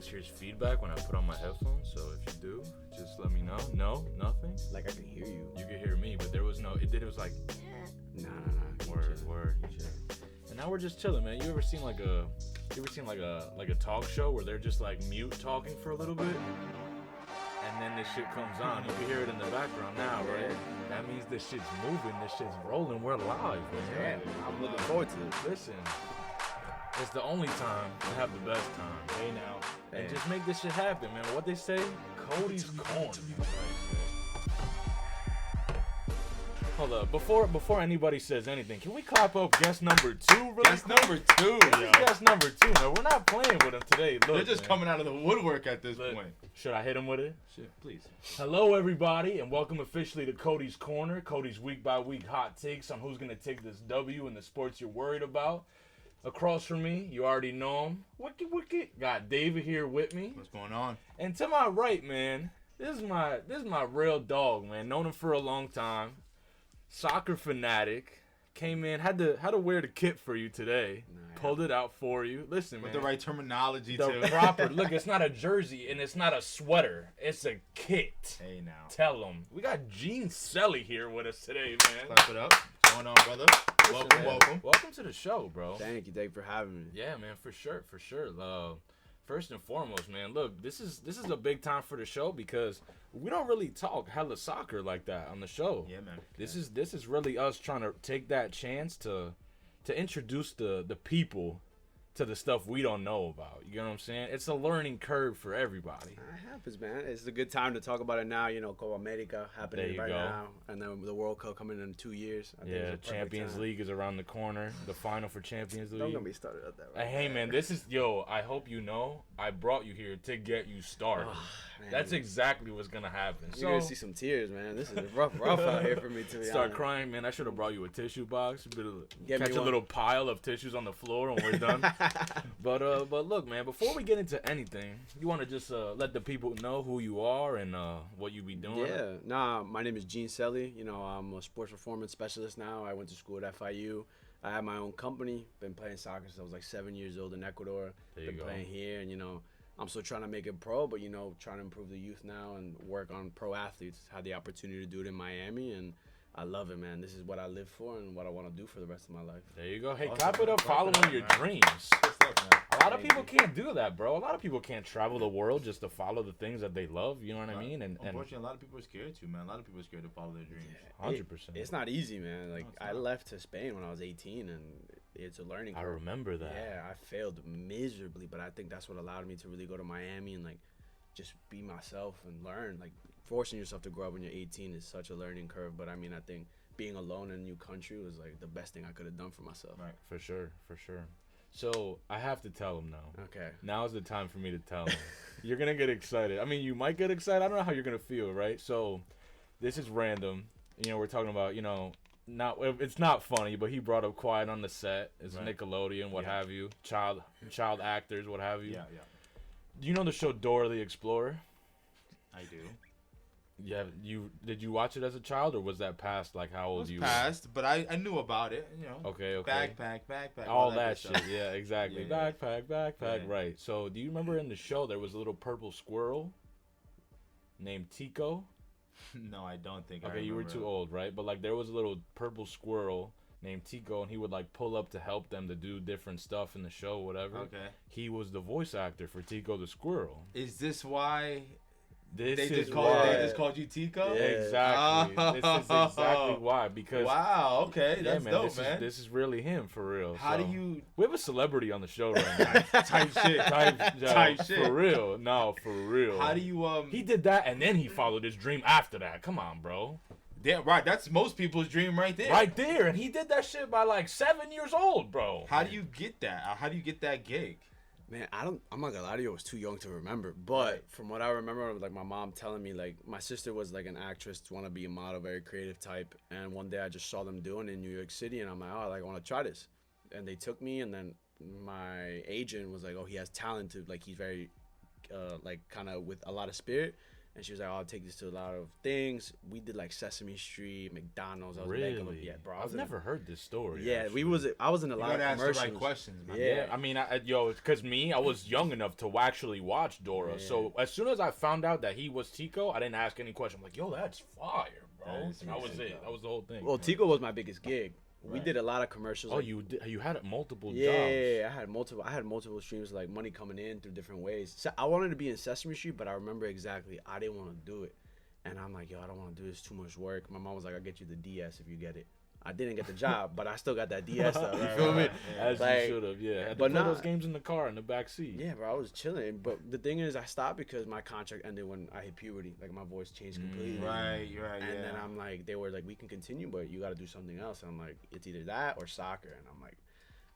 always hears feedback when I put on my headphones, so if you do, just let me know. No, nothing. Like I can hear you. You can hear me, but there was no. It was like. Nah. Word. And now we're just chilling, man. You ever seen like a talk show where they're just like mute talking for a little bit, and then this shit comes on. You can hear it in the background now, right? That means this shit's moving. This shit's rolling. We're live, man. Yeah, I'm looking forward to it. Listen. It's the only time to have the best time. Hey now. And just make this shit happen, man. What they say? Cody's corner. Hold up. Before anybody says anything, can we clap up guest number 2 really Guest quick? number 2, This is yo. guest number 2, man. We're not playing with him today. Look, They're just man. coming out of the woodwork at this Look, point. Should I hit him with it? Shit, please. Hello, everybody, and welcome officially to Cody's Corner. Cody's week-by-week hot takes on who's going to take this W in the sports you're worried about. Across from me, you already know him. Wicked. Got David here with me. What's going on? And to my right, man, this is my real dog, man. Known him for a long time. Soccer fanatic. Came in, had to wear the kit for you today. Pulled it out for you. Listen, With man. the right terminology, The too. proper look. It's not a jersey and it's not a sweater. It's a kit. Hey, now. Tell them. We got Jean Celi here with us today, man. Clap it up. What's going on, brother? Listen, man, welcome to the show, bro. Thank you for having me. Yeah, man, for sure. First and foremost, man, look, this is a big time for the show because we don't really talk hella soccer like that on the show. Yeah, man. This is really us trying to take that chance to introduce the people to the stuff we don't know about. You know what I'm saying? It's a learning curve for everybody. It happens, man. It's a good time to talk about it now. You know, Copa America happening right now, and then the World Cup coming in 2 years. I think it's a perfect Champions time. League is around the corner. The final for Champions League. Don't get me started at that. Right Hey, man, I hope you know I brought you here to get you started. That's exactly what's going to happen. You're going to see some tears, man. This is rough out here for me, to be Start honest. crying, man. I should have brought you a tissue box. Get Catch me a one. little pile of tissues on the floor when we're done. But look, man, before we get into anything, you want to just let the people know who you are and what you be doing? Yeah. My name is Jean Celi. You know, I'm a sports performance specialist now. I went to school at FIU. I have my own company. Been playing soccer since I was like 7 years old in Ecuador. Been playing here, and, you know, I'm still trying to make it pro, but, you know, trying to improve the youth now and work on pro athletes. Had the opportunity to do it in Miami, and I love it, man. This is what I live for and what I want to do for the rest of my life. There you go. Hey, Awesome, clap it up, following your dreams. Good stuff, man. A lot of people can't do that, bro. A lot of people can't travel the world just to follow the things that they love. You know what I mean? And Unfortunately, a lot of people are scared to, man. A lot of people are scared to follow their dreams. 100%. It's not easy, man. Like, No, I left to Spain when I was 18, and it's a learning I curve. remember that. Yeah, I failed miserably, but I think that's what allowed me to really go to Miami and, like, just be myself and learn. Like, forcing yourself to grow up when you're 18 is such a learning curve, but I mean, I think being alone in a new country was, like, the best thing I could have done for myself. Right. For sure. So I have to tell him now. Okay. Now is the time for me to tell him. You're going to get excited. I mean, you might get excited. I don't know how you're going to feel, right? So this is random. You know, we're talking about, you know, it's not funny, but he brought up Quiet on the Set. It's Right. Nickelodeon, what have you. Child actors, what have you. Yeah. Do you know the show Dora the Explorer? I do. Yeah, did you watch it as a child, or was that past, like, how It old was you past, but I knew about it, you know. were? Okay. Backpack. All that good shit, stuff. yeah, exactly. Yeah. Backpack, Yeah. right. So, do you remember in the show there was a little purple squirrel named Tico? No, I don't think I Okay, you were remember too old, right? But, like, there was a little purple squirrel named Tico, and he would, like, pull up to help them to do different stuff in the show, whatever. Okay. He was the voice actor for Tico the squirrel. Is this why This they is just why. called you Tico? Yeah. Exactly. Oh. This is exactly why. Because Wow, okay, yeah, that's man, dope, man. this is really him for real. How so. do you We have a celebrity on the show right now. type shit? Type shit. For real. No, for real. How do you He did that and then he followed his dream after that. Come on, bro. Yeah, right. That's most people's dream right there. Right there. And he did that shit by like 7 years old, bro. How do you get that? How do you get that gig? Man, I'm not gonna lie to you, I was too young to remember. But from what I remember, like, my mom telling me, like, my sister was like an actress, want to be a model, very creative type. And one day I just saw them doing it in New York City, and I'm like, oh, like, I want to try this. And they took me, and then my agent was like, oh, he has talent to, like, he's very, like, kind of with a lot of spirit. And she was like, "Oh, I'll take this to a lot of things." We did like Sesame Street, McDonald's. I was Really? making them. Yeah, bro. I've never heard this story. Yeah, actually. I was in a You lot of gotta ask the commercials. right questions, man. Yeah. I mean, because I was young enough to actually watch Dora. Yeah. So as soon as I found out that he was Tico, I didn't ask any question. I'm like, yo, that's fire, bro. That is And that was sick, it. That was the whole thing. Well, Tico was my biggest gig. We Right. did a lot of commercials. Oh, like, you had multiple yeah, jobs. I had multiple streams, like money coming in through different ways. So I wanted to be in Sesame Street, but I remember exactly I didn't want to do it, and I'm like, yo, I don't want to do this. Too much work. My mom was like, I'll get you the DS if you get it. I didn't get the job, but I still got that DS though. You feel me? As Like, you should have, yeah. Had to but play nah. those games in the car in the back seat. Yeah, bro, I was chilling. But the thing is, I stopped because my contract ended when I hit puberty. Like my voice changed completely. Right, And then I'm like, they were like, we can continue, but you got to do something else. And I'm like, it's either that or soccer. And I'm like,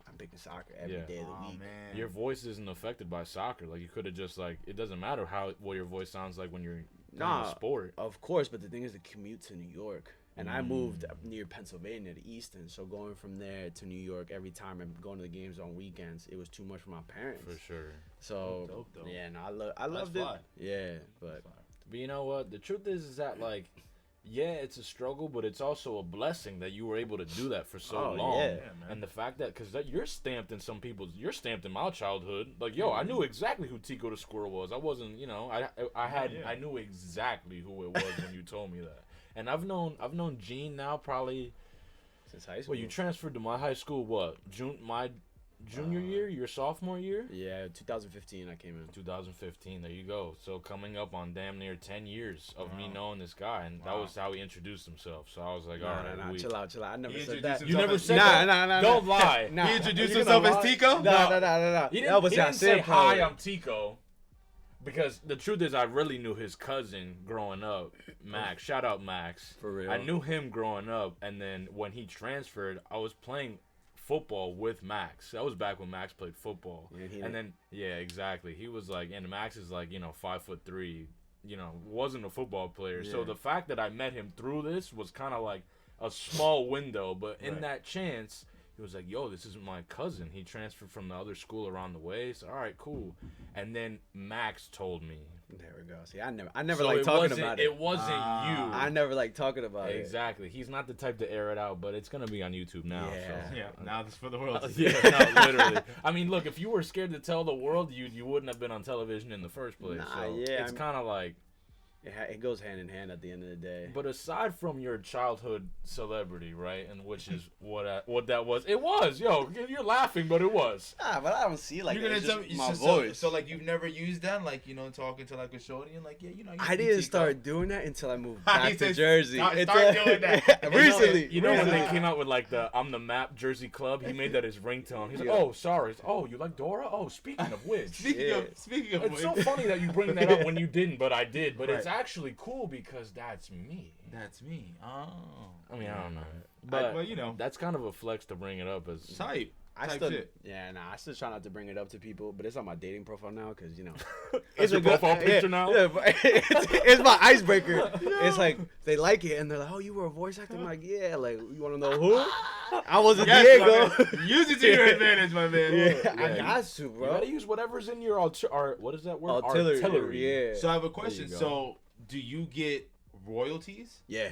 I'm picking soccer every day of the Oh week. man. Your voice isn't affected by soccer. Like you could have just like it doesn't matter what your voice sounds like when you're playing a sport. Of course, but the thing is the commute to New York. And I moved up near Pennsylvania to Easton. So going from there to New York every time and going to the games on weekends, it was too much for my parents. For sure. So, Dope, though. yeah, no, I loved it. fly. Yeah, but But you know what? The truth is that like, yeah, it's a struggle, but it's also a blessing that you were able to do that for so Oh, long. yeah. Yeah, man. And the fact that, because you're stamped in some people's, you're stamped in my childhood. Like, yo, I knew exactly who Tico the Squirrel was. I wasn't, I knew exactly who it was when you told me that. And I've known Gene now probably. since high school. Well, you transferred to my high school. What? My junior year, your sophomore year. Yeah, 2015 I came in. 2015. There you go. So coming up on damn near 10 years of me knowing this guy, and that was how he introduced himself. So I was like, all right, Nah, we- chill out. I never He said introduced that. You never himself said as- that. Nah. Don't lie. Nah. He introduced You gonna himself as lie? Tico? Nah. He That was didn't say, Yasin, hi, probably. I'm Tico. Because the truth is, I really knew his cousin growing up, Max. Shout out Max. For real. I knew him growing up, and then when he transferred, I was playing football with Max. That was back when Max played football. Yeah, And then, yeah, exactly. He was like, and Max is like, 5'3", wasn't a football player. So Yeah. the fact that I met him through this was kind of like a small window. But in Right. that chance, he was like, yo, this is my cousin. He transferred from the other school around the way. So, all right, cool. And then Max told me. There we go. See, I never So like it talking wasn't- about it. It wasn't I you. never like talking about it. Exactly. He's not the type to air it out, but it's going to be on YouTube now. Yeah. So. Yeah, now this for the world. to see. Yeah, no, literally. I mean, look, if you were scared to tell the world, you wouldn't have been on television in the first place. Nah, So yeah, it's kind of like. It goes hand in hand at the end of the day. But aside from your childhood celebrity, right, and which is what that was, it was. Yo, you're laughing, but it was. But I don't see like You're gonna it's tell just me my so, voice. So like you've never used that, like talking to like a shorty and like you I didn't start doing that until I moved He back to said, Jersey. "Start It's doing that." recently. You know when they recently. came out with like the I'm the Map Jersey Club, he made that his ringtone. He's like, Yeah. oh, sorry. Oh, you like Dora? Oh, speaking of which. Speaking Yeah. of It's which, so funny that you bring that up when you didn't, but I did. But it's Right. actually cool because that's me. that's me. Oh, I mean, I don't know. but But that's kind of a flex to bring it up as type. I type still, shit. I still try not to bring it up to people, but it's on my dating profile now because That's your profile picture now? Yeah, but it's my icebreaker. It's like they like it and they're like, "Oh, you were a voice actor." I'm like, "Yeah." Like, you want to know who? I was a Yes, Diego. my man. Use it to your advantage, my man. Yeah, I Yeah, got to, you bro. gotta use whatever's in your what is that word? Artillery. Yeah. So I have a question. There you go. So do you get royalties? Yeah.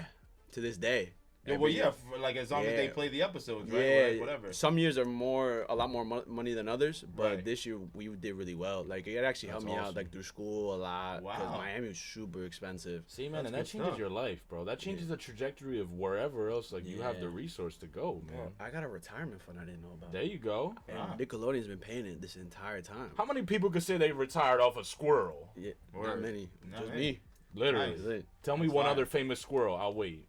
To this day. Yeah, well, yeah, for, like as long as they Yeah. play the episodes, right? Yeah, Or, like, whatever. Some years are a lot more money than others, but Right. this year we did really well. Like it actually helped That's me out awesome. like through school a lot because Wow. Miami was super expensive. See, man, That's and that good changes stuff. your life, bro. That changes the trajectory of wherever else like you have the Yeah. resource to go, man. I got a retirement fund I didn't know about. There you go. And Wow. Nickelodeon's been paying it this entire time. How many people could say they retired off a squirrel? Yeah, not Word. many. Not Just many. me. Literally. Nice. That's it. Tell me That's one fire. other famous squirrel. I'll wait.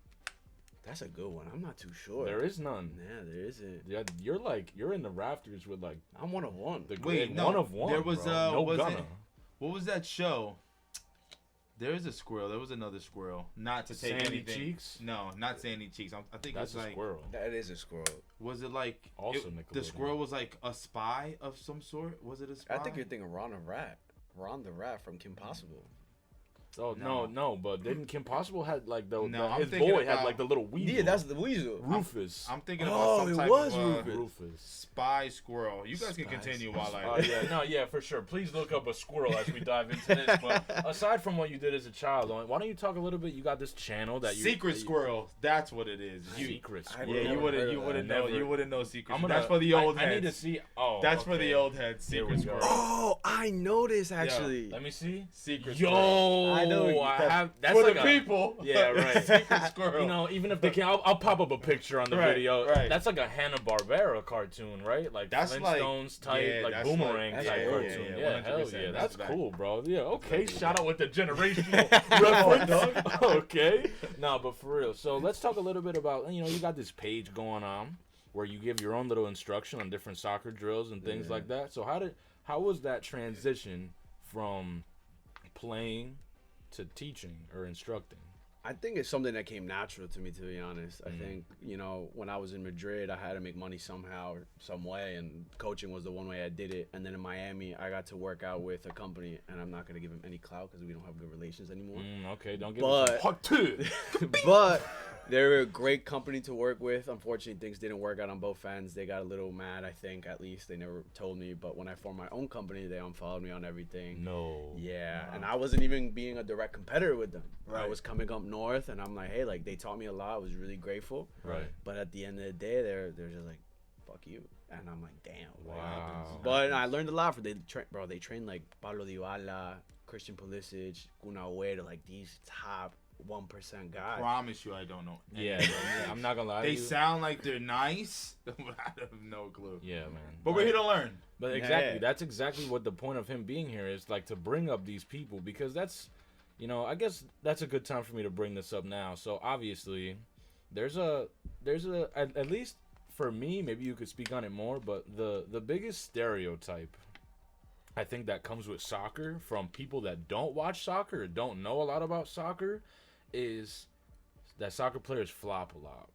That's a good one. I'm not too sure. There is none. Yeah, there isn't. Yeah, you're in the rafters with like I'm one of one. the Wait, great no, one of one. there was, bro. No was it- gunna. What was that show? There is a squirrel. There was another squirrel. Not to take Sandy anything. Cheeks? No, not Sandy Cheeks. I think That's it's a like. squirrel. That is a squirrel. Was it like Also the Nickelodeon. squirrel was like a spy of some sort? Was it a spy? I think you're thinking Ron the Rat. Ron the Rat from Kim Possible. Oh no, but didn't Kim Possible had like his thinking boy about, had like the little weasel? Yeah, that's the weasel. Rufus. I'm thinking about some type of Rufus. spy squirrel. You guys can continue while For sure. Please look up a squirrel as we dive into this. But aside from what you did as a child, why don't you talk a little bit? You got this channel that you Secret Squirrel. That's what it is. Secret Squirrel. Yeah, you wouldn't know. You wouldn't know Secret. That's for the old heads. I need to see. Oh, that's for the old heads. Secret Squirrel. Oh, I know this actually. Let me see. Secret Squirrel. I know. That's for like the people. Yeah, right. Secret Squirrel. You know, even if they can't, I'll pop up a picture on the video. Right. That's like a Hanna-Barbera cartoon, right? Like that's Flintstones type, like Boomerang type cartoon. Yeah, hell yeah, that's cool, bro. Yeah, okay. Shout out with the generational reference. Okay. No, but for real. So let's talk a little bit about, you got this page going on where you give your own little instruction on different soccer drills and things like that. So how was that transition from playing to teaching or instructing? I think it's something that came natural to me, to be honest. I think, when I was in Madrid, I had to make money somehow or some way, and coaching was the one way I did it. And then in Miami, I got to work out with a company, and I'm not going to give them any clout because we don't have good relations anymore. Okay, don't give them hot too. But they're a great company to work with. Unfortunately, things didn't work out on both ends. They got a little mad, I think, at least. They never told me. But when I formed my own company, they unfollowed me on everything. No. Yeah, and I wasn't even being a direct competitor with them. Right. I was coming up north, and I'm like, hey, like, they taught me a lot. I was really grateful. Right. But at the end of the day, they're just like, fuck you. And I'm like, damn. Wow. But I learned a lot from they trained like Pablo Dybala, Christian Pulisic, Gunnar Way, like these top 1% guys. Promise you, I don't know. Yeah, I'm not gonna lie. They sound like they're nice, but I have no clue. Yeah, man. But we're here to learn. But exactly, that's exactly what the point of him being here is, like, to bring up these people, because that's, I guess that's a good time for me to bring this up now. So obviously, there's at least for me, maybe you could speak on it more, but the biggest stereotype I think that comes with soccer from people that don't watch soccer or don't know a lot about soccer is that soccer players flop a lot.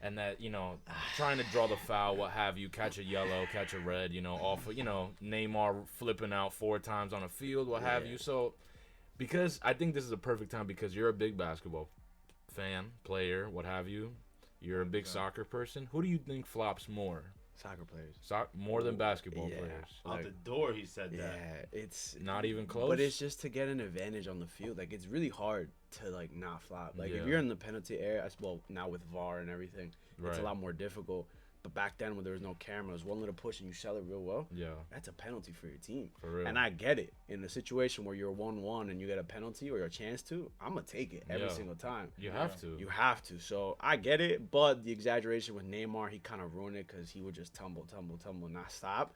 And that, trying to draw the foul, what have you, catch a yellow, catch a red, off of, Neymar flipping out 4 times on a field, what have you. So, because I think this is a perfect time because you're a big basketball fan, player, what have you. You're a big soccer person. Who do you think flops more? Soccer players. More than basketball players. Out the door, he said that. Yeah, it's not even close. But it's just to get an advantage on the field. Like, it's really hard to, like, not flop. Like, if you're in the penalty area, well, now with VAR and everything, it's a lot more difficult. But back then, when there was no cameras, one little push and you sell it real well, that's a penalty for your team. For real. And I get it. In a situation where you're 1-1 and you get a penalty or a chance to, I'm going to take it every single time. You have to. You have to. So I get it. But the exaggeration with Neymar, he kind of ruined it because he would just tumble, not stop.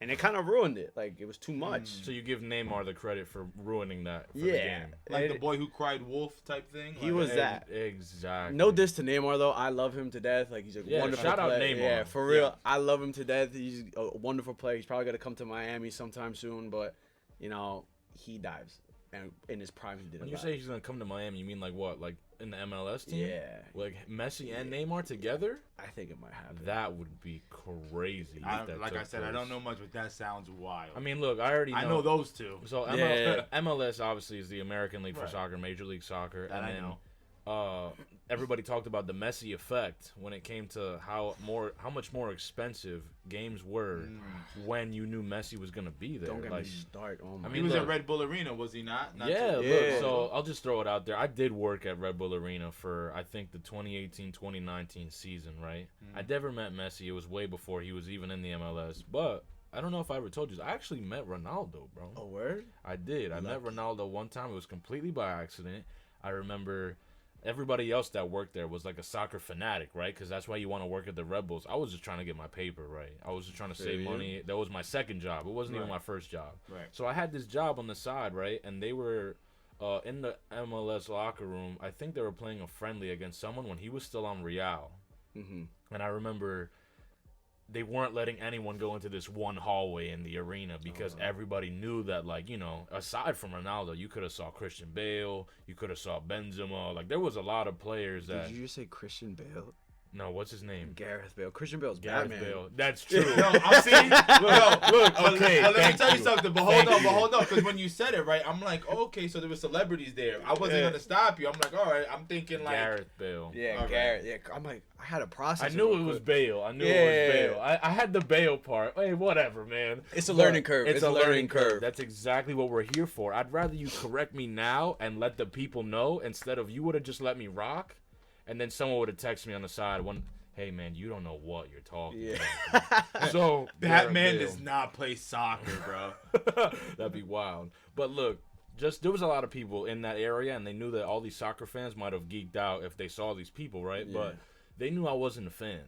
And it kind of ruined it. Like, it was too much. So you give Neymar the credit for ruining that for the game. Like the boy who cried wolf type thing? He was that. Exactly. No diss to Neymar, though. I love him to death. Like, he's a wonderful player. Shout out Neymar. Yeah, for real. I love him to death. He's a wonderful player. He's probably going to come to Miami sometime soon. But, he dives. And in his prime, he did it. When you say he's going to come to Miami, you mean like what? Like in the MLS team? Yeah. Like Messi and Neymar together? I think it might happen. That would be crazy. Like I said, I don't know much, but that sounds wild. I mean, look, I already know. I know those two. So MLS obviously is the American League for Soccer, Major League Soccer. That I know. Everybody talked about the Messi effect when it came to how much more expensive games were when you knew Messi was gonna be there. Don't get me started. Oh my he was at Red Bull Arena, was he not? Look, so I'll just throw it out there. I did work at Red Bull Arena for, I think, the 2018-2019 season, right? I never met Messi. It was way before he was even in the MLS. But I don't know if I ever told you, I actually met Ronaldo, bro. A word? I did. I met Ronaldo one time. It was completely by accident. I remember everybody else that worked there was like a soccer fanatic, right? Because that's why you want to work at the Red Bulls. I was just trying to get my paper, right? I was just trying to save money. That was my second job. It wasn't even my first job. Right. So I had this job on the side, right? And they were in the MLS locker room. I think they were playing a friendly against someone when he was still on Real. Mm-hmm. And I remember they weren't letting anyone go into this one hallway in the arena because everybody knew that, like, aside from Ronaldo, you could have saw Christian Bale, you could have saw Benzema. Like, there was a lot of players that... Did you just say Christian Bale? No, what's his name? Gareth Bale. Christian Bale's Gareth Batman. Bale. That's true. No, I'm seeing. Look. Okay, Let me thank tell you you. something. But hold on, because when you said it, right, I'm like, okay, so there were celebrities there. I wasn't gonna stop you. I'm like, all right. I'm thinking like Gareth Bale. Yeah, All right. Gareth. Yeah, I'm like, I had a process. I knew real it was quick. Bale. I knew Yeah. it was Bale. I had the Bale part. Hey, whatever, man. It's a But learning curve. It's a learning curve. That's exactly what we're here for. I'd rather you correct me now and let the people know instead of you would have just let me rock, and then someone would have texted me on the side when, hey man, you don't know what you're talking about. So Batman Gareth does not play soccer, bro. Bale. That'd be wild. But look, just there was a lot of people in that area, and they knew that all these soccer fans might have geeked out if they saw these people, right? Yeah. But they knew I wasn't a fan.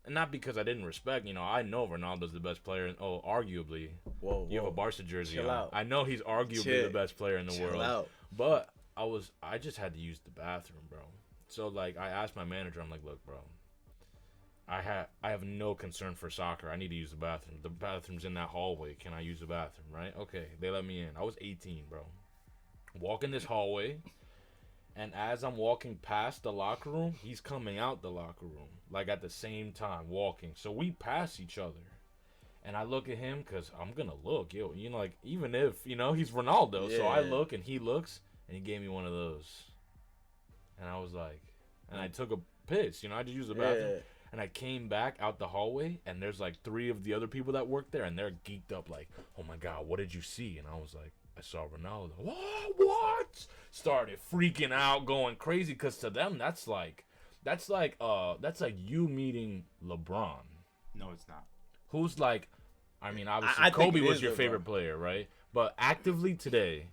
And not because I didn't respect, I know Ronaldo's the best player. Arguably. Whoa, You have a Barca jersey Chill on. out. I know he's arguably Chill. the best player in the world. Out. But I just had to use the bathroom, bro. So like I asked my manager, I'm like, look, bro, I have no concern for soccer. I need to use the bathroom. The bathroom's in that hallway. Can I use the bathroom, right? Okay. They let me in. I was 18, bro. Walk in this hallway, and as I'm walking past the locker room, he's coming out the locker room, like at the same time, walking. So we pass each other. And I look at him because I'm going to look. Like, even if, he's Ronaldo. So I Yeah. look, and he looks, and he gave me one of those. And I was like, and I took a piss. I just used the bathroom. Yeah. And I came back out the hallway, and there's like 3 of the other people that work there, and they're geeked up like, oh my God, what did you see? And I was like, I saw Ronaldo. What? Started freaking out, going crazy, because to them, that's like you meeting LeBron. No, it's not. Who's like, obviously I think Kobe it was is your LeBron. favorite player, right? But actively today,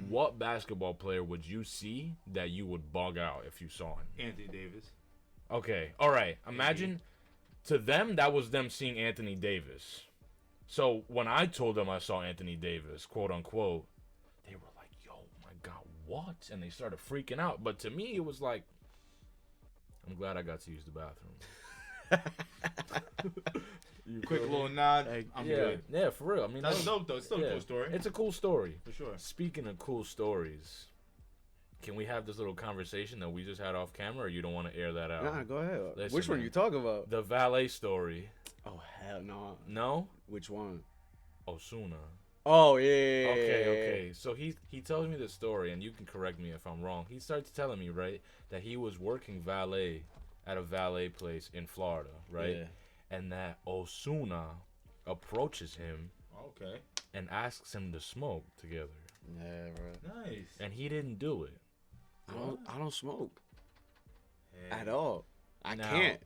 what basketball player would you see that you would bug out if you saw him? Anthony Davis. Okay, all right. Imagine to them that was them seeing Anthony Davis. So when I told them I saw Anthony Davis, quote unquote, they were like, "Yo, my God, what?" And they started freaking out. But to me, it was like, I'm glad I got to use the bathroom. Quick little nod. I'm yeah, good. yeah, for real. That's dope though. It's still a yeah, cool story. It's a cool story. For sure. Speaking of cool stories, can we have this little conversation that we just had off camera, or you don't want to air that out? Nah, go ahead. Listen, Which one man. you talking about? The valet story. Oh hell no. No? Which one? Osuna. Oh yeah. Okay. So he tells me the story, and you can correct me if I'm wrong. He starts telling me, right, that he was working valet at a valet place in Florida, right? Yeah. And that Osuna approaches him Okay. and asks him to smoke together. Yeah, bro. Nice. And he didn't do it. I don't smoke Hey. at all. I Now- can't.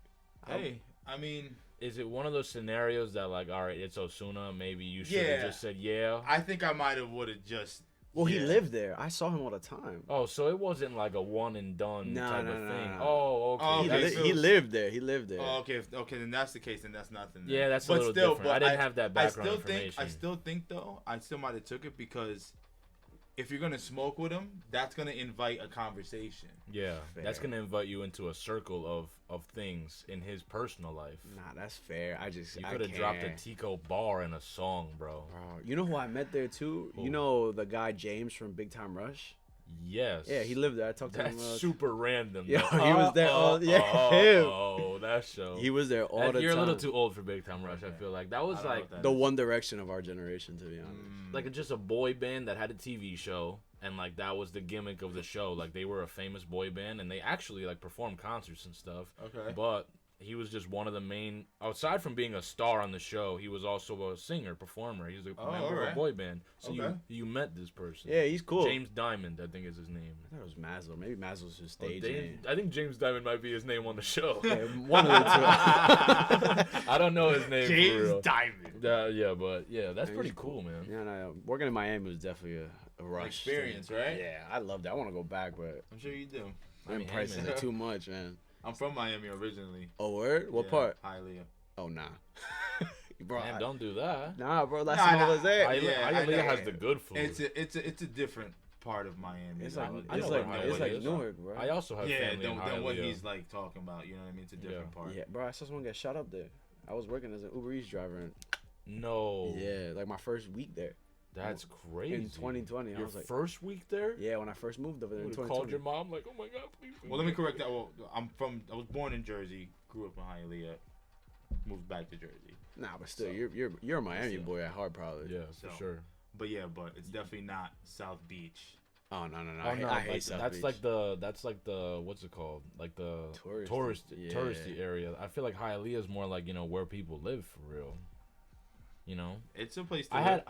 Hey, I mean, Is it one of those scenarios that, like, all right, it's Osuna, maybe you should have Yeah. just said yeah? I think I might have would have just. Well, he yeah. lived there. I saw him all the time. Oh, so it wasn't like a one and done No, type no, of no, thing. no. Oh, okay. Oh, He, okay, That's- so- he lived there. He lived there. Oh, okay. Then that's the case. Then that's nothing. Then. yeah, that's a But little still, different. but I didn't have that background information. I still think though, I still might have took it because if you're gonna smoke with him, that's gonna invite a conversation. Yeah, that's Fair. gonna invite you into a circle of things in his personal life. Nah, that's fair. I You could have dropped a Tico bar in a song, bro. Bro, you know who I met there too? Who? You know the guy James from Big Time Rush? Yes. Yeah, he lived there. I talked to That's him. super random. Yo, though. he was there all- yeah, him. Oh, that show. He was there all the You're time. a little too old for Big Time Rush. I feel like that was I don't know like what that The is. One Direction of our generation, to be honest. like just a boy band that had a TV show, and like that was the gimmick of the show. Like they were a famous boy band, and they actually like performed concerts and stuff. Okay. But he was just one of the main. Aside from being a star on the show, he was also a singer, performer. He was a member of a alright. boy band. So Okay. you met this person. Yeah, he's cool. James Diamond, I think is his name. I thought it was Maslow. Maybe Maslow's his Oh, stage James- name. I think James Diamond might be his name on the show. Yeah, one of the two. I don't know his name for James real. Diamond. Yeah, but yeah, that's Yeah, pretty he's cool, man. Yeah, no, working in Miami was definitely a rush. Experience, right? Yeah, I loved it. I want to go back, but I'm sure you do. I mean, hey, prices man. are too much, man. I'm from Miami originally. Oh, word? What Yeah, part? Hialeah. Oh, nah. Bro, Man, don't do that. nah, bro. That's Nah, all I nah. was there. Hialeah has the good food. It's a different part of Miami. It's though. like I know it's where like Hialeah it's like is. Newark, bro. I also have yeah, family in than what Hialeah. he's like talking about. You know what I mean? It's a different part. Yeah, bro. I saw someone get shot up there. I was working as an Uber Eats driver. And, No. yeah, like my first week there. That's crazy. In 2020, I Your was like, first week there? yeah, when I first moved over there in You 2020. called your mom like, oh my god, please. Well, let me correct that. Well, I was born in Jersey, grew up in Hialeah, moved back to Jersey. Nah, but still, So- you're a Miami Still. boy at heart, probably. Yeah, So- for sure. But it's definitely not South Beach. Oh no. Oh no, I hate like, South that's Beach. like the what's it called? Like the Touristy, touristy yeah. area. I feel like Hialeah is more like, where people live for real. You know? It's a place to I live.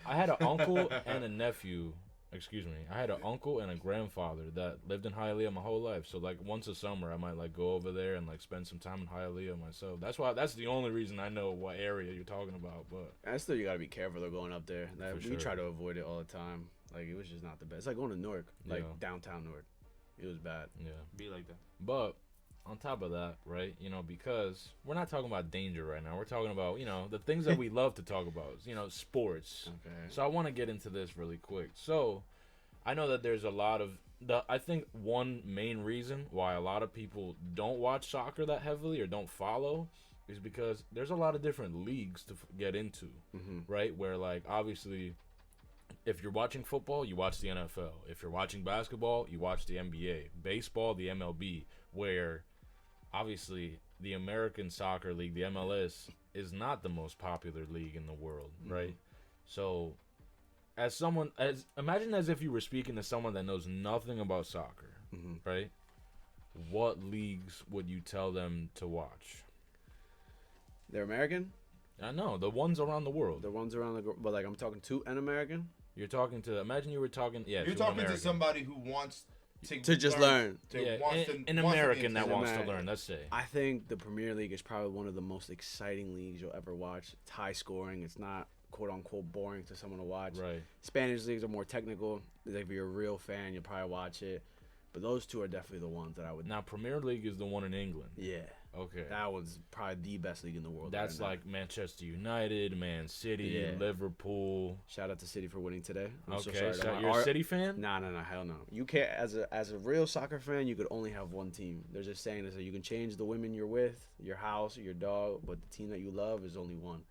had an uncle and a nephew. Excuse me. I had an uncle and a grandfather that lived in Hialeah my whole life. So like once a summer, I might like go over there and like spend some time in Hialeah myself. That's the only reason I know what area you're talking about. But And still, you gotta be careful though going up there. For We sure. try to avoid it all the time. Like it was just not the best. It's like going to Newark, like Yeah. downtown Newark. It was bad. yeah. Be like that. But on top of that, right? Because we're not talking about danger right now. We're talking about the things that we love to talk about. Sports. Okay. So I want to get into this really quick. So I know that there's a lot of I think one main reason why a lot of people don't watch soccer that heavily or don't follow is because there's a lot of different leagues to get into, right? Where like obviously if you're watching football, you watch the NFL. If you're watching basketball, you watch the NBA. Baseball, the MLB, where obviously the American Soccer League, the MLS, is not the most popular league in the world, right? So imagine as if you were speaking to someone that knows nothing about soccer, right? What leagues would you tell them to watch? They're American. I know, the ones around the world. The ones around but like I'm talking to an American. You're talking to, imagine you were talking, You're to an talking to American. somebody who wants To just learn. An American that wants to learn, let's say. I think the Premier League is probably one of the most exciting leagues you'll ever watch. It's high scoring. It's not quote unquote boring to someone to watch. Right. Spanish leagues are more technical. Like if you're a real fan, you'll probably watch it. But those two are definitely the ones that I would. Now, Premier League is the one in England. Yeah. Okay. That one's probably the best league in the world. That's right now. like Manchester United, Man City, Yeah. Liverpool. Shout out to City for winning today. I'm so Okay, sorry. so you're a City fan? Nah, hell no. You can't as a real soccer fan. You could only have one team. There's just saying that you can change the women you're with, your house, your dog, but the team that you love is only one.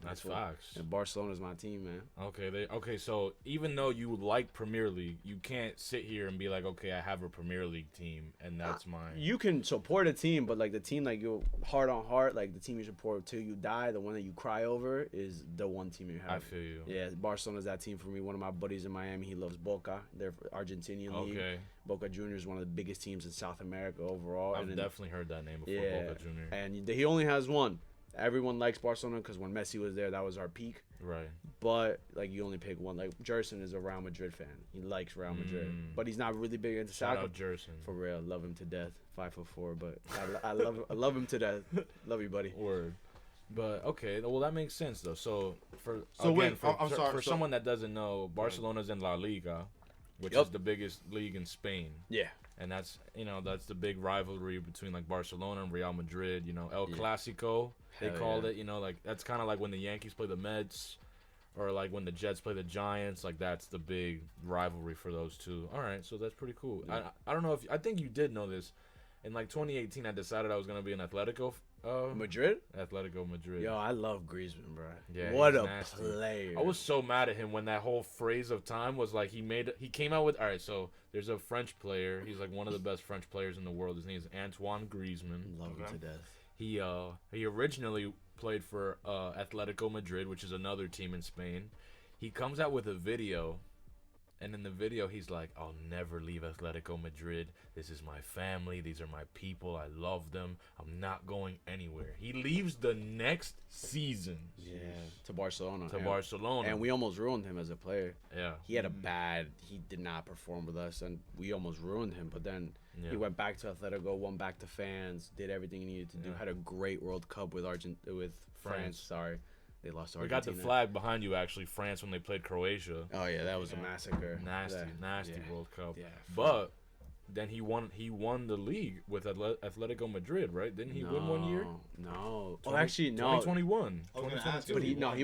That's what- facts. And Barcelona's my team, man. Okay, so even though you like Premier League, you can't sit here and be like, okay, I have a Premier League team, and that's mine. You can support a team, but like the team, like you heart on heart, like the team you support till you die, the one that you cry over is the one team you have. I feel you. Yeah, Barcelona's that team for me. One of my buddies in Miami, he loves Boca. They're Argentinian league. Okay. Boca Juniors is one of the biggest teams in South America overall. I've and then, definitely heard that name before, yeah, Boca Junior. and he only has one. Everyone likes Barcelona because when Messi was there, that was our peak. Right. But like you only pick one. Like Jerson is a Real Madrid fan. He likes Real Madrid, but he's not really big into Shout soccer. out Jerson. For real, love him to death. 5'4", but I love him to death. Love you, buddy. Word. But okay, well that makes sense though. So for I'm sorry, for so- someone that doesn't know, Barcelona's in La Liga, which Yup. is the biggest league in Spain. Yeah. And that's that's the big rivalry between like Barcelona and Real Madrid. El Yeah. Clasico, they Hell called yeah. it. Like that's kind of like when the Yankees play the Mets, or like when the Jets play the Giants. Like that's the big rivalry for those two. All right, so that's pretty cool. Yeah. I don't know if I think you did know this. In like 2018, I decided I was gonna be an Atletico. Madrid? Atletico Madrid. Yo, I love Griezmann, bro. Yeah, what he's a nasty. player. I was so mad at him when that whole phrase of time was like he came out with, all right, so there's a French player. He's like one of the best French players in the world. His name is Antoine Griezmann. Love him to death. He originally played for Atletico Madrid, which is another team in Spain. He comes out with a video, and in the video he's like, I'll never leave Atletico Madrid. This is my family. These are my people. I love them. I'm not going anywhere. He leaves the next season. Yeah, to Barcelona. To Barcelona. And we almost ruined him as a player. Yeah. He had he did not perform with us, and we almost ruined him. But then Yeah. he went back to Atletico, won back to fans, did everything he needed to do. Yeah. Had a great World Cup with France. Sorry, they lost to We Argentina. got the flag behind you, actually, France, when they played Croatia. Oh yeah, that was a massacre. Nasty Yeah. World Cup. Yeah, But then he won the league with Atletico Madrid, right? Didn't he win one year? No. Oh, actually, no. 2021. I was gonna ask you. But he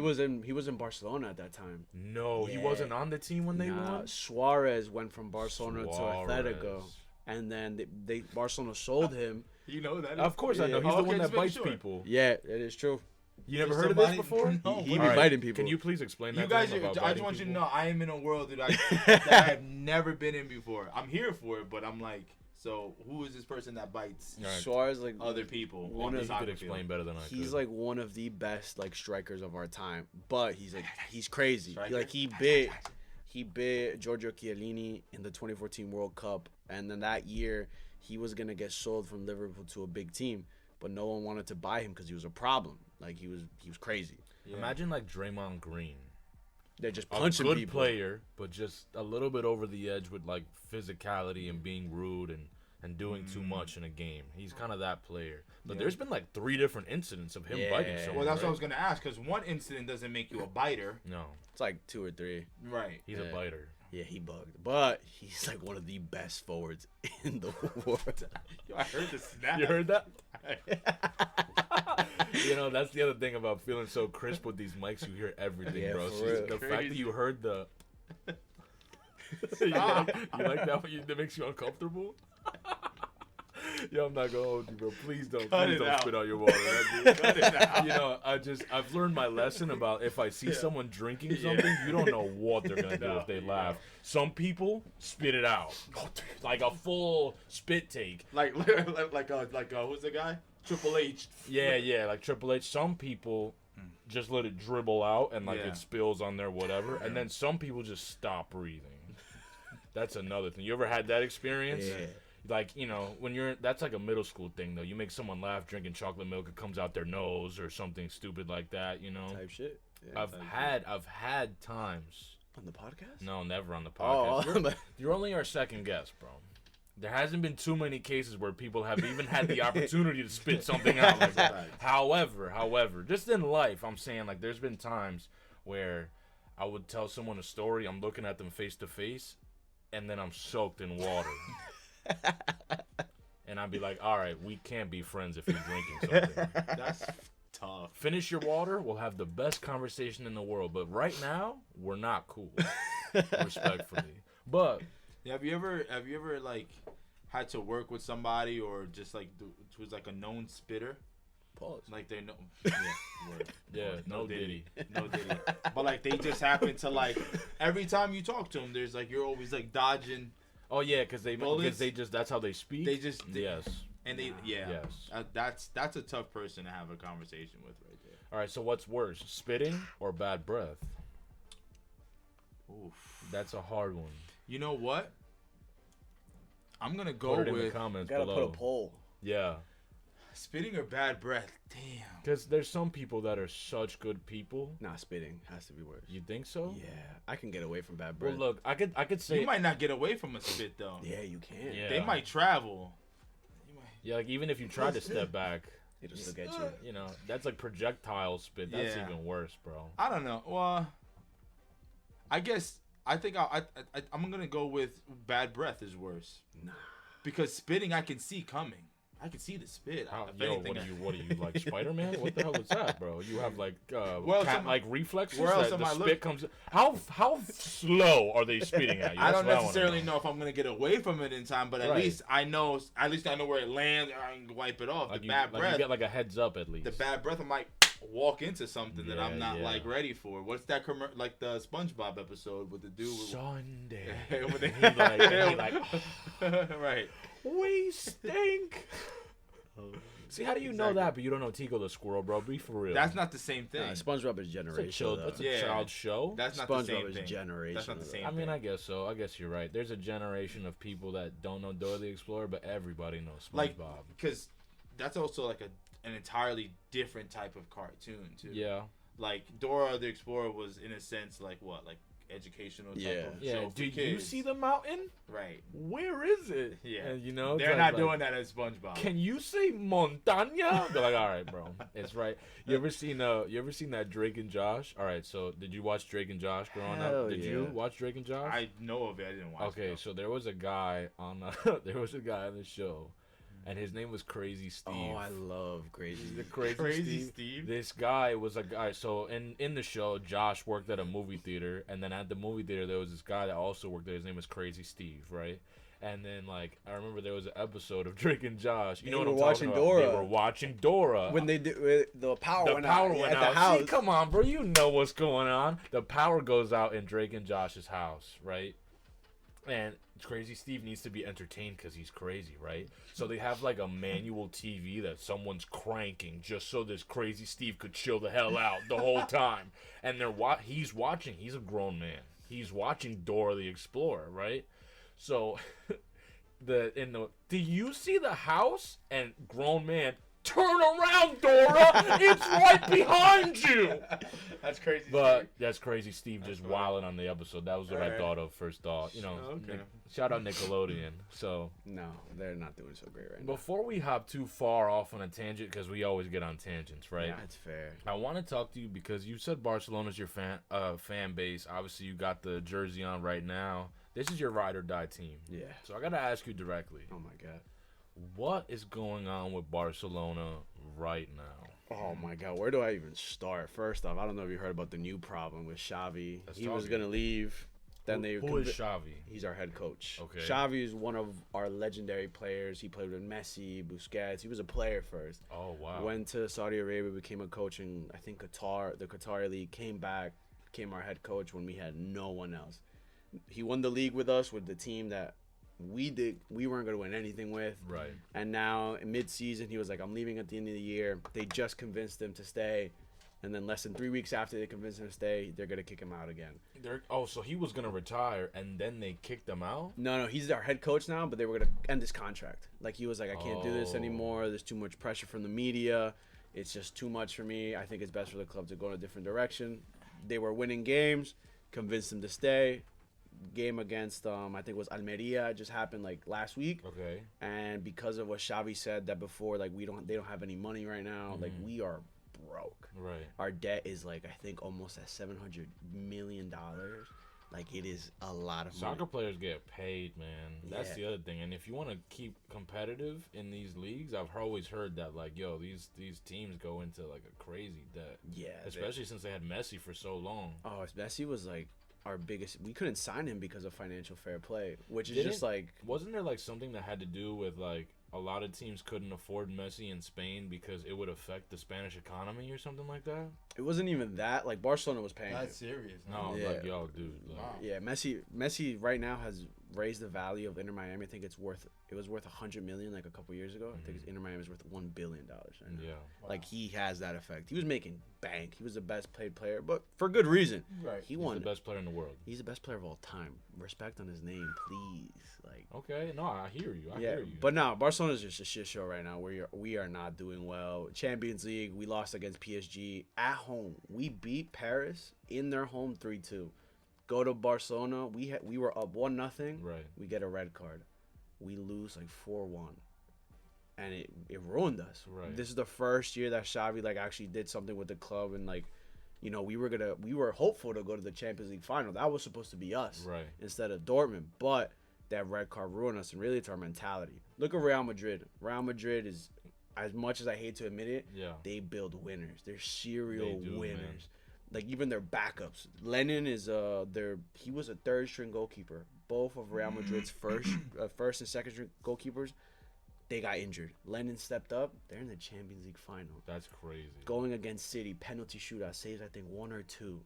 was in Barcelona at that time. No, he Yeah. wasn't on the team when they won. Suarez went from Barcelona to Atletico, Suarez. and then Barcelona sold him. You know that? Of course I know. He's the one that bites people. Yeah, it is true. You never For heard of this somebody- before? No, He but- be All biting people. Can you please explain that? You guys, to him about I just biting want you to people? know, I am in a world that I have never been in before. I'm here for it, but I'm like, so who is this person that bites All right. Suarez, like other people? One on of the you You soccer could explain field? better than I could. he's like one of the best like strikers of our time, but he's crazy. Striker? Like he bit Giorgio Chiellini in the 2014 World Cup, and then that year he was gonna get sold from Liverpool to a big team, but no one wanted to buy him because he was a problem. Like he was crazy. Yeah. Imagine like Draymond Green. They're just A punching good people. player, but just a little bit over the edge with like physicality and being rude and doing too much in a game. He's kind of that player. But Yeah. there's been like 3 different incidents of him Yeah. biting someone. Well, that's what I right? was gonna ask, because one incident doesn't make you a biter, No, It's like 2 or 3. right? he's a Yeah. biter. Yeah, he bugged, but he's like one of the best forwards in the world. Yo, I heard the snap. You heard that? You know, that's the other thing about feeling so crisp with these mics. You hear everything, Yeah, bro. for So real. the fact that Crazy. you heard the. Stop. you like that makes you uncomfortable? Yo, I'm not gonna hold you, bro. Please don't Cut it out. spit out your water. That Cut it out. You know, I've learned my lesson about if I see someone drinking something, you don't know what they're gonna do No, if they yeah. laugh. Some people spit it out, like a full spit take. like who's the guy? Triple H. Yeah, like Triple H. Some people just let it dribble out and like Yeah. it spills on their whatever, and then some people just stop breathing. That's another thing. You ever had that experience? Yeah. Like, you know, that's like a middle school thing though. You make someone laugh drinking chocolate milk, it comes out their nose or something stupid like that, you know. Type shit. Yeah. I've had times. On the podcast? No, never on the Oh, podcast. You're only our second guest, bro. There hasn't been too many cases where people have even had the opportunity to spit something out like that. Right. However, just in life, I'm saying like there's been times where I would tell someone a story, I'm looking at them face to face, and then I'm soaked in water. And I'd be like, all right, we can't be friends if you're drinking something. That's tough. Finish your water, we'll have the best conversation in the world. But right now, we're not cool. Respectfully. But Have you ever like had to work with somebody or just like who's like a known spitter? Pause. Like they know. Yeah. Word. yeah, Word. no diddy. No diddy. But like they just happen to like every time you talk to them, there's like you're always like dodging. Oh yeah, because Bullets. they just that's how they speak. They just yes. and they Yes. that's a tough person to have a conversation with right there. All right, so what's worse, spitting or bad breath? Oof. That's a hard one. You know what? I'm gonna go Put it in the with comments Gotta below. put a poll. Yeah, spitting or bad breath. Damn. because there's some people that are such good people. Nah, spitting has to be worse. You think so? Yeah, I can get away from bad Well, breath. look, I could say You might not get away from a spit though. Yeah, you can. Yeah. They might travel. yeah, like even if you try to step back, It'll still get you. you know, that's like projectile spit. That's Yeah. even worse, bro. I don't know. Well, I guess I think I'm gonna go with bad breath is worse. Nah. Because spitting I can see coming. I can see the spit. How, If yo, anything, what are you like Spider-Man? What the hell is that, bro? You have like Where else cat am I- like reflexes where else that am the I spit look- comes. How slow are they spitting at you? I That's don't what wanna necessarily know if I'm gonna get away from it in time, but at Right. least I know where it lands. I can wipe it off. Like The you, bad like breath. you get like a heads up at least. The bad breath. I might walk into something that I'm Yeah, not yeah. like ready for. What's that like the SpongeBob episode with the dude? With, Sunday. with the- he like right. we stink. See, how do you know Exactly. that, but you don't know Tico the squirrel, bro? Be for real. That's not the same thing. Nah, SpongeBob is That's a generational. chill. though. That's a Yeah. child show. That's not the SpongeBob same is thing. generational. That's not the though. same I mean, thing. I guess so. I guess you're right. There's a generation of people that don't know Dora the Explorer, but everybody knows Like, SpongeBob. because that's also like an entirely different type of cartoon too. Yeah. Like Dora the Explorer was in a sense like what, like educational type Yeah. of Yeah. show for Do you kids. see the mountain? Right. Where is it? Yeah. And you know, it's They're like- not doing that as SpongeBob. Can you say montaña? They're like, all right, bro, it's right. You ever seen that Drake and Josh? All right, so did you watch Drake and Josh growing Hell up? Did you yeah. watch Drake and Josh? I know of it. I didn't watch it. Okay, though. so there was a guy on the show, and his name was Crazy Steve. Oh, I love Crazy. The Crazy, Crazy Steve. Steve? This guy was a guy. So in the show, Josh worked at a movie theater, and then at the movie theater there was this guy that also worked there. His name was Crazy Steve, right? And then, like, I remember there was an episode of Drake and Josh. You know They what I'm were talking watching about? Dora. They were watching Dora. When they did the power went out went at out. the house. See, come on, bro. You know what's going on. The power goes out in Drake and Josh's house, right? And Crazy Steve needs to be entertained because he's crazy, right? So they have like a manual TV that someone's cranking just so this Crazy Steve could chill the hell out the whole time. And he's watching. He's a grown man. He's watching Dora the Explorer, right? So do you see the house? And grown man, turn around, Dora! It's right behind you. That's crazy. But that's Crazy Steve just wilding on the episode. That was what I thought of first thought. You know, Okay. shout out Nickelodeon. So No, they're not doing so great right now. before we hop too far off on a tangent, because we always get on tangents, right? Yeah, it's fair. I want to talk to you because you said Barcelona's your fan base. Obviously, you got the jersey on right now. This is your ride or die team. Yeah. So I got to ask you directly. Oh my god. What is going on with Barcelona right now? Oh my god, where do I even start? First off, I don't know if you heard about the new problem with Xavi. Let's He talk was it. gonna leave. Then Who is Xavi? He's our head coach. Okay. Xavi is one of our legendary players. He played with Messi, Busquets. He was a player first. Oh, wow. Went to Saudi Arabia, became a coach in I think Qatar, the Qatari league. Came back, became our head coach when we had no one else. He won the league with us with the team that we weren't going to win anything with. Right. And now in mid-season, he was like, I'm leaving at the end of the year. They just convinced him to stay. And then less than 3 weeks after they convinced him to stay, they're going to kick him out again. So he was going to retire, and then they kicked him out? No, he's our head coach now, but they were going to end his contract. Like, he was like, I can't do this Oh. anymore. There's too much pressure from the media. It's just too much for me. I think it's best for the club to go in a different direction. They were winning games, convinced him to stay. Game against I think it was Almeria just happened like last week. Okay. And because of what Xavi said that before, like they don't have any money right now. Like we are broke. Right. Our debt is like I think almost at $700 million. Like it is a lot of money. Soccer players get paid, man. That's Yeah. the other thing. And if you want to keep competitive in these leagues, I've always heard that like, yo, these teams go into like a crazy debt. Yeah. Especially since they had Messi for so long. Messi was like our biggest. We couldn't sign him because of financial fair play, which is Didn't- just like Wasn't there like something that had to do with like a lot of teams couldn't afford Messi in Spain because it would affect the Spanish economy or something like that? it wasn't even that. Like Barcelona was paying him. That's serious. No, Yeah. like, yo, dude. Like, Wow. Yeah, Messi right now has raised the value of Inter Miami. I think it was worth $100 million like a couple years ago. I think Inter Miami is worth $1 billion right now. Yeah. Like he has that effect. He was making bank. He was the best paid player, but for good reason. Right. He He's won. the best player in the world. He's the best player of all time. Respect on his name, please. Like Okay, no, I hear you. I yeah, hear you. but no, Barcelona's just a shit show right now. We are not doing well. Champions League, we lost against PSG at home. We beat Paris in their home 3-2. Go to Barcelona, we were up 1-0. Right. We get a red card. We lose like 4-1. And it ruined us. Right. This is the first year that Xavi like actually did something with the club and like you know, we were hopeful to go to the Champions League final. That was supposed to be us Right. instead of Dortmund, but that red card ruined us, and really it's our mentality. Look at Real Madrid. Real Madrid is, as much as I hate to admit it, Yeah. they build winners. They're serial They do, winners. man. Like even their backups. Lennon is he was a third string goalkeeper. Both of Real Madrid's first and second string goalkeepers, they got injured. Lennon stepped up. They're in the Champions League final. That's crazy. Going against City, penalty shootout, saves I think 1 or 2.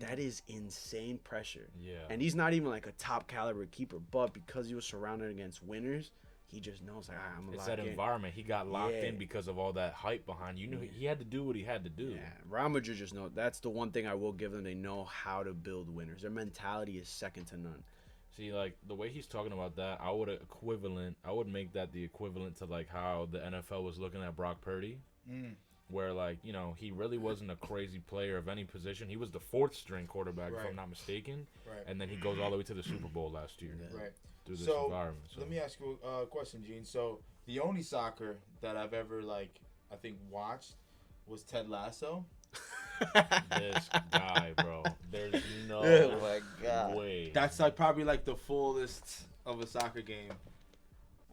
That is insane pressure. Yeah. And he's not even like a top caliber keeper, but because he was surrounded against winners, he just knows like I'm It's lock that in. environment. He got locked Yeah. in because of all that hype behind you. Knew he had to do what he had to do. Yeah, Real Madrid just know that's the one thing I will give them. They know how to build winners. Their mentality is second to none. See, like the way he's talking about that, I would make that the equivalent to like how the NFL was looking at Brock Purdy, where like you know he really wasn't a crazy player of any position. He was the fourth string quarterback, if Right. I'm not mistaken. Right. And then he goes all the way to the Super Bowl last year Right. through this So, environment. So Let me ask you a question, Gene. So the only soccer that I've ever I think watched was Ted Lasso. this guy, bro, there's no Oh my God. way. That's like probably like the fullest of a soccer game.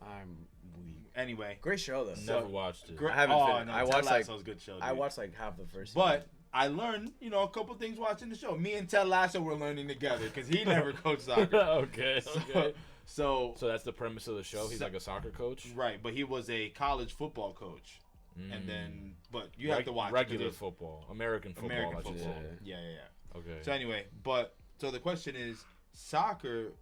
I'm weak. Anyway, Great show though. Never watched it. I haven't finished. I Ted watched, like- Lasso's a good show. I dude. watched like half the first. But I learned, a couple things watching the show. Me and Ted Lasso were learning together because he never coached soccer. okay. So, So that's the premise of the show. He's like a soccer coach, right? But he was a college football coach, and then you have to watch regular football, American football. American football. Yeah. Okay. So anyway, so the question is, soccer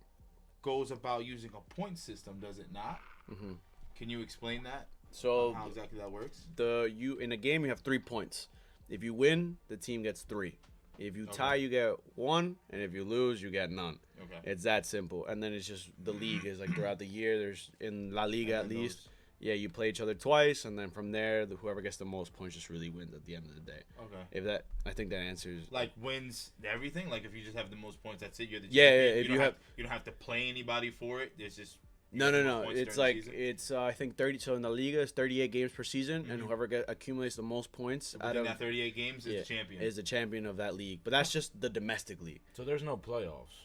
goes about using a point system, does it not? Mm-hmm. Can you explain that? So how exactly that works? In a game you have 3 points. If you win, the team gets 3. If you tie, you get 1, and if you lose, you get none. Okay. It's that simple. And then it's just the league is like throughout the year. There's in La Liga at least. Yeah, you play each other twice, and then from there, whoever gets the most points just really wins at the end of the day. Okay. I think that answers. Like wins everything. Like if you just have the most points, that's it. You're the champion. Yeah. You don't have to play anybody for it. There's just. No. It's like I think 30. So in the Liga, it's 38 games per season, and whoever accumulates the most points out of that 38 games is the champion. Is the champion of that league. But that's just the domestic league. So there's no playoffs.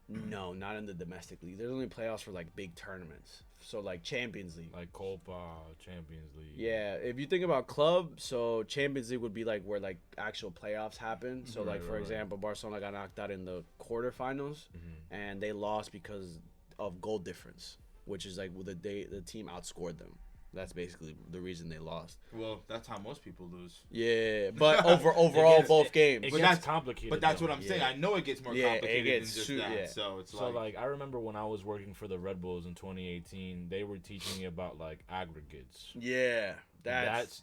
No, not in the domestic league. There's only playoffs for like big tournaments. So like Champions League. Like Copa, Champions League. Yeah, if you think about club, so Champions League would be like where like actual playoffs happen. So like for example, Barcelona got knocked out in the quarterfinals, and they lost because of goal difference, which is like the team outscored them. That's basically the reason they lost. Well, that's how most people lose. Yeah, but overall both games. It gets complicated. But that's what I'm saying. I know it gets more complicated than just that. Yeah. So it's like I remember when I was working for the Red Bulls in 2018, they were teaching me about like aggregates. Yeah, that's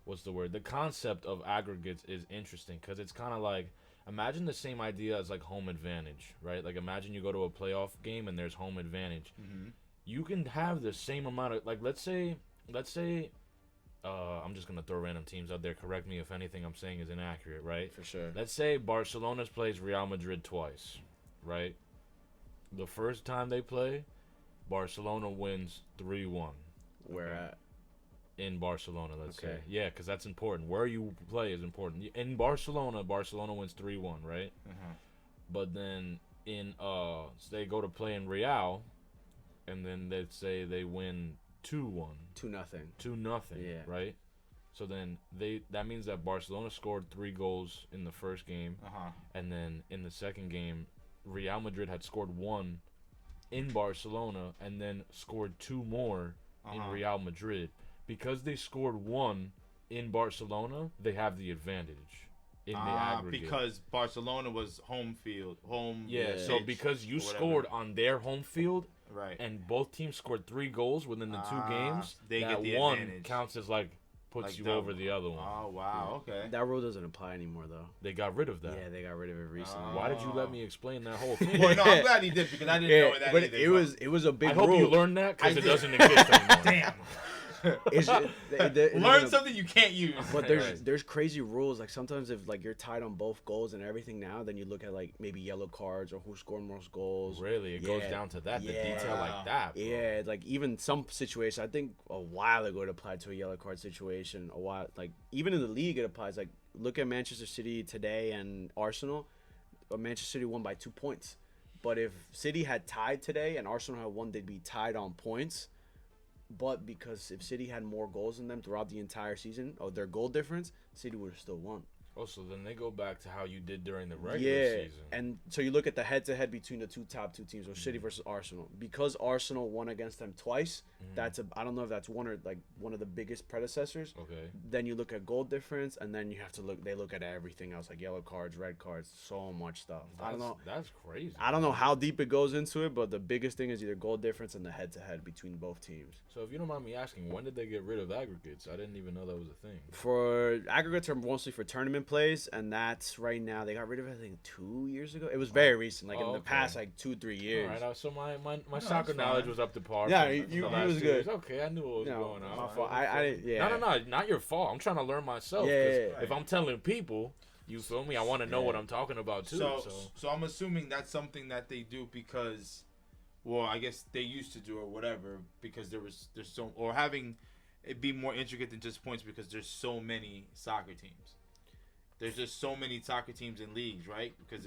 what's the word? The concept of aggregates is interesting because it's kind of like imagine the same idea as like home advantage, right? Like imagine you go to a playoff game and there's home advantage. Mm-hmm. You can have the same amount of, like, let's say, I'm just going to throw random teams out there. Correct me if anything I'm saying is inaccurate, right? For sure. Let's say Barcelona plays Real Madrid twice, right? The first time they play, Barcelona wins 3-1. Where at? In Barcelona, let's say. Yeah, because that's important. Where you play is important. In Barcelona wins 3-1, right? Uh-huh. But then so they go to play in Real, and then they'd say they win 2-1. 2-0. 2-0, right? So then that means that Barcelona scored 3 goals in the first game, and then in the second game, Real Madrid had scored 1 in Barcelona, and then scored 2 more in Real Madrid. Because they scored 1 in Barcelona, they have the advantage in the aggregate. Because Barcelona was home field. Yeah, so because you scored on their home field, right, and both teams scored 3 goals within the 2 games, they that get the one advantage. Counts as puts you over the other one. Oh, wow, okay. That rule doesn't apply anymore, though. They got rid of that. Yeah, they got rid of it recently. Why did you let me explain that whole thing? Well, no, I'm glad he did because I didn't know that but either. It was a big rule. I hope you learned that because it doesn't exist anymore. Damn. Learn something you can't use. But there's crazy rules. Like sometimes if like you're tied on both goals and everything now, then you look at like maybe yellow cards or who scored most goals. Really, it goes down to that. The detail like that. Bro. Yeah, like even some situations. I think a while ago it applied to a yellow card situation. Like even in the league it applies. Like look at Manchester City today and Arsenal. Manchester City won by 2 points. But if City had tied today and Arsenal had won, they'd be tied on points. But because if City had more goals than them throughout the entire season, their goal difference, City would have still won. Oh, so then they go back to how you did during the regular season. And so you look at the head-to-head between the top two teams, or City versus Arsenal. Because Arsenal won against them twice, I don't know if that's one of the biggest predecessors. Okay. Then you look at goal difference, and then you have to look at everything else, like yellow cards, red cards, so much stuff. I don't know. That's crazy. I don't know how deep it goes into it, but the biggest thing is either goal difference and the head-to-head between both teams. So if you don't mind me asking, when did they get rid of aggregates? I didn't even know that was a thing. For aggregates are mostly for tournament plays, and that's right now. They got rid of it, I think, 2 years ago. It was very recent, like in the past, 2-3 years. All right, so my soccer knowledge was up to par. Yeah, you was good. Okay, I knew what was going on. My fault. No, not your fault. I'm trying to learn myself. If I'm telling people, you feel me? I want to know what I'm talking about too. So I'm assuming that's something that they do because, well, I guess they used to do or whatever because having it be more intricate than just points because there's so many soccer teams. There's just so many soccer teams in leagues, right? Because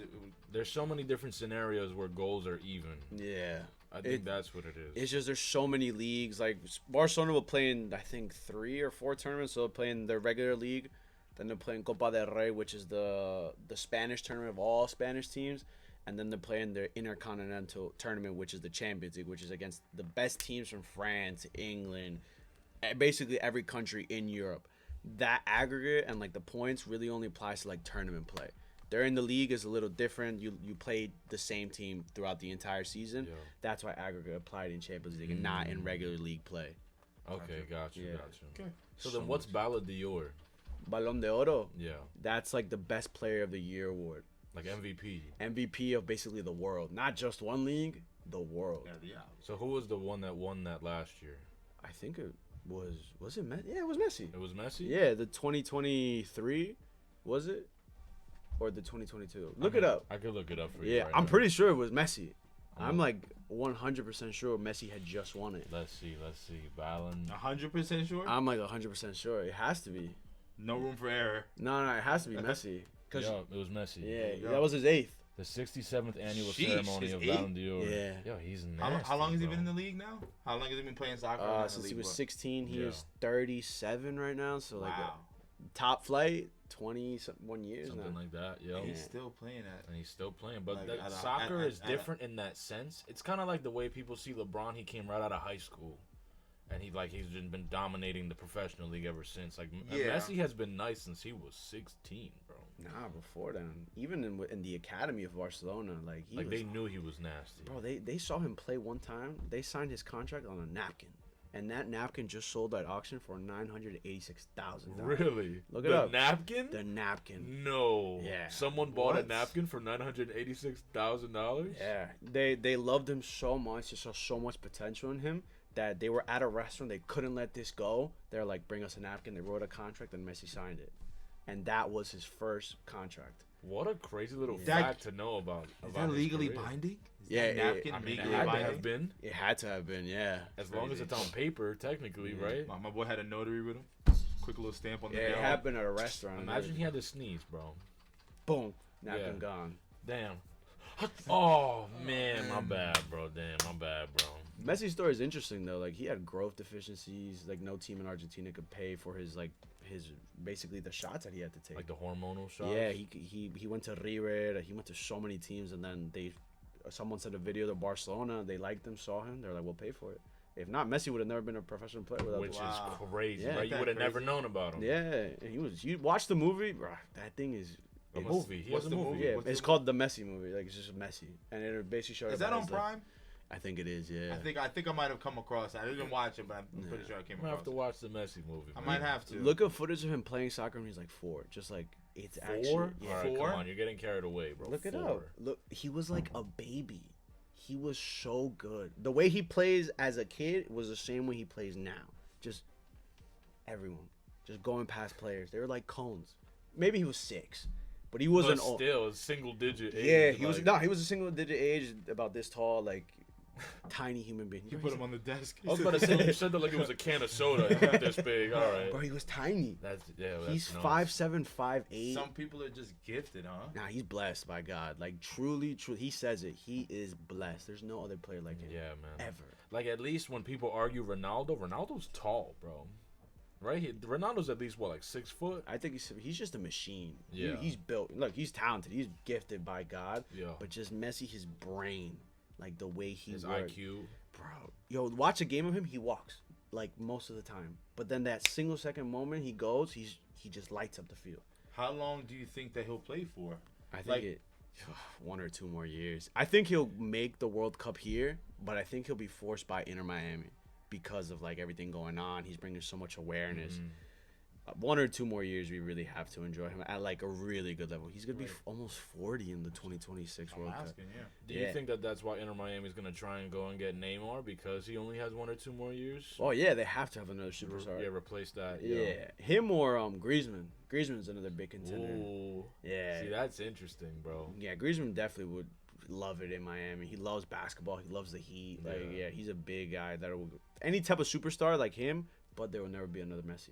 there's so many different scenarios where goals are even. Yeah. I think that's what it is. It's just there's so many leagues. Like Barcelona will play in, I think, 3 or 4 tournaments. So they'll play in their regular league. Then they'll play in Copa del Rey, which is the Spanish tournament of all Spanish teams. and then they're playing their Intercontinental Tournament, which is the Champions League, which is against the best teams from France, England, basically every country in Europe. That aggregate and like the points really only applies to like tournament play. During the league is a little different. You play the same team throughout the entire season. Yeah. That's why aggregate applied in Champions League and not in regular league play. Okay, got you. Okay. So then what's Ballon d'Or? Ballon d'Oro? Yeah. That's like the best player of the year award. Like MVP. MVP of basically the world. Not just one league, the world. Yeah. So who was the one that won that last year? I think it was it Messi? Yeah, it was Messi. It was Messi? Yeah, the 2023, was it? Or the 2022? Look it up. I could look it up for you. Yeah, I'm pretty sure it was Messi. I'm like 100% sure Messi had just won it. Let's see. Ballon. 100% sure? I'm like 100% sure. It has to be. No room for error. No, it has to be Messi. Yeah, it was Messi. Yeah, that was his 8th. The 67th annual ceremony of Ballon d'Or. Yeah. Yo, he's nasty. How long has he been in the league now? How long has he been playing soccer? Since he was 16, he is 37 right now. So like top flight, 21 years something now. like that. Yo, he's still playing that. And he's still playing, but soccer is different in that sense. It's kind of like the way people see LeBron. He came right out of high school, and he's just been dominating the professional league ever since. Like Messi has been nice since he was 16, bro. Nah, before then, even in the academy of Barcelona, like they knew he was nasty. Bro, they saw him play one time. They signed his contract on a napkin. And that napkin just sold at auction for $986,000. Really? Look it up. The napkin? The napkin. No. Yeah. Someone bought a napkin for $986,000? Yeah. They loved him so much. They saw so much potential in him that they were at a restaurant. They couldn't let this go. They're like, bring us a napkin. They wrote a contract, and Messi signed it. And that was his first contract. What a crazy little fact to know about. Is that legally binding? Yeah, napkin legally binding? It had to have been. It had to have been, yeah. As long as it's on paper, technically, right? My boy had a notary with him. Quick little stamp on the Yeah, it happened at a restaurant. Imagine he had to sneeze, bro. Boom. Napkin gone. Damn. Oh, man. My bad, bro. Messi's story is interesting, though. Like, he had growth deficiencies. Like, no team in Argentina could pay for his basically the shots that he had to take. Like the hormonal shots? Yeah, he went to River. He went to so many teams, and then someone sent a video to Barcelona. They liked him, saw him. They're like, we'll pay for it. If not, Messi would have never been a professional player without Which is crazy, right? You would have never known about him. Yeah, you watch the movie, bro, that thing is... A movie. He has a movie. Yeah, it's called The Messi Movie. Like, it's just Messi. And it basically shows... Is that on Prime? I think it is, yeah. I think I might have come across it. I didn't watch it, but I'm pretty sure I came across it. I might have to watch the Messi movie. I might have to. Look at footage of him playing soccer when he's like 4. Just like, it's 4? actually... Yeah. All right, come on. You're getting carried away, bro. Look it up. Look, he was like a baby. He was so good. The way he plays as a kid was the same way he plays now. Just everyone. Just going past players. They were like cones. Maybe he was 6. But he wasn't old. Still, a single digit age. Yeah, he was a single digit age, about this tall, like... tiny human being. You put him on the desk. I was about to say, you said that like it was a can of soda. He's not this big. All right. Bro, he was tiny. He's 5'7", 5'8". Some people are just gifted, huh? Nah, he's blessed by God. Like, truly. He says it. He is blessed. There's no other player like him. Yeah, man. Ever. Like, at least when people argue Ronaldo's tall, bro. Right? Ronaldo's at least, like 6 foot? I think he's just a machine. Yeah. He's built. Look, he's talented. He's gifted by God. Yeah. But just Messi, his brain. Like, the way his works. IQ. Bro, yo, watch a game of him, he walks. Like, most of the time. But then that single second moment he goes, he just lights up the field. How long do you think that he'll play for? I think 1 or 2 more years. I think he'll make the World Cup here, but I think he'll be forced by Inter Miami because of, like, everything going on. He's bringing so much awareness. 1 or 2 more years, we really have to enjoy him at like a really good level. He's gonna be almost 40 in the 2026 World Cup. Do you think that that's why Inter Miami is gonna try and go and get Neymar because he only has 1 or 2 more years? Oh yeah, they have to have another superstar. Yeah, replace that. Yeah, him or Griezmann. Griezmann's another big contender. Ooh. Yeah. See, that's interesting, bro. Yeah, Griezmann definitely would love it in Miami. He loves basketball. He loves the Heat. Like, yeah, he's a big guy that will any type of superstar like him, but there will never be another Messi.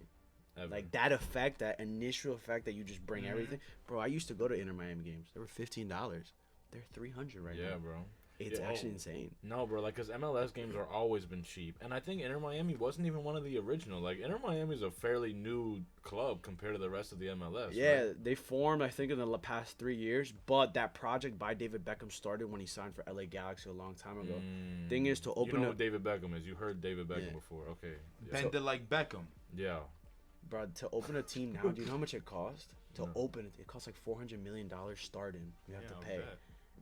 Ever. Like that effect, that initial effect that you just bring everything. Bro, I used to go to Inter Miami games. They were $15. They're $300 now. Yeah, bro. It's actually insane. No, bro, like, because MLS games are always been cheap. And I think Inter Miami wasn't even one of the original. Like, Inter Miami is a fairly new club compared to the rest of the MLS. Yeah, right? they formed, I think, in the past 3 years. But that project by David Beckham started when he signed for LA Galaxy a long time ago. Thing is to open you know up. who David Beckham is. You heard David Beckham before. Okay. Yeah. Bend it like Beckham. Yeah. Bro, to open a team now, do you know how much it cost? To open it, it costs like $400 million starting. You have to pay.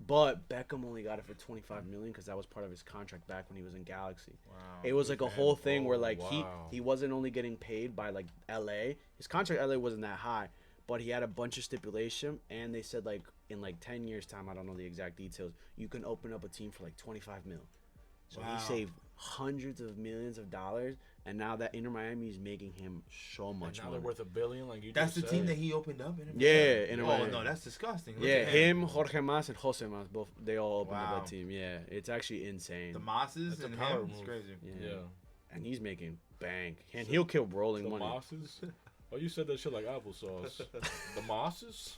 But Beckham only got it for $25 million because that was part of his contract back when he was in Galaxy. Wow. It was like a whole thing where like wow. he wasn't only getting paid by like LA. His contract LA wasn't that high, but he had a bunch of stipulation, and they said like in like 10 years time, I don't know the exact details, you can open up a team for like 25 mil. So he saved hundreds of millions of dollars, and now that Inter Miami is making him so much And now money. they're worth $1 billion, like you That's the just team said. that he opened up. Yeah, Inter Oh Miami. no, that's disgusting. Look Yeah, at him, Jorge Mas, and Jose Mas, both they all opened up Wow. that team. Yeah, it's actually insane. The Mosses That's a and power him. It's move. crazy. Yeah. Yeah. And he's making bank, and he'll kill rolling The money. Mosses? Oh, you said that shit like applesauce. The Mosses?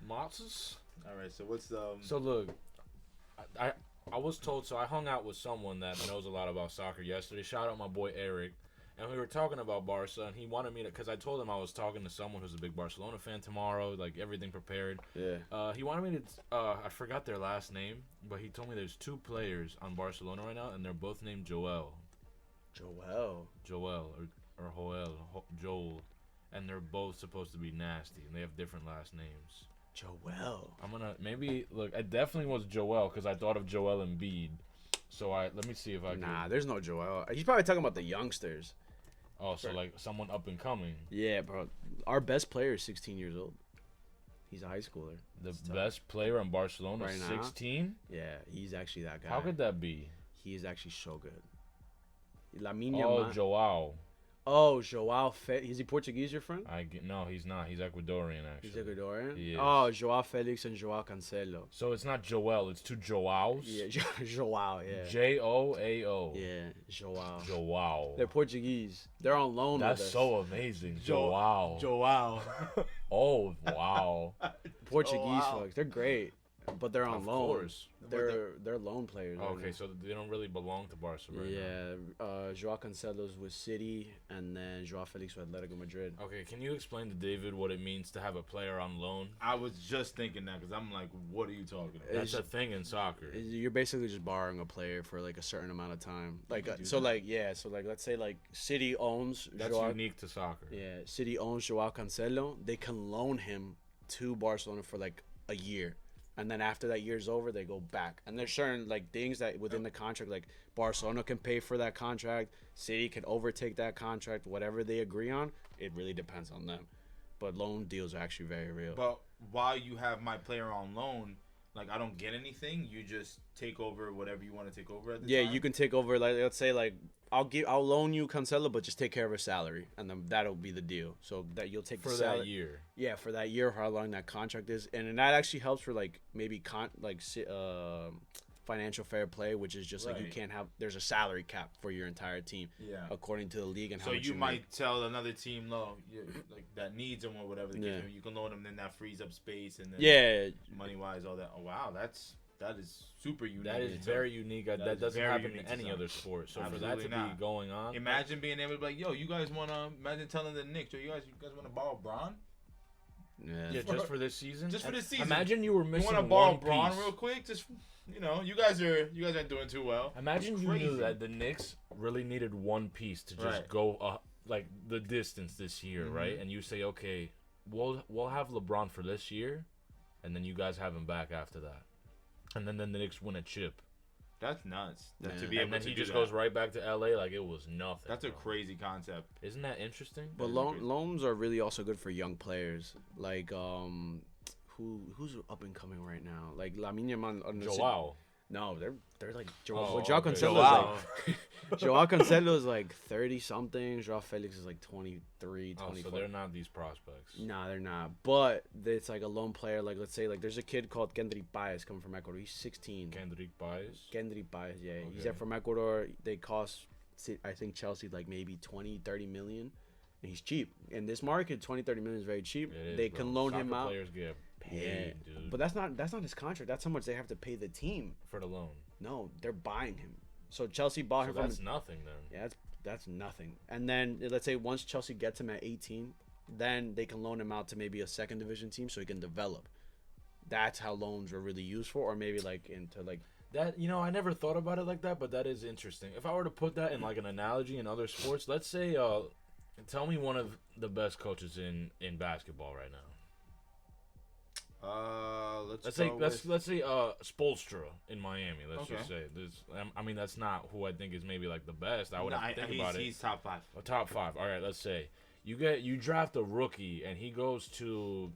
Mosses? All right, so what's So look, I was told, so I hung out with someone that knows a lot about soccer yesterday. Shout out my boy Eric. And we were talking about Barca, and he wanted me to, because I told him I was talking to someone who's a big Barcelona fan tomorrow, like everything prepared. Yeah. He wanted me to, I forgot their last name, but he told me there's 2 players on Barcelona right now, and they're both named Joel. Joel. Joel, or Joel. And they're both supposed to be nasty, and they have different last names. Joel. I'm gonna look. I definitely was Joel because I thought of Joel Embiid. So let me see if I Nah, can. there's no Joel. He's probably talking about the youngsters. Oh, so like someone up and coming. Yeah, bro. Our best player is 16 years old. He's a high schooler. The best player in Barcelona, Right now? 16. Yeah, he's actually that guy. How could that be? He is actually so good. Lamine Oh, Yamal. Joao. Oh, Joao Is he Portuguese, your friend? No, he's not. He's Ecuadorian actually. He's Ecuadorian? He is. Oh, Joao Felix and Joao Cancelo. So it's not Joel. It's 2 Joaos. Yeah, Joao, yeah. Joao. Yeah, Joao. Joao. They're Portuguese. They're on loan That's with us. so amazing. Joao. Joao. Oh wow. Portuguese Joao. folks. They're great, but they're on Of loan. course. They're loan players. right Okay, now. so they don't really belong to Barca right now. Yeah, Joao Cancelo's with City, and then Joao Felix with Atletico Madrid. Okay, can you explain to David what it means to have a player on loan? I was just thinking that because I'm like, what are you talking about? That's a thing in soccer. You're basically just borrowing a player for like a certain amount of time. Like can do so, that. let's say like City owns That's Joao. unique to soccer. Yeah, City owns Joao Cancelo. They can loan him to Barcelona for like a year. And then after that year's over, they go back. And there's certain like things that within the contract, like Barcelona can pay for that contract, City can overtake that contract, whatever they agree on. It really depends on them. But loan deals are actually very real. But while you have my player on loan, like I don't get anything. You just take over whatever you want to take over at the time. You can take over. Like let's say like I'll loan you Cancelo, but just take care of his salary, and then that'll be the deal. So that you'll take For the that salary. year. Yeah, for that year, how long that contract is, and that actually helps for like maybe financial fair play, which is just like you Right. can't have. There's a salary cap for your entire team, Yeah. according to the league and how So much you make. might tell another team, no, like that needs them or whatever. Yeah. You can loan them, then that frees up space and then Yeah, money wise, all that. Oh wow, that is super unique. That is very unique. That is doesn't very happen unique in to any soccer. other sport. So for that Absolutely to be not. going on, Imagine being able to be like, yo, you guys wanna imagine telling the Knicks, yo, you guys want to borrow Braun? yeah, just for this season. Just for this season. Imagine you were You missing want to borrow one Braun piece. real quick? Just you guys aren't doing too well. Imagine It's you knew crazy. that the Knicks really needed one piece to just Right. go like the distance this year, right? And you say, okay, we'll have LeBron for this year, and then you guys have him back after that, and then the Knicks win a chip, That's nuts. Yeah. To be and able then to he do just that. goes right back to LA like it was nothing. That's a bro. cracy concept. Isn't that interesting? but That is crazy. loans are really also good for young players. Like who's up and coming right now? Like Lamine Yamal. Joao. No, they're like Oh, Joao okay. Cancelo. Joao. Joao Cancelo is like 30 something. Joao Felix is like 23, Oh, 24. so they're not these prospects. Nah, they're not. But it's like a lone player. Like let's say like there's a kid called Kendrick Baez coming from Ecuador. He's 16. Kendrick Baez. Kendrick Baez, yeah. He's Okay. from Ecuador. They cost I think Chelsea like maybe 20, 30 million. And he's cheap. In this market, 20, 30 million is very cheap. It is, they bro. can loan Soccer him out. Players get paid, dude, But that's not his contract. That's how much they have to pay the team. for the loan. No, they're buying him. So Chelsea bought So him from. that's nothing then. Yeah, that's nothing. And then let's say once Chelsea gets him at 18, then they can loan him out to maybe a second division team so he can develop. That's how loans were really used for, or maybe like into like. That, I never thought about it like that, but that is interesting. If I were to put that in like an analogy in other sports, let's say, tell me one of the best coaches in basketball right now. Let's say Spoelstra in Miami. Let's just say this. I mean, that's not who I think is maybe like the best. I would have to think about it. He's top 5. Top 5. All right. Let's say you draft a rookie and he goes to,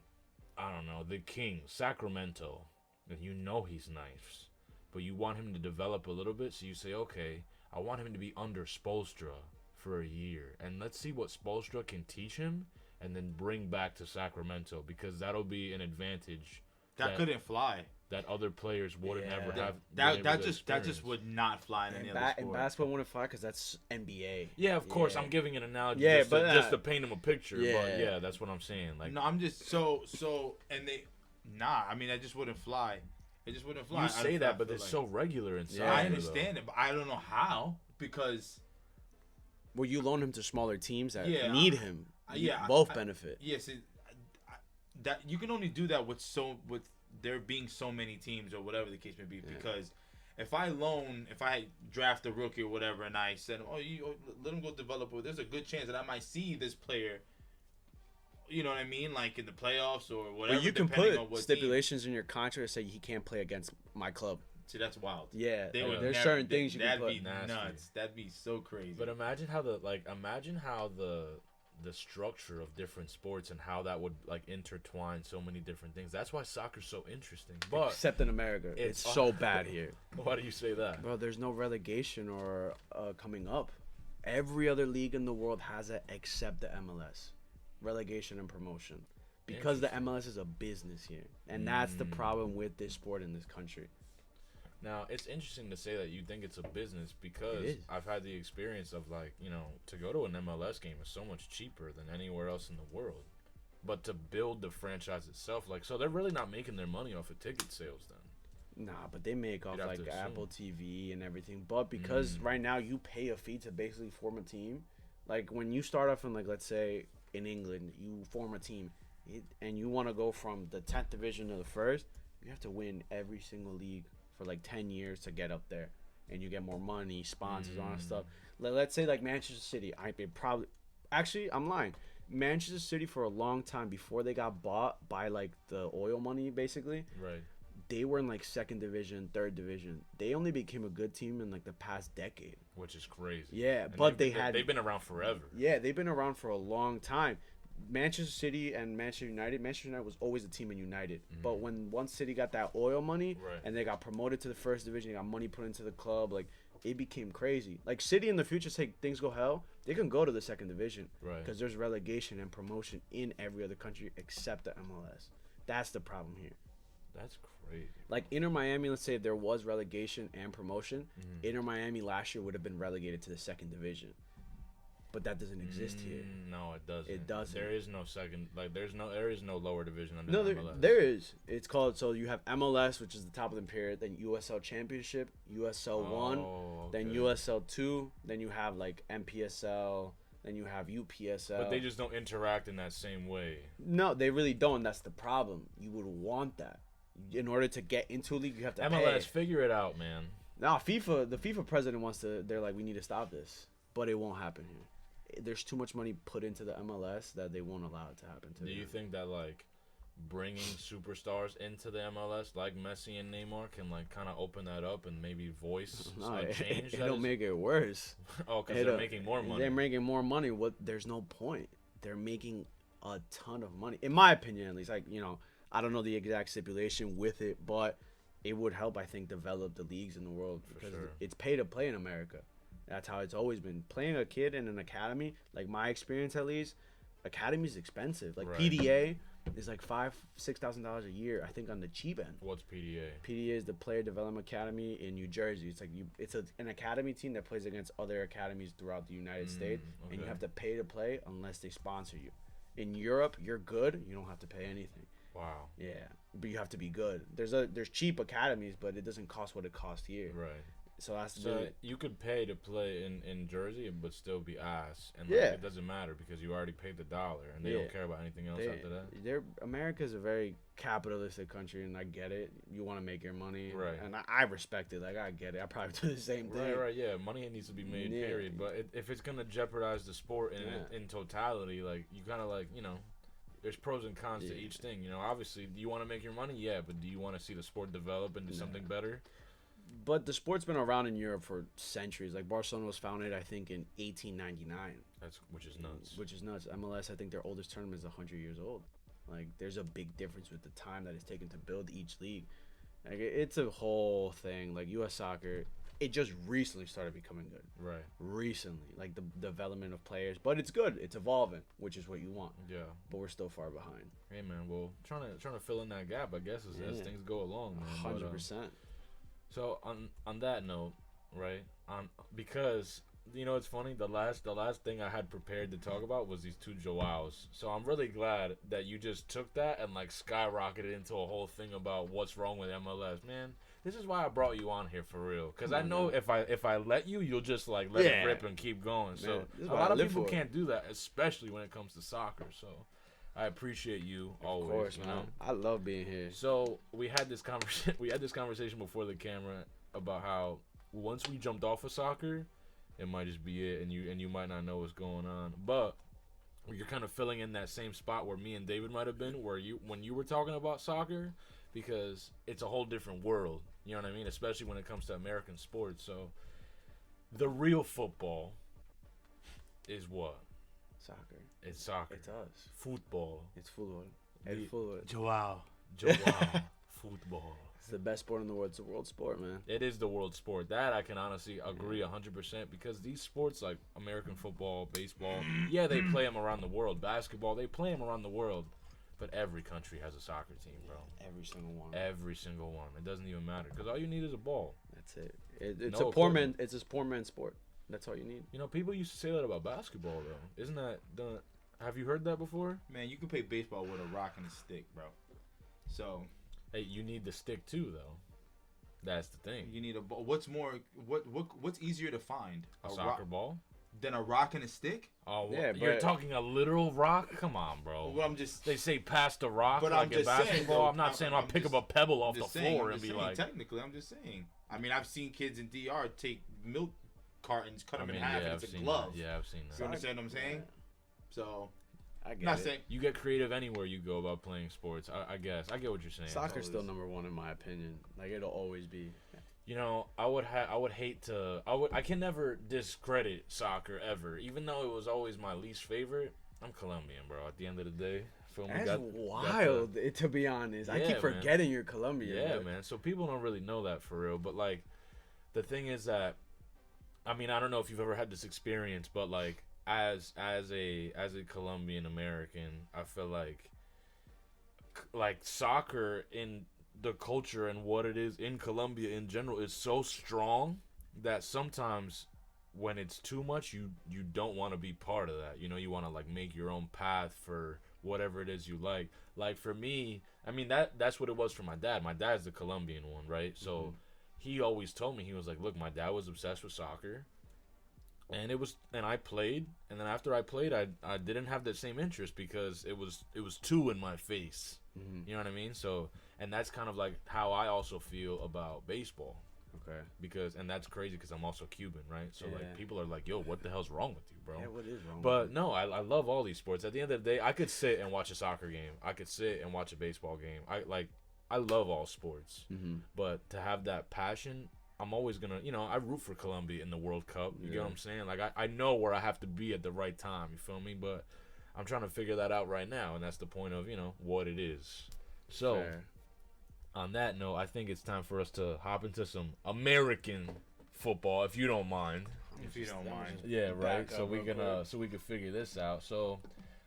I don't know, the Kings, Sacramento, and he's nice, but you want him to develop a little bit. So you say, okay, I want him to be under Spoelstra for a year, and let's see what Spoelstra can teach him. And then bring back to Sacramento, because that'll be an advantage that couldn't fly. That other players wouldn't ever have. That just would not fly in any other sport. And basketball wouldn't fly because that's NBA. Yeah, of course. I'm giving an analogy just to paint him a picture. Yeah. But yeah, that's what I'm saying. Like, no, I'm just so and they I mean, that just wouldn't fly. It just wouldn't fly. You say that, but it's so regular inside. Yeah, I understand it, but I don't know how, because. Well, you loan him to smaller teams that need him. Yeah, both benefit. Yes, that you can only do that with there being so many teams or whatever the case may be. Because if I draft a rookie or whatever, and I said, let him go develop, there's a good chance that I might see this player. You know what I mean? Like in the playoffs or whatever. But you can put stipulations in your contract that say he can't play against my club. See, that's wild. Yeah, there's certain things you can put. That'd be nuts. That'd be so crazy. But imagine how the structure of different sports and how that would like intertwine so many different things. That's why soccer's so interesting. But except in America, it's so bad here. Why do you say that? Bro, there's no relegation or coming up. Every other league in the world has it except the MLS. Relegation and promotion. Because the MLS is a business here. And that's the problem with this sport in this country. Now, it's interesting to say that you think it's a business, because I've had the experience of, like, to go to an MLS game is so much cheaper than anywhere else in the world. But to build the franchise itself, like, so they're really not making their money off of ticket sales then. Nah, but they make off, like, Apple TV and everything. But because right now you pay a fee to basically form a team, like, when you start off in, like, let's say in England, you form a team, and you want to go from the 10th division to the 1st, you have to win every single league for like 10 years to get up there, and you get more money, sponsors, all that stuff. Let's say like Manchester City. I'm lying. Manchester City for a long time before they got bought by like the oil money, basically. Right. They were in like 2nd division, 3rd division. They only became a good team in like the past decade. Which is crazy. Yeah, and but they've been around forever. Yeah, they've been around for a long time. Manchester City and Manchester United was always a team in United. But when one City got that oil money and they got promoted to the 1st division, they got money put into the club, like it became crazy. Like City in the future, say things go hell, they can go to the 2nd division, because there's relegation and promotion in every other country except the MLS. That's the problem here. That's crazy. Like Inter Miami, let's say if there was relegation and promotion, Inter Miami last year would have been relegated to the 2nd division. But that doesn't exist here. No, it doesn't. It doesn't. There is no second. Like, there is no lower division under MLS. There is. It's called. So you have MLS, which is the top of the pyramid. Then USL Championship, USL 1, then USL 2. Then you have like MPSL. Then you have UPSL. But they just don't interact in that same way. No, they really don't. That's the problem. You would want that. In order to get into a league, you have to MLS, pay. figure it out, man. Nah, the FIFA president wants to. They're like, we need to stop this, but it won't happen here. There's too much money put into the MLS that they won't allow it to happen to. Do you think that like bringing superstars into the MLS like Messi and Neymar can like kind of open that up and maybe voice a change? It'll make it worse. Because they're making more money. They're making more money. There's no point. They're making a ton of money, in my opinion, at least. Like, I don't know the exact stipulation with it, but it would help, I think, develop the leagues in the world, because it's pay to play in America. That's how it's always been. Playing a kid in an academy, like my experience at least, academy is expensive. Like PDA, is like $6,000 a year, I think, on the cheap end. What's PDA? PDA is the Player Development Academy in New Jersey. It's like an academy team that plays against other academies throughout the United States, and you have to pay to play unless they sponsor you. In Europe, you're good. You don't have to pay anything. Wow. Yeah, but you have to be good. There's cheap academies, but it doesn't cost what it costs here. Right. So that's you could pay to play in Jersey, but still be ass, and it doesn't matter because you already paid the dollar, and they don't care about anything else after that. America's a very capitalistic country, and I get it. You want to make your money, right? And I respect it. Like I get it. I probably do the same thing. Right. Yeah, money needs to be made. Period. But if it's gonna jeopardize the sport in totality, like you kind of like there's pros and cons to each thing. Obviously, do you want to make your money? Yeah, but do you want to see the sport develop into something better? But the sport's been around in Europe for centuries. Like Barcelona was founded, I think, in 1899. Which is nuts. Which is nuts. MLS, I think their oldest tournament is 100 years old. Like there's a big difference with the time that it's taken to build each league. Like it's a whole thing. Like U.S. soccer, it just recently started becoming good. Right. Recently, like the development of players, but it's good. It's evolving, which is what you want. Yeah. But we're still far behind. Hey man, well, trying to fill in that gap, I guess, as things go along, man. 100%. So on that note, right? Because it's funny. The last thing I had prepared to talk about was these two Joaos. So I'm really glad that you just took that and like skyrocketed into a whole thing about what's wrong with MLS, man. This is why I brought you on here for real. Because I know if I let you, you'll just like let it rip and keep going. So a lot of people can't do that, especially when it comes to soccer. So I appreciate you always. Of course, man. I love being here. So we had this conversation before the camera about how once we jumped off of soccer, it might just be it, and you might not know what's going on. But you're kind of filling in that same spot where me and David might have been, when you were talking about soccer, because it's a whole different world. You know what I mean? Especially when it comes to American sports. So the real football is what? Soccer. It's soccer. It's us. Football. It's football. It's football. Joao. Football. It's the best sport in the world. It's a world sport, man. It is the world sport. That I can honestly agree 100% because these sports like American football, baseball, they play them around the world. Basketball, they play them around the world. But every country has a soccer team, bro. Every single one. Every single one. It doesn't even matter because all you need is a ball. That's it. It's a poor man. It's a poor man sport. That's all you need. People used to say that about basketball, though. Isn't that done? Have you heard that before? Man, you can play baseball with a rock and a stick, bro. So, hey, you need the stick too, though. That's the thing. You need a ball. What's easier to find? A soccer ball? Than a rock and a stick? Oh, yeah, you're talking a literal rock? Come on, bro. Well, I'm just. They say pass the rock but like in basketball. Saying, though, I'm not saying I'll pick up a pebble off the floor and be like. Technically, I'm just saying. I mean, I've seen kids in DR take milk cartons, cut them in half, and it's a glove. That. Yeah, I've seen that. You understand what I'm saying? So. I get it. Saying, you get creative anywhere you go about playing sports. I guess I get what you're saying. Soccer's still number one in my opinion. Like it'll always be. I can never discredit soccer ever, even though it was always my least favorite. I'm Colombian, bro. At the end of the day, that's wild. To be honest, I keep forgetting you're Colombian. Yeah, man. So people don't really know that for real. But like, the thing is that, I mean, I don't know if you've ever had this experience, but like. As a Colombian American, I feel like soccer in the culture and what it is in Colombia in general is so strong that sometimes when it's too much, you don't want to be part of that. You want to like make your own path for whatever it is you like. Like for me, I mean that's what it was for my dad. My dad's the Colombian one, right? So he always told me, he was like, look, my dad was obsessed with soccer. And I played, and then after I played, I didn't have the same interest because it was too in my face. You know what I mean? So, and that's kind of like how I also feel about baseball. Okay. And that's crazy because I'm also Cuban, right? So like people are like, yo, what the hell's wrong with you, bro? Yeah, what is wrong? But no, I love all these sports. At the end of the day, I could sit and watch a soccer game. I could sit and watch a baseball game. I love all sports. But to have that passion. I'm always gonna, I root for Colombia in the World Cup. You get what I'm saying? Like, I know where I have to be at the right time. You feel me? But I'm trying to figure that out right now, and that's the point of, what it is. So, on that note, I think it's time for us to hop into some American football, if you don't mind. If you don't mind. Yeah, right. So we can figure this out. So,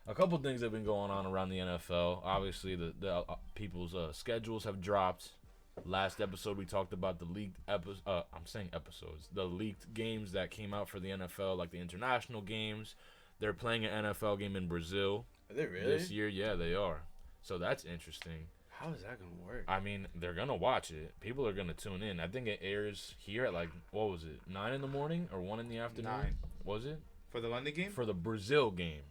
A couple things have been going on around the NFL. Obviously, the people's schedules have dropped. Last episode, we talked about the leaked the leaked games that came out for the NFL, like the international games. They're playing an NFL game in Brazil. Are they really? This year? Yeah, they are. So that's interesting. How is that gonna work? I mean, they're gonna watch it. People are gonna tune in. I think it airs here at like, what was it, 9 in the morning or 1 in the afternoon? 9. Was it? For the London game? For the Brazil game.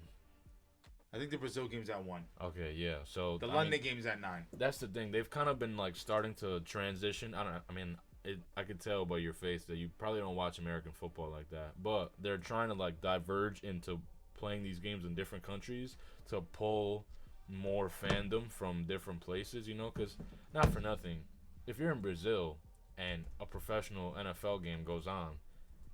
I think the Brazil game's at 1. Okay, yeah. So the London game's at 9. That's the thing. They've kind of been like starting to transition. I could tell by your face that you probably don't watch American football like that. But they're trying to like diverge into playing these games in different countries to pull more fandom from different places, you know, because not for nothing, if you're in Brazil and a professional NFL game goes on,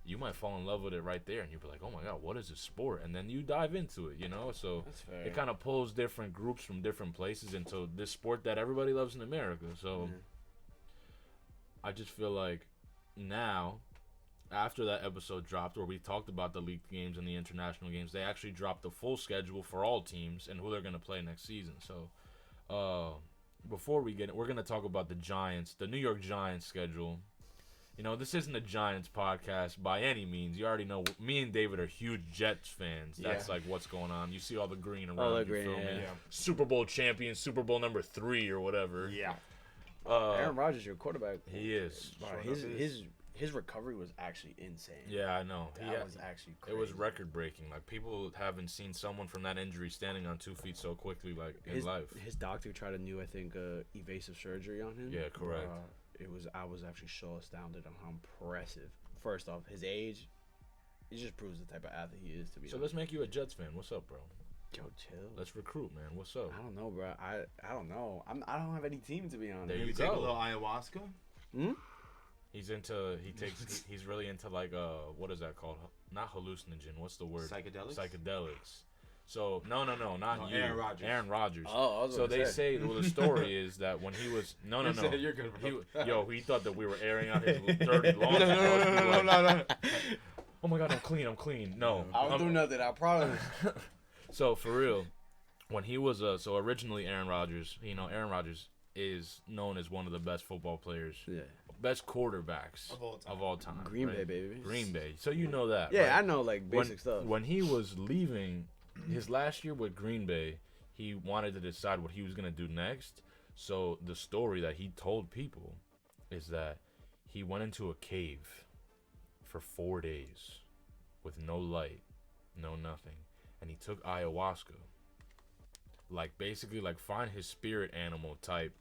you might fall in love with it right there, and you'll be like, oh my god, what is this sport? And then you dive into it, you know. So it kind of pulls different groups from different places into this sport that everybody loves in America. So I just feel like now, after that episode dropped where we talked about the league games and the international games, they actually dropped the full schedule for all teams and who they're going to play next season. So before we get it, we're going to talk about the New York Giants schedule. You know, this isn't a Giants podcast by any means. You already know me and David are huge Jets fans. That's like what's going on. You see all the green around. All the green, yeah. Super Bowl champion, Super Bowl number 3 or whatever. Yeah. Aaron Rodgers, your quarterback. He is. Wow, his recovery was actually insane. Yeah, I know. That was actually crazy. It was record breaking. Like, people haven't seen someone from that injury standing on 2 feet so quickly, like, in life. His doctor tried a new, I think, evasive surgery on him. Yeah, correct. I was actually so astounded on how impressive. First off, his age, it just proves the type of athlete he is, to be honest. Let's make you a Jets fan. What's up, bro? Yo, chill. Let's recruit, man. What's up? I don't know, bro. I don't know. I don't have any team, to be honest. There Maybe you take go. a little ayahuasca. He's really into like what is that called? Not hallucinogen. What's the word? Psychedelics. So not you. Aaron Rodgers. Aaron Rodgers. Oh, so they say the story is that when he was no. You're good, bro. He thought that we were airing out his dirty laundry. No. Oh my god, I'm clean. No, I don't do nothing. I promise. So for real, when he was originally Aaron Rodgers, you know, Aaron Rodgers is known as one of the best football players. Yeah. Best quarterbacks of all time. Green Bay, baby. Green Bay. So you know that. Yeah, right? I know like basic stuff. When he was leaving his last year with Green Bay, he wanted to decide what he was going to do next. So the story that he told people is that he went into a cave for 4 days with no light, no nothing. And he took ayahuasca. Like, basically, like, find his spirit animal type,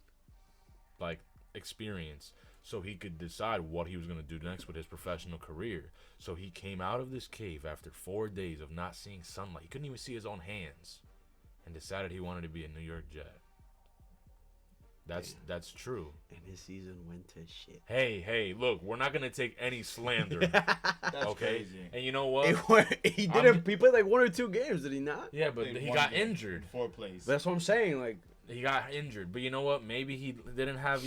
like, experience. So he could decide what he was going to do next with his professional career. So he came out of this cave after 4 days of not seeing sunlight. He couldn't even see his own hands. And decided he wanted to be a New York Jet. That's true. And his season went to shit. Hey, look, we're not going to take any slander. That's okay? crazy. And you know what? He played like 1 or 2 games, did he not? Yeah, but he got injured. 4 plays. That's what I'm saying, like. He got injured, but you know what? Maybe he didn't have,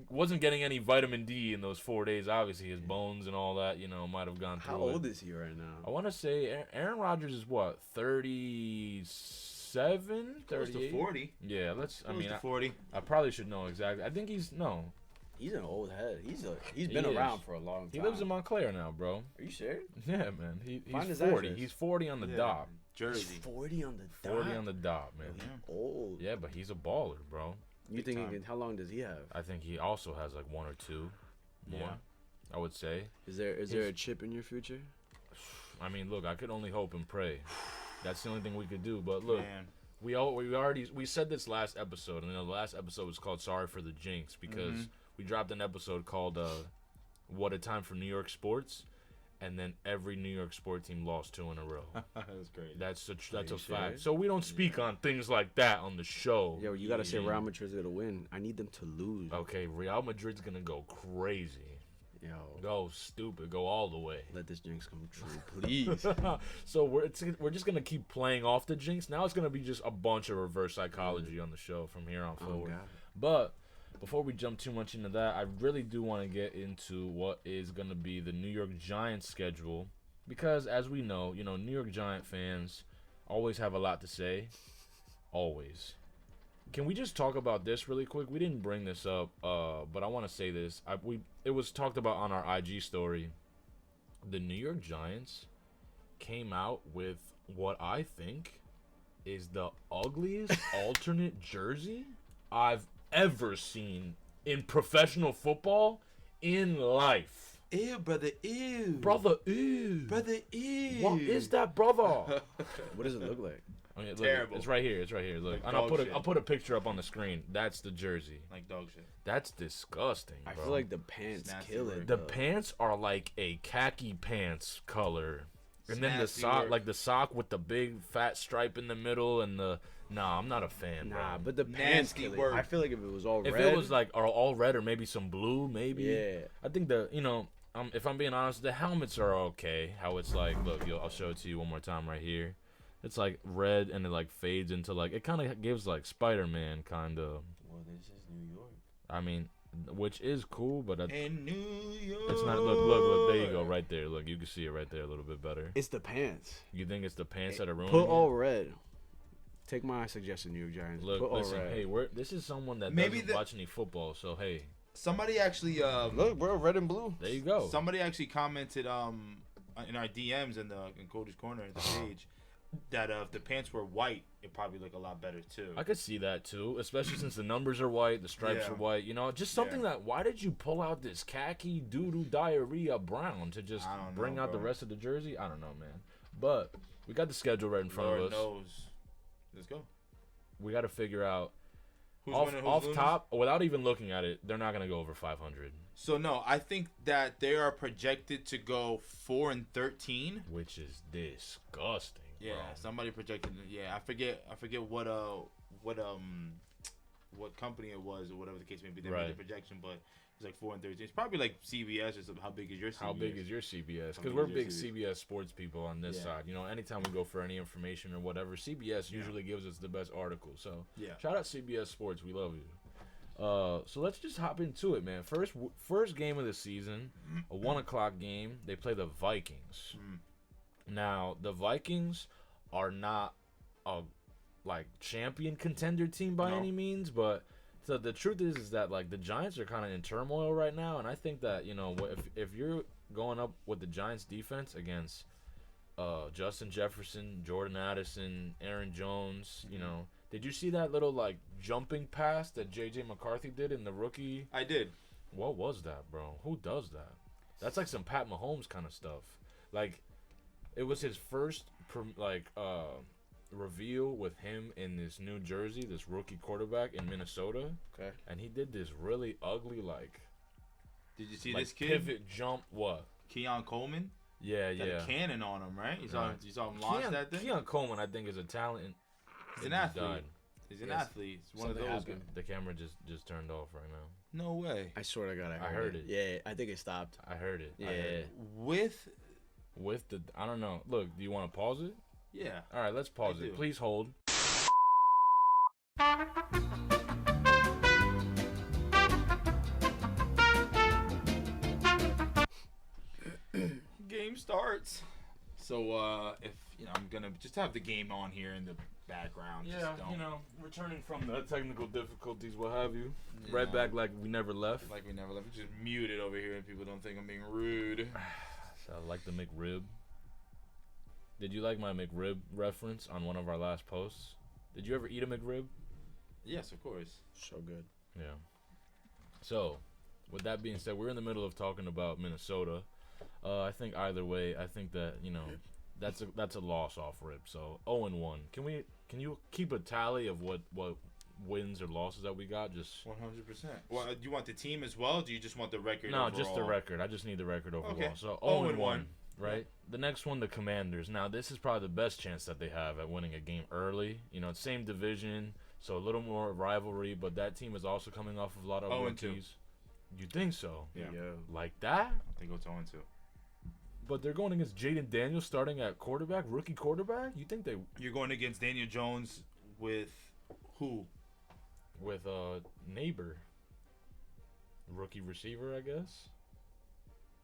wasn't getting any vitamin D in those 4 days. Obviously, his bones and all that, might have gone through. How old is he right now? I want to say Aaron Rodgers is what, 37, 38? Close to 40. Yeah, Close to 40. I probably should know exactly. I think he's an old head. He's been around for a long time. He lives in Montclair now, bro. Are you serious? Yeah, man. He's 40. Address. He's 40 on the dot. Jersey. He's 40 on the dot. 40 on the dot, man. He's old. Yeah, but he's a baller, bro. You think how long does he have? I think he also has like 1 or 2 more. Yeah. I would say. Is there a chip in your future? I mean, look, I could only hope and pray. That's the only thing we could do. But look, man. we said this last episode, and the last episode was called "Sorry for the Jinx" because we dropped an episode called "What a Time for New York Sports." And then every New York sport team lost 2 in a row. That's great. That's a fact. So we don't speak on things like that on the show. Yo, you gotta say Real Madrid's gonna win. I need them to lose. Okay, Real Madrid's gonna go crazy. Yo, go stupid. Go all the way. Let this jinx come true, please. So we're just gonna keep playing off the jinx. Now it's gonna be just a bunch of reverse psychology on the show from here on forward. God. But before we jump too much into that, I really do want to get into what is going to be the New York Giants schedule. Because, as we know, New York Giant fans Always have a lot to say. Always. Can we just talk about this really quick? We didn't bring this up, but I want to say this. It was talked about on our IG story. The New York Giants came out with what I think is the ugliest alternate jersey I've ever seen in professional football in life. Ew, brother, ew. Brother, ew. Brother, ew. What is that, brother? What does it look like? I mean, look, Terrible. It's right here. It's right here. Look, Like and I'll put a picture up on the screen. That's the jersey. Like dog shit. That's disgusting, bro. I feel like the pants Nasty kill work. it. The though. pants are like a khaki pants color. And then the Nasty sock, work. like the sock with the big fat stripe in the middle, and the I'm not a fan, Nah, bro. but the pants Nasty kill it. work. I feel like if it was all If red, it was like all red or maybe some blue, maybe. yeah. I think if I'm being honest, the helmets are okay. How it's like, look, I'll show it to you one more time right here. It's like red and it like fades into like it kind of gives like Spider-Man kind of. Well, this is New York. I mean, which is cool, but In New York. it's not. Look. There you go, right there. Look, you can see it right there a little bit better. It's the pants. You think it's the pants that are ruining Put it? all red. Take my suggestion, New York Giants. Look, Put all listen, red. hey, this is someone that Maybe doesn't watch any football, so hey, Somebody actually Look, bro, red and blue. there you go. somebody actually commented in our DMs in Cody's Corner the page that if the pants were white, it'd probably look a lot better too. I could see that too, especially since the numbers are white, the stripes Yeah. are white. You know, just something that. Why did you pull out this khaki doo-doo diarrhea brown to just I don't know, bring out the bro. rest of the jersey? I don't know, man. But we got the schedule right in front Lord of us. knows. Let's go. We got to figure out Who's off, winning? Who's off losing? top without even looking at it. They're not gonna go over 500, So no, I think that they are projected to go 4-13. which is disgusting. Yeah, bro. somebody projected. Yeah, I forget what company it was or whatever the case may be. They made the Right. projection, but it's like 4-13. It's probably like CBS or something. How big is your CBS? How big is your CBS? How Because big we're is your big CBS? CBS sports people on this Yeah. side. You know, anytime we go for any information or whatever, CBS usually gives us the best articles. So Yeah. shout out CBS Sports, we love you. So let's just hop into it, man. First game of the season, a 1:00 game. They play the Vikings. Now the Vikings are not a champion contender team by No. any means, but so the truth is that like the Giants are kind of in turmoil right now, and I think that if you're going up with the Giants defense against Justin Jefferson, Jordan Addison, Aaron Jones, did you see that little like jumping pass that JJ McCarthy did in the rookie? I did. What was that, bro? Who does that? That's like some Pat Mahomes kind of stuff. Like it was his first reveal with him in this New Jersey, this rookie quarterback in Minnesota. Okay. And he did this really ugly Did you see like this kid? pivot jump. What? Keon Coleman. Yeah, Got yeah. a cannon on him, right? You saw him launch Keon, that thing. Keon Coleman, I think, is a talent. He's an He just athlete. died. He's an Yes. athlete. He's one of Something those. happened. The camera just turned off right now. No way. I swear to God, I heard it. Yeah, I think it stopped. I heard it. I Yeah. heard it. With I don't know. Look, do you want to pause it? yeah. All right, let's pause I it. do. Please hold. Game starts. So if I'm gonna just have the game on here in the background. Yeah, Just don't, returning from the technical difficulties, what have you. you Right know, back like we never left. like we never left. Just mute it over here, and people don't think I'm being rude. So I like the McRib. Did you like my McRib reference on one of our last posts? Did you ever eat a McRib? Yes, of course. So good. Yeah. So, with that being said, we're in the middle of talking about Minnesota. I think either way, I think that that's a loss off rip. So 0-1. Can you keep a tally of what wins or losses that we got? Just 100%. Well, do you want the team as well? Or do you just want the record? no, overall? just the record. I just need the record overall. Okay. So 0-1. 0-1, right? The next one, the Commanders. Now this is probably the best chance that they have at winning a game early. It's same division, so a little more rivalry. But that team is also coming off of a lot of 0-2. rookies. You think so? Yeah. Like that? I think it's 0-2. But they're going against Jaden Daniels starting at quarterback, rookie quarterback? You think they You're going against Daniel Jones with who? with neighbor rookie receiver, I guess.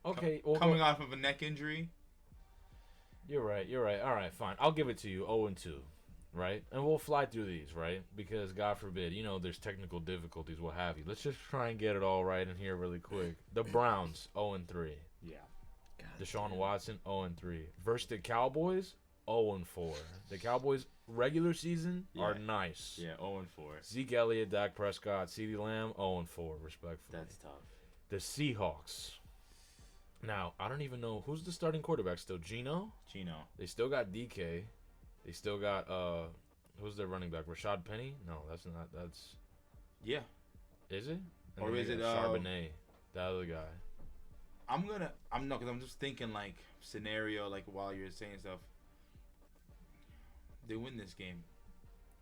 Okay, well, Coming off of a neck injury. You're right. All right, fine. I'll give it to you. 0-2, right? And we'll fly through these, right? Because God forbid, there's technical difficulties, what have you. Let's just try and get it all right in here really quick. The Browns 0-3. Yeah. Deshaun Watson 0-3 versus the Cowboys 0-4. The Cowboys regular season are nice. Yeah, 0-4. Zeke Elliott, Dak Prescott, CeeDee Lamb 0-4 respectfully. That's tough. The Seahawks. Now, I don't even know who's the starting quarterback still. Gino? They still got DK. They still got who's their running back? Rashad Penny? No, that's not. That's Yeah. Is it? And Or then is they it got Charbonnet, the other guy? Because I'm just thinking like scenario, like while you're saying stuff. They win this game.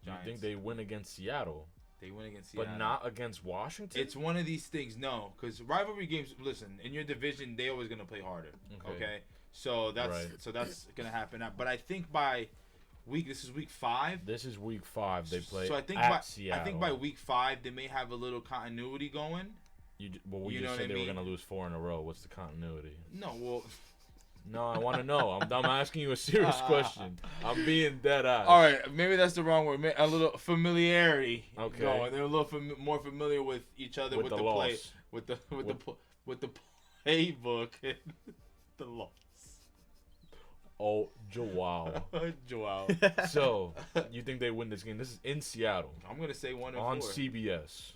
Giants. You think they win against Seattle? They win against Seattle. But not against Washington? It's one of these things, no. Because rivalry games, listen, in your division, they always going to play harder. Okay? So that's going to happen. But I think by this is week 5. This is week 5. They play Seattle. I think by week 5, they may have a little continuity going. You just said they were going to lose 4 in a row. What's the continuity? No, well... No, I want to know. I'm asking you a serious question. I'm being dead ass. All right, maybe that's the wrong word. A little familiarity. Okay. Going. They're a little more familiar with each other with the play, with the playbook, the loss. Oh, Joao. Joao. So, you think they win this game? This is in Seattle. I'm gonna say 1-4 on CBS.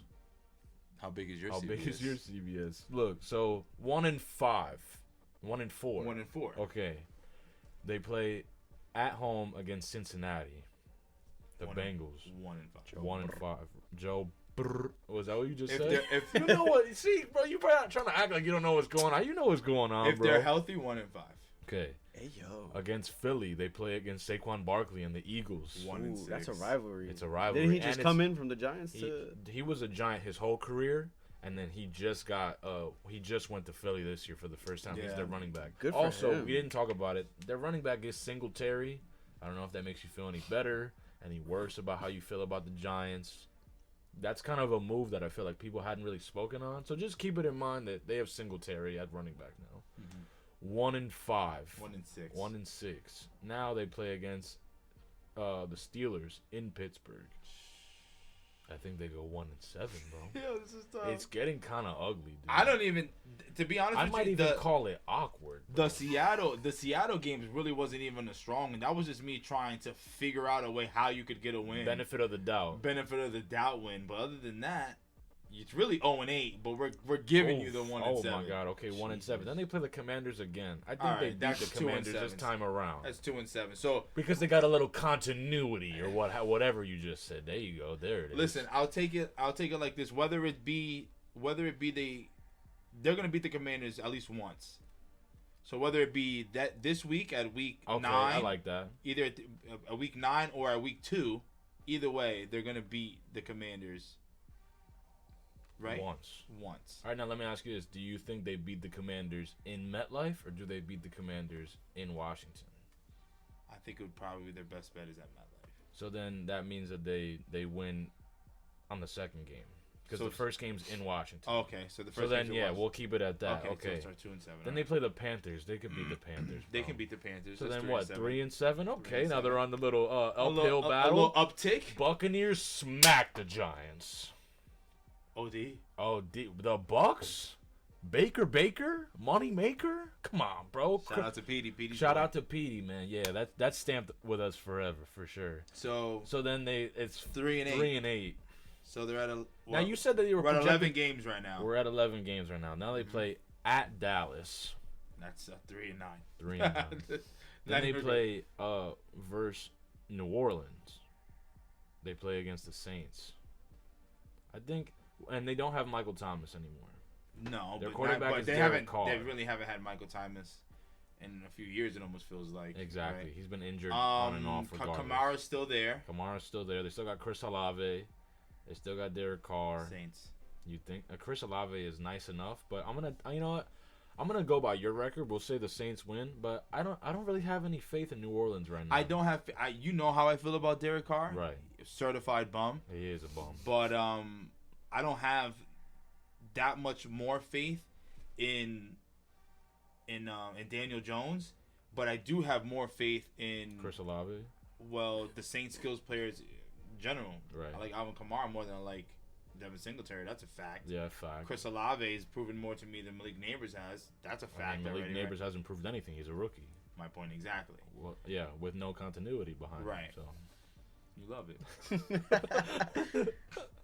How big is your How CBS? big is your CBS? Look, so 1-5. 1-4. 1-4. Okay. They play at home against Cincinnati. The Bengals. 1-5. 1-5. Joe. Was that what you just said? If you know what? See, bro, you probably not trying to act like you don't know what's going on. You know what's going on, if bro. they're healthy, 1-5. Okay. Hey yo. Against Philly, they play against Saquon Barkley and the Eagles. 1-6. That's a rivalry. It's a rivalry. Didn't he just come in from the Giants? He was a Giant his whole career. And then he just went to Philly this year for the first time. He's their running back. Good for also, him. we didn't talk about it. Their running back is Singletary. I don't know if that makes you feel any better, any worse about how you feel about the Giants. That's kind of a move that I feel like people hadn't really spoken on. So just keep it in mind that they have Singletary at running back now. 1-5. 1-6. 1-6. Now they play against the Steelers in Pittsburgh. I think they go 1-7, bro. Yeah, this is tough. It's getting kind of ugly, dude. I don't even, to be honest with you, I might even call it awkward. Bro. The Seattle games really wasn't even as strong, and that was just me trying to figure out a way how you could get a win. Benefit of the doubt win, but other than that, it's really 0-8. But we're giving you the 1-7. Oh my God, okay, 1-7. Then they play the Commanders again. I think they beat the Commanders this time around. That's 2-7. So because they got a little continuity or whatever you just said. There you go. There it is. Listen, I'll take it like this. Whether it be they're gonna beat the Commanders at least once. So whether it be that this week at week 9, I like that. Either at a week 9 or at week 2, either way they're gonna beat the Commanders. Right? Once. All right, now let me ask you this. Do you think they beat the Commanders in MetLife or do they beat the Commanders in Washington? I think it would probably be their best bet is at MetLife. So then that means that they win on the second game. Because the first game's in Washington. Okay, so the first. So then, we'll keep it at that. Okay. So it's 2-7. Then they play the Panthers. They could beat the Panthers. They can beat the Panthers. So that's then what? 3-7. Okay, 3-7. now they're on the little uphill battle. A little uptick. Buccaneers smack the Giants. OD. The Bucks. Baker, money maker. Come on, bro. Shout out to Petey. Shout out to Petey, man. Yeah, that's stamped with us forever for sure. So then it's 3-8. 3-8. So they're at now you said that you were at 11 games right now. We're at 11 games right now. Now they play at Dallas. That's 3-9. 3-9. Then they play versus New Orleans. They play against the Saints. I think, and they don't have Michael Thomas anymore. No, their quarterback is they Derek Carr. They really haven't had Michael Thomas in a few years. It almost feels like exactly. Right? He's been injured on and off. Kamara's still there. They still got Chris Olave. They still got Derek Carr. Saints. You think Chris Olave is nice enough, but you know what? I'm gonna go by your record. We'll say the Saints win, but I don't really have any faith in New Orleans right now. I don't have. You know how I feel about Derek Carr. Right. Certified bum. He is a bum. But I don't have that much more faith in Daniel Jones But I do have more faith in Chris Olave. Well, the Saints skills players in general. Right. I like Alvin Kamara more than I like Devin Singletary. That's a fact. Yeah, fact. Chris Olave has proven more to me than Malik Neighbors has. That's a fact. Malik already, Neighbors right? hasn't proved anything. He's a rookie. My point exactly. Well, yeah, with no continuity behind Right. him. So. You love it.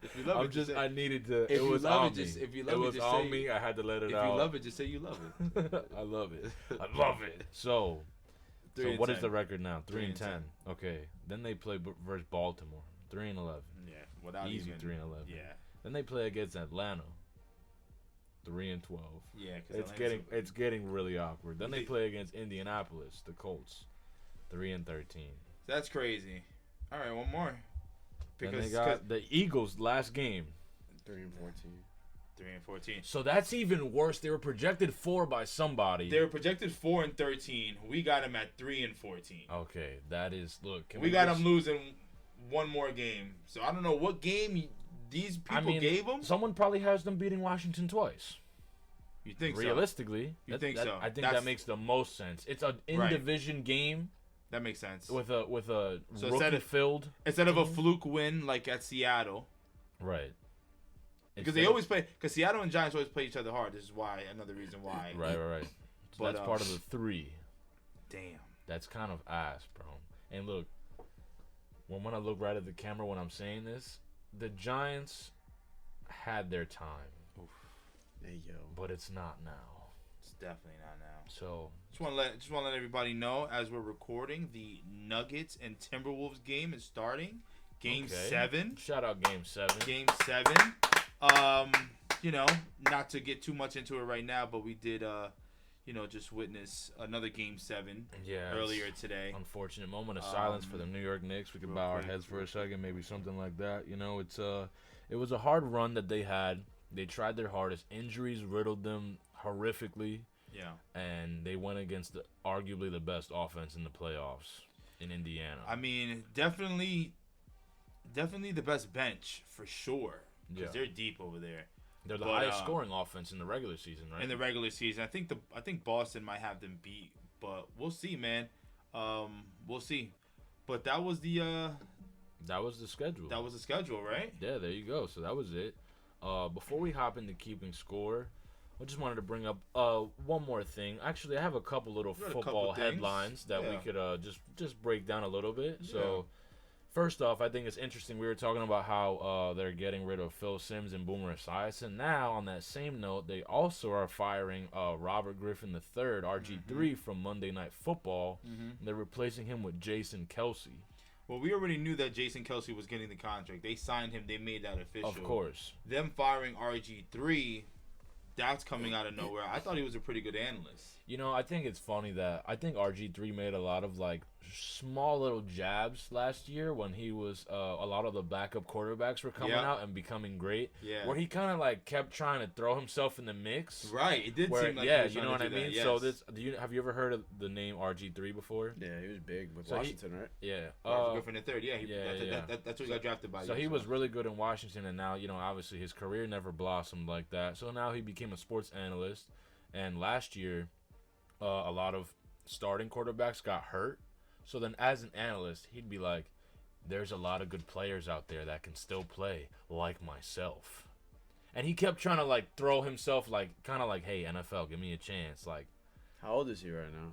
If you love I'm it, just. say, I needed to. if It you was love on it, me. just- if you love it it, was just on say- me. I had to let it if out. you love it, just say you love it. I love it. I love it. So, 3 and what is 10. the record now? 3 and 3 10. and Okay. Then they play versus Baltimore. 3 and 11. Yeah, without Easy even 3 and 11. Yeah, Then they play against Atlanta. 3 and 12. yeah. Cause It's getting really awkward. Then they play against Indianapolis, the Colts. 3 and 13. That's crazy. All right, one more. Then Because they got the Eagles last game. 3 and 14. 3 and 14. So that's even worse. They were projected 4 by somebody. They were projected 4 and 13. We got them at 3 and 14. Okay, that is look. Can We got just- them losing one more game. So I don't know what game these people gave them. Someone probably has them beating Washington twice. You think Realistically, You think so? I think That's- that makes the most sense. It's an in-division game so? That makes sense. with a So instead of- rookie-filled. Instead of a fluke win like at Seattle. Right. Because they always play. Because Seattle and Giants always play each other hard. This is why. Another reason why. Right. So But, that's part of the 3. Damn. That's kind of ass, bro. And look, when I look right at the camera when I'm saying this, the Giants had their time, There you go. but it's not now. It's definitely not now. So Just want to let everybody know as we're recording, the Nuggets and Timberwolves game is starting. Game okay. 7. Shout out Game 7. Game 7. You know, not to get too much into it right now, but we did just witness another Game 7 Yeah. earlier today. Unfortunate moment of silence for the New York Knicks. We could real bow our quick. heads for a second, maybe something like that. You know, it was a hard run that they had. They tried their hardest. Injuries riddled them horrifically, Yeah. and they went against arguably the best offense in the playoffs in Indiana. I mean, definitely the best bench for sure. Because Yeah. they're deep over there. They're the but, highest scoring offense in the regular season, right? In the regular season. I think Boston might have them beat, but we'll see, man. We'll see. But that was the That was the schedule. schedule, right? Yeah, there you go. So that was it. Before we hop into keeping score, I just wanted to bring up one more thing. Actually, I have a couple little We got a football couple things. headlines that we Yeah. could just break down a little bit. So, first off, I think it's interesting. We were talking about how they're getting rid of Phil Simms and Boomer Esiason. Now, on that same note, they also are firing Robert Griffin III, RG3, from Monday Night Football. They're replacing him with Jason Kelsey. Well, we already knew that Jason Kelsey was getting the contract. They signed him. They made that official. Of course. Them firing RG3, that's coming out of nowhere. I thought he was a pretty good analyst. You know, I think it's funny that I think RG3 made a lot of like small little jabs last year when he was a lot of the backup quarterbacks were coming Yeah. out and becoming great. Yeah. Where he kind of like kept trying to throw himself in the mix. Right. It did Where, seem like yeah, he was you know trying what to I do that, mean. So yes. have you ever heard of the name RG3 before? Yeah, he was big with So he- Washington, right? Yeah. Robert Griffin III. Yeah, yeah. That's what he got drafted by. So he was really good in Washington, and now, you know, obviously his career never blossomed like that. So now he became a sports analyst, and last year, a lot of starting quarterbacks got hurt. So then, as an analyst, he'd be like, "There's a lot of good players out there that can still play, like myself." And he kept trying to like throw himself, like kind of like, "Hey, NFL, give me a chance." Like, How old is he right now?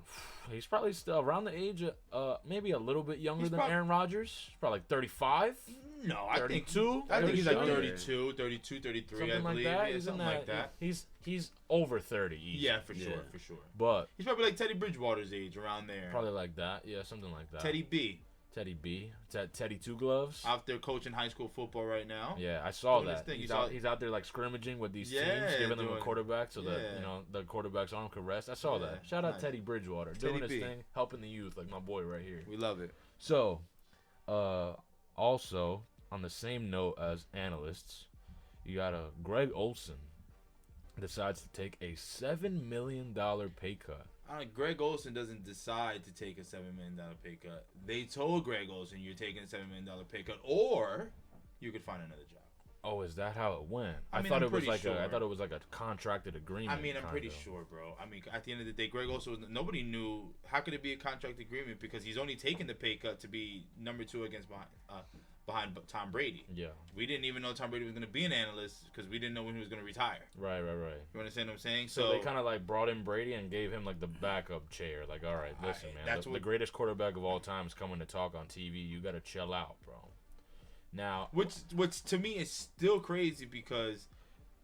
he's probably still around the age of maybe a little bit younger He's than prob- Aaron Rodgers. He's probably like 35. No, I think 32? I think he's like 32? 32, 33, Something I like believe. that. Yeah, He's in something like that. He's over 30 easy. Yeah, for Yeah. sure. But He's probably like Teddy Bridgewater's age, around there. probably like that. Yeah, something like that. Teddy B, Teddy B. Teddy Two Gloves. out there coaching high school football right now. Yeah, I saw Doing his that. thing. He's You saw- out there like scrimmaging with these Yeah, teams, giving them a doing- quarterback so that, yeah. you know, the quarterback's arm could rest. I saw Yeah, that. Shout out nice. Teddy Bridgewater. Teddy Doing his B. thing, helping the youth like my boy right here. We love it. So, also, on the same note as analysts, you got a Greg Olson decides to take a $7 million pay cut. Greg Olson doesn't decide to take a $7 million pay cut. They told Greg Olson, you're taking a $7 million pay cut, or you could find another job. Oh, is that how it went? I mean, thought I'm it was pretty like sure. I thought it was like a contracted agreement. I mean, I'm pretty kinda. sure, bro. I mean, at the end of the day, Greg also nobody knew how could it be a contract agreement because he's only taking the pay cut to be number 2 behind Tom Brady. Yeah. We didn't even know Tom Brady was going to be an analyst because we didn't know when he was going to retire. Right. You understand what I'm saying? So they kind of like brought in Brady and gave him like the backup chair. Like, all right, listen, man, the greatest quarterback of all time is coming to talk on TV. You got to chill out, bro. Now, which to me is still crazy because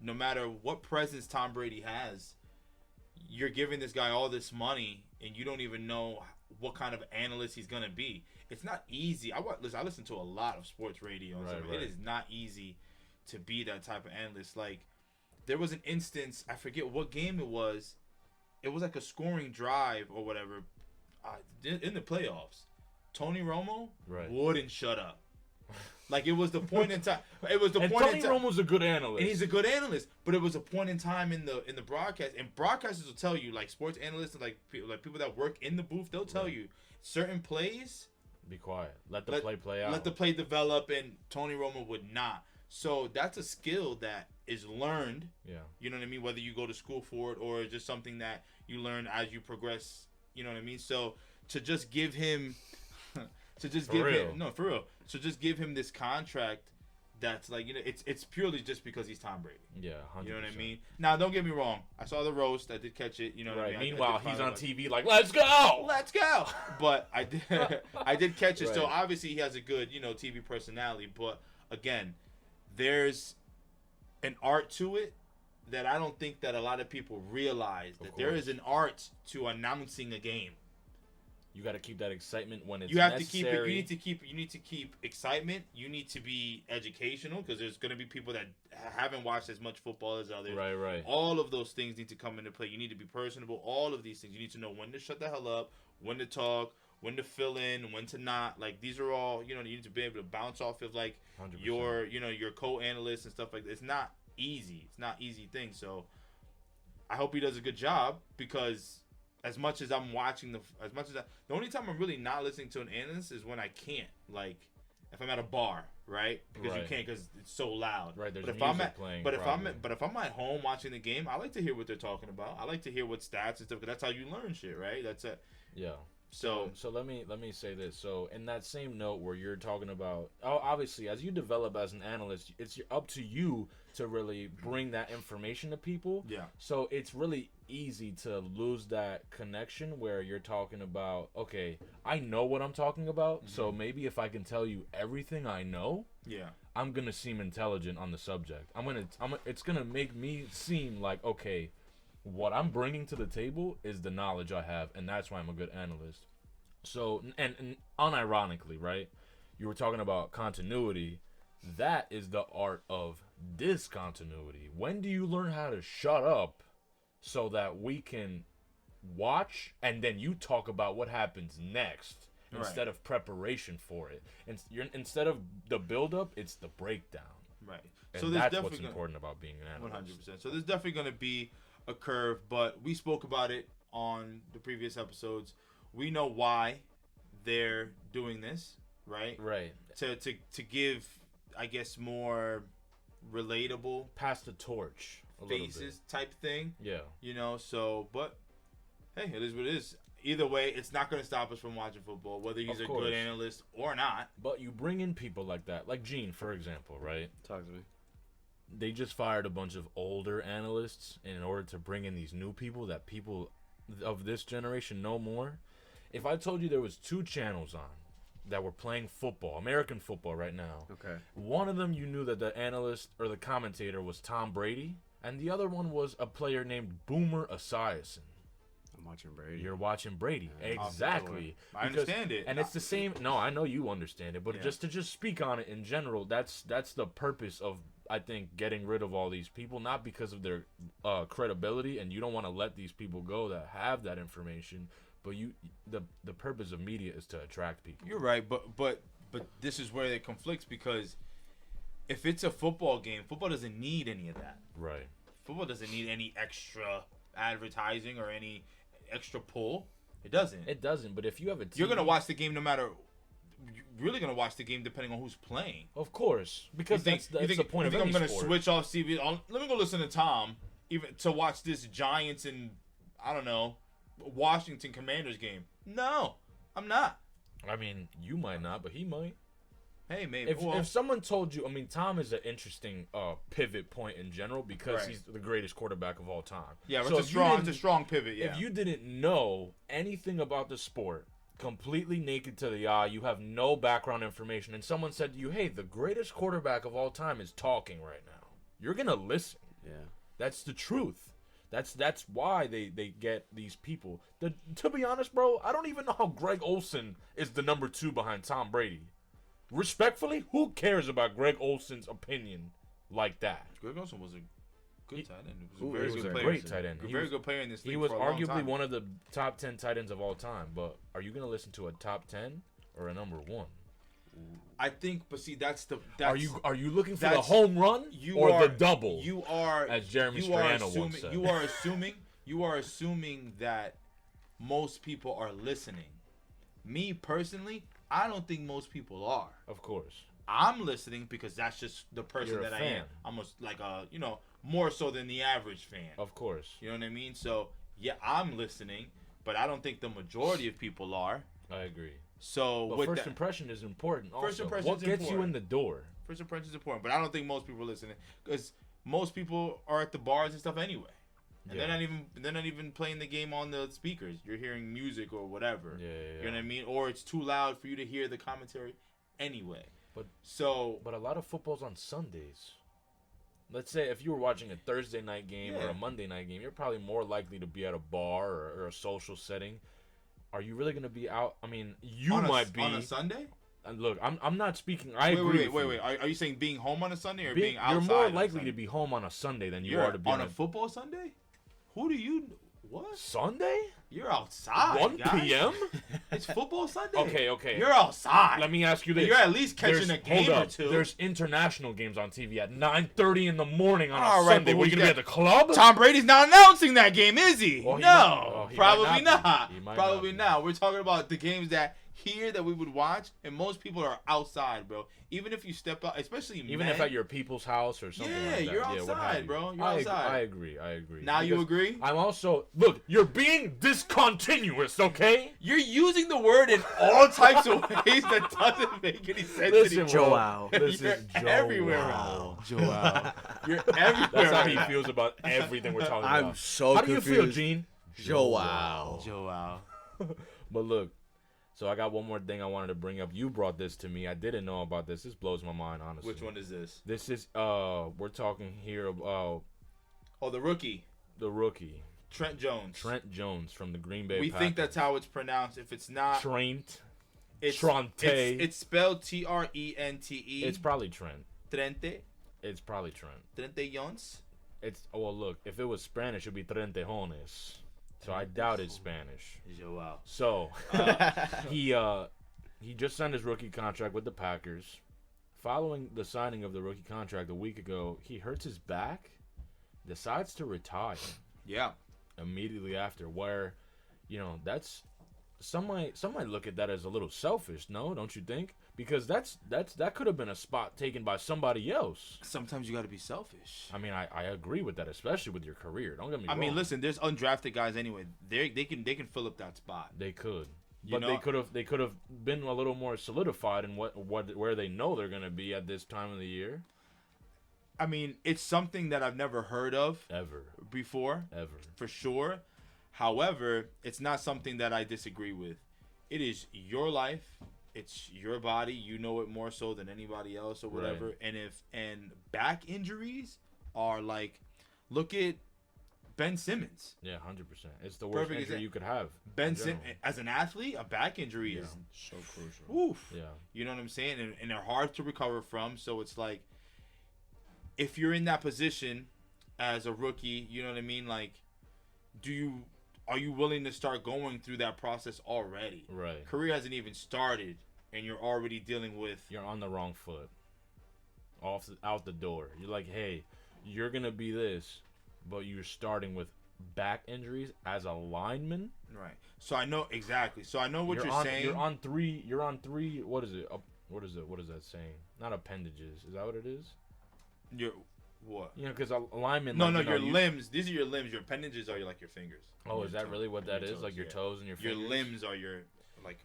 no matter what presence Tom Brady has, you're giving this guy all this money and you don't even know what kind of analyst he's gonna be. It's not easy. I listen to a lot of sports radio. And stuff. It is not easy to be that type of analyst. Like there was an instance, I forget what game it was. It was like a scoring drive or whatever in the playoffs. Tony Romo wouldn't shut up. Like it was the point in time. It was the point. Tony Romo's a good analyst, and he's a good analyst. But it was a point in time in the broadcast, and broadcasters will tell you, like sports analysts, like people that work in the booth, they'll tell you certain plays. Be quiet. Let the play out. Let the play develop, and Tony Romo would not. So that's a skill that is learned. Yeah. You know what I mean? Whether you go to school for it or just something that you learn as you progress. You know what I mean? So to just give him. For real. So just give him this contract that's like, it's purely just because he's Tom Brady. Yeah, 100%. You know what I mean? Now, don't get me wrong. I saw the roast. I did catch it. You know what I mean? Meanwhile, he's on TV like, let's go! Let's go! But I did catch it. Right. So obviously he has a good, TV personality. But again, there's an art to it that I don't think that a lot of people realize. That there is an art to announcing a game. You got to keep that excitement when it's necessary. You need to keep excitement. You need to be educational because there's going to be people that haven't watched as much football as others. Right. All of those things need to come into play. You need to be personable. All of these things. You need to know when to shut the hell up, when to talk, when to fill in, when to not. Like these are all, you need to be able to bounce off of like 100%. your co-analysts and stuff like that. It's not easy. It's not easy thing. So I hope he does a good job because as much as I'm watching the only time I'm really not listening to an analyst is when I can't, like if I'm at a bar, right? Because you can't because it's so loud. Right, there's but if music playing. But if I'm at home watching the game, I like to hear what they're talking about. I like to hear what stats and stuff because that's how you learn shit, right? That's it. Yeah. So let me say this. So in that same note where you're talking about, obviously as you develop as an analyst, it's up to you to really bring that information to people. Yeah. So it's really easy to lose that connection where you're talking about, okay, I know what I'm talking about, so maybe if I can tell you everything I know, I'm gonna seem intelligent on the subject. It's gonna make me seem like, okay, what I'm bringing to the table is the knowledge I have, and that's why I'm a good analyst. So, and unironically, right, you were talking about continuity. That is the art of discontinuity. When do you learn how to shut up so that we can watch and then you talk about what happens next instead of preparation for it? Instead of the build-up, it's the breakdown. Right. And so that's what's important about being an analyst. 100%. So there's definitely going to be a curve, but we spoke about it on the previous episodes. We know why they're doing this, right? Right. To give, I guess, more relatable, pass the torch faces type thing. Yeah. So, but hey, it is what it is. Either way, it's not going to stop us from watching football, whether he's a good analyst or not. But you bring in people like that, like Jean, for example, right? Talk to me. They just fired a bunch of older analysts in order to bring in these new people that people of this generation know more. If I told you there was 2 channels on that were playing football, American football right now, okay, one of them you knew that the analyst or the commentator was Tom Brady, and the other one was a player named Boomer Esiason. I'm watching Brady. You're watching Brady. Exactly. I understand it. And it's the same. No, I know you understand it, but just to speak on it in general, that's the purpose of, I think, getting rid of all these people, not because of their credibility, and you don't want to let these people go that have that information, but the purpose of media is to attract people. You're right, but this is where it conflicts because if it's a football game, football doesn't need any of that. Right. Football doesn't need any extra advertising or any extra pull. It doesn't. It doesn't, but if you have a team... You're going to watch the game no matter you're really gonna watch the game depending on who's playing. Of course, because that's the point of any I'm gonna sport. switch off CV? Let me go listen to Tom even to watch this Giants and I don't know Washington Commanders game. No, I'm not. I mean, you might not, but he might. Hey, maybe. If someone told you, I mean, Tom is an interesting pivot point in general because he's the greatest quarterback of all time. Yeah, so it's a strong pivot. Yeah. If you didn't know anything about the sport, completely naked to the eye, you have no background information, and someone said to you, "Hey, the greatest quarterback of all time is talking right now," you're gonna listen. Yeah. That's the truth. That's why they get these people. To be honest, bro, I don't even know how Greg Olsen is the number 2 behind Tom Brady. Respectfully, who cares about Greg Olsen's opinion like that? Greg Olsen was a good tight end. He was a great tight end. Very good player in this league. He was for a long arguably time. one of the top 10 tight ends of all time. But are you going to listen to a top 10 or a number 1? I think, but see, are you looking for the home run or the double? You are, as Jeremy Striano once said. You are assuming that most people are listening. Me personally, I don't think most people are. Of course. I'm listening because that's just the person You're a that fan. I am. I'm like more so than the average fan. Of course. You know what I mean? So, yeah, I'm listening, but I don't think the majority of people are. I agree. So, but first impression is important. First impression what is gets important. you in the door? First impression is important, but I don't think most people are listening because most people are at the bars and stuff anyway. And they're not even playing the game on the speakers. You're hearing music or whatever. Yeah. You know what I mean? Or it's too loud for you to hear the commentary anyway. But a lot of football's on Sundays. Let's say if you were watching a Thursday night game or a Monday night game, you're probably more likely to be at a bar or a social setting. Are you really going to be out? I mean, might be on a Sunday. And look, I'm not speaking. I agree. Wait. Are you saying being home on a Sunday or being outside? You're more likely to be home on a Sunday than you are to be on a football Sunday. Who do you? What? Sunday? You're outside. 1 guys. p.m. It's football Sunday. Okay. You're outside. Let me ask you this: you're at least catching a game or two. There's international games on TV at 9:30 in the morning on All a right, Sunday. Were you gonna be at the club? Tom Brady's not announcing that game, is he? Well, no, probably not. Probably not. We're talking about the games that we would watch, and most people are outside, bro. Even if you step out, especially if at your people's house or something like that. You're outside, bro. You're outside. I agree. Now you agree? I'm also look. You're being discontinuous, okay? You're using the word in all types of ways that doesn't make any sense. Listen, Joao. This You're is Joao. everywhere. Joao. You're everywhere. That's how he feels about everything we're talking about. I'm so How confused. do you feel, Gene? Joao. But look. So I got one more thing I wanted to bring up. You brought this to me. I didn't know about this. This blows my mind, honestly. Which one is this? This is we're talking here about the rookie. The rookie. Trent Jones. Trent Jones from the Green Bay We Packers. think that's how it's pronounced. If it's not Trent. Trente. Trente. It's spelled Trente. It's probably Trent. Trente. It's probably Trent. Trente Jones. Look, if it was Spanish, it'd be Trentejones. So I doubt it's Spanish. Wow. So he just signed his rookie contract with the Packers. Following the signing of the rookie contract a week ago, he hurts his back, decides to retire. Yeah. Immediately after, where, that's some might look at that as a little selfish. No, don't you think? Because that could have been a spot taken by somebody else. Sometimes you got to be selfish. I mean, I agree with that, especially with your career. Don't get me wrong. I mean, listen, there's undrafted guys anyway. They can fill up that spot. They could. But they could have been a little more solidified in where they know they're going to be at this time of the year. I mean, it's something that I've never heard of before. For sure. However, it's not something that I disagree with. It is your life. It's your body. You know it more so than anybody else or whatever. Right. And back injuries are like, look at Ben Simmons. Yeah, 100%. It's the worst injury you could have. Ben Simmons, as an athlete, a back injury is so crucial. Oof. Yeah. You know what I'm saying? And they're hard to recover from. So it's like, if you're in that position as a rookie, you know what I mean? Like, are you willing to start going through that process already? Right. Career hasn't even started, and you're already dealing with. You're on the wrong foot. Out the door. You're like, hey, you're gonna be this, but you're starting with back injuries as a lineman. Right. So I know exactly. So I know what you're saying. You're on three. What is it? What is it? What is that saying? Not appendages. Is that what it is? You're what? You know, because a lineman. No, like, no, you know, your limbs. These are your limbs. Your appendages are like your fingers. Oh, is that really what that is? Toes, Like your toes and your fingers? Your limbs are your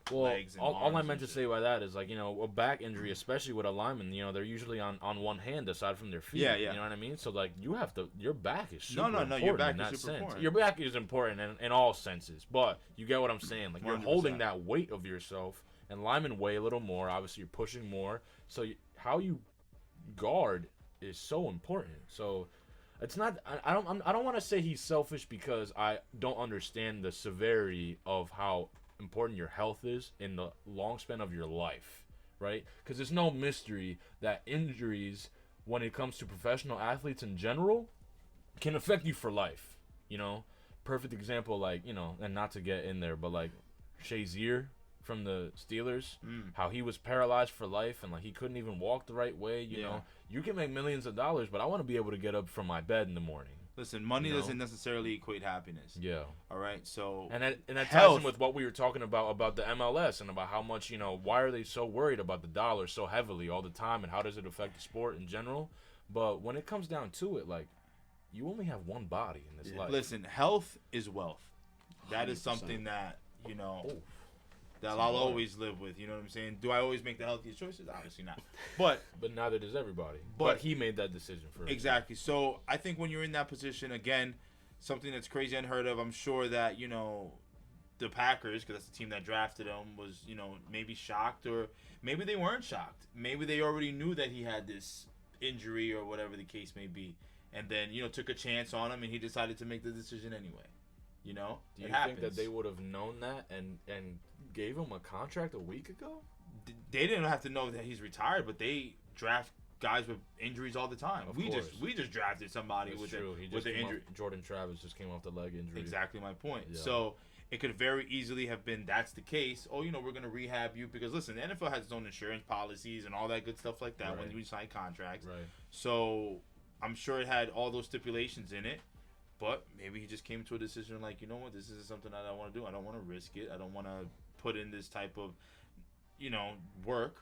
well, legs and all I arms meant to and say by that is, like, you know, a back injury, especially with a lineman, you know, they're usually on one hand aside from their feet. Yeah, yeah. You know what I mean? So, like, you have to, your back is super No, important your back in that is super sense. important. Your back is important in all senses, but you get what I'm saying. Like, you're holding 100%. that weight of yourself, and linemen weigh a little more. Obviously, you're pushing more. So, how you guard is so important. So, it's not. I don't want to say he's selfish because I don't understand the severity of how important your health is in the long span of your life, right? Because it's no mystery that injuries, when it comes to professional athletes in general, can affect you for life. You know, perfect example, like, you know, and not to get in there, but like Shazier from the Steelers, how he was paralyzed for life and like he couldn't even walk the right way. You know, you can make millions of dollars, but I want to be able to get up from my bed in the morning. Listen, money doesn't necessarily equate happiness. Yeah. All right. So and that ties in with what we were talking about the MLS and about how much, you know, why are they so worried about the dollar so heavily all the time and how does it affect the sport in general? But when it comes down to it, like, you only have one body in this life. Listen, health is wealth. That is 100%. something that, you know, that I'll always live with. You know what I'm saying? Do I always make the healthiest choices? Obviously not. But neither does everybody. But But he made that decision for exactly. So I think when you're in that position, again, something that's crazy unheard of, I'm sure that, you know, the Packers, because that's the team that drafted him, was, you know, maybe shocked, or maybe they weren't shocked. Maybe they already knew that he had this injury or whatever the case may be, and then, you know, took a chance on him and he decided to make the decision anyway. You know, Do you think that they would have known that and gave him a contract a week ago? They didn't have to know that he's retired, but they draft guys with injuries all the time. Of we course. just drafted somebody That's with true. with an injury. Jordan Travis just came off the leg injury. Exactly my point. Yeah. So it could very easily have been that's the case. Oh, you know, we're gonna rehab you because listen, the NFL has its own insurance policies and all that good stuff like that when you sign contracts. Right. So I'm sure it had all those stipulations in it. But maybe he just came to a decision like, you know what, this is something that I want to do. I don't want to risk it. I don't want to put in this type of, you know, work.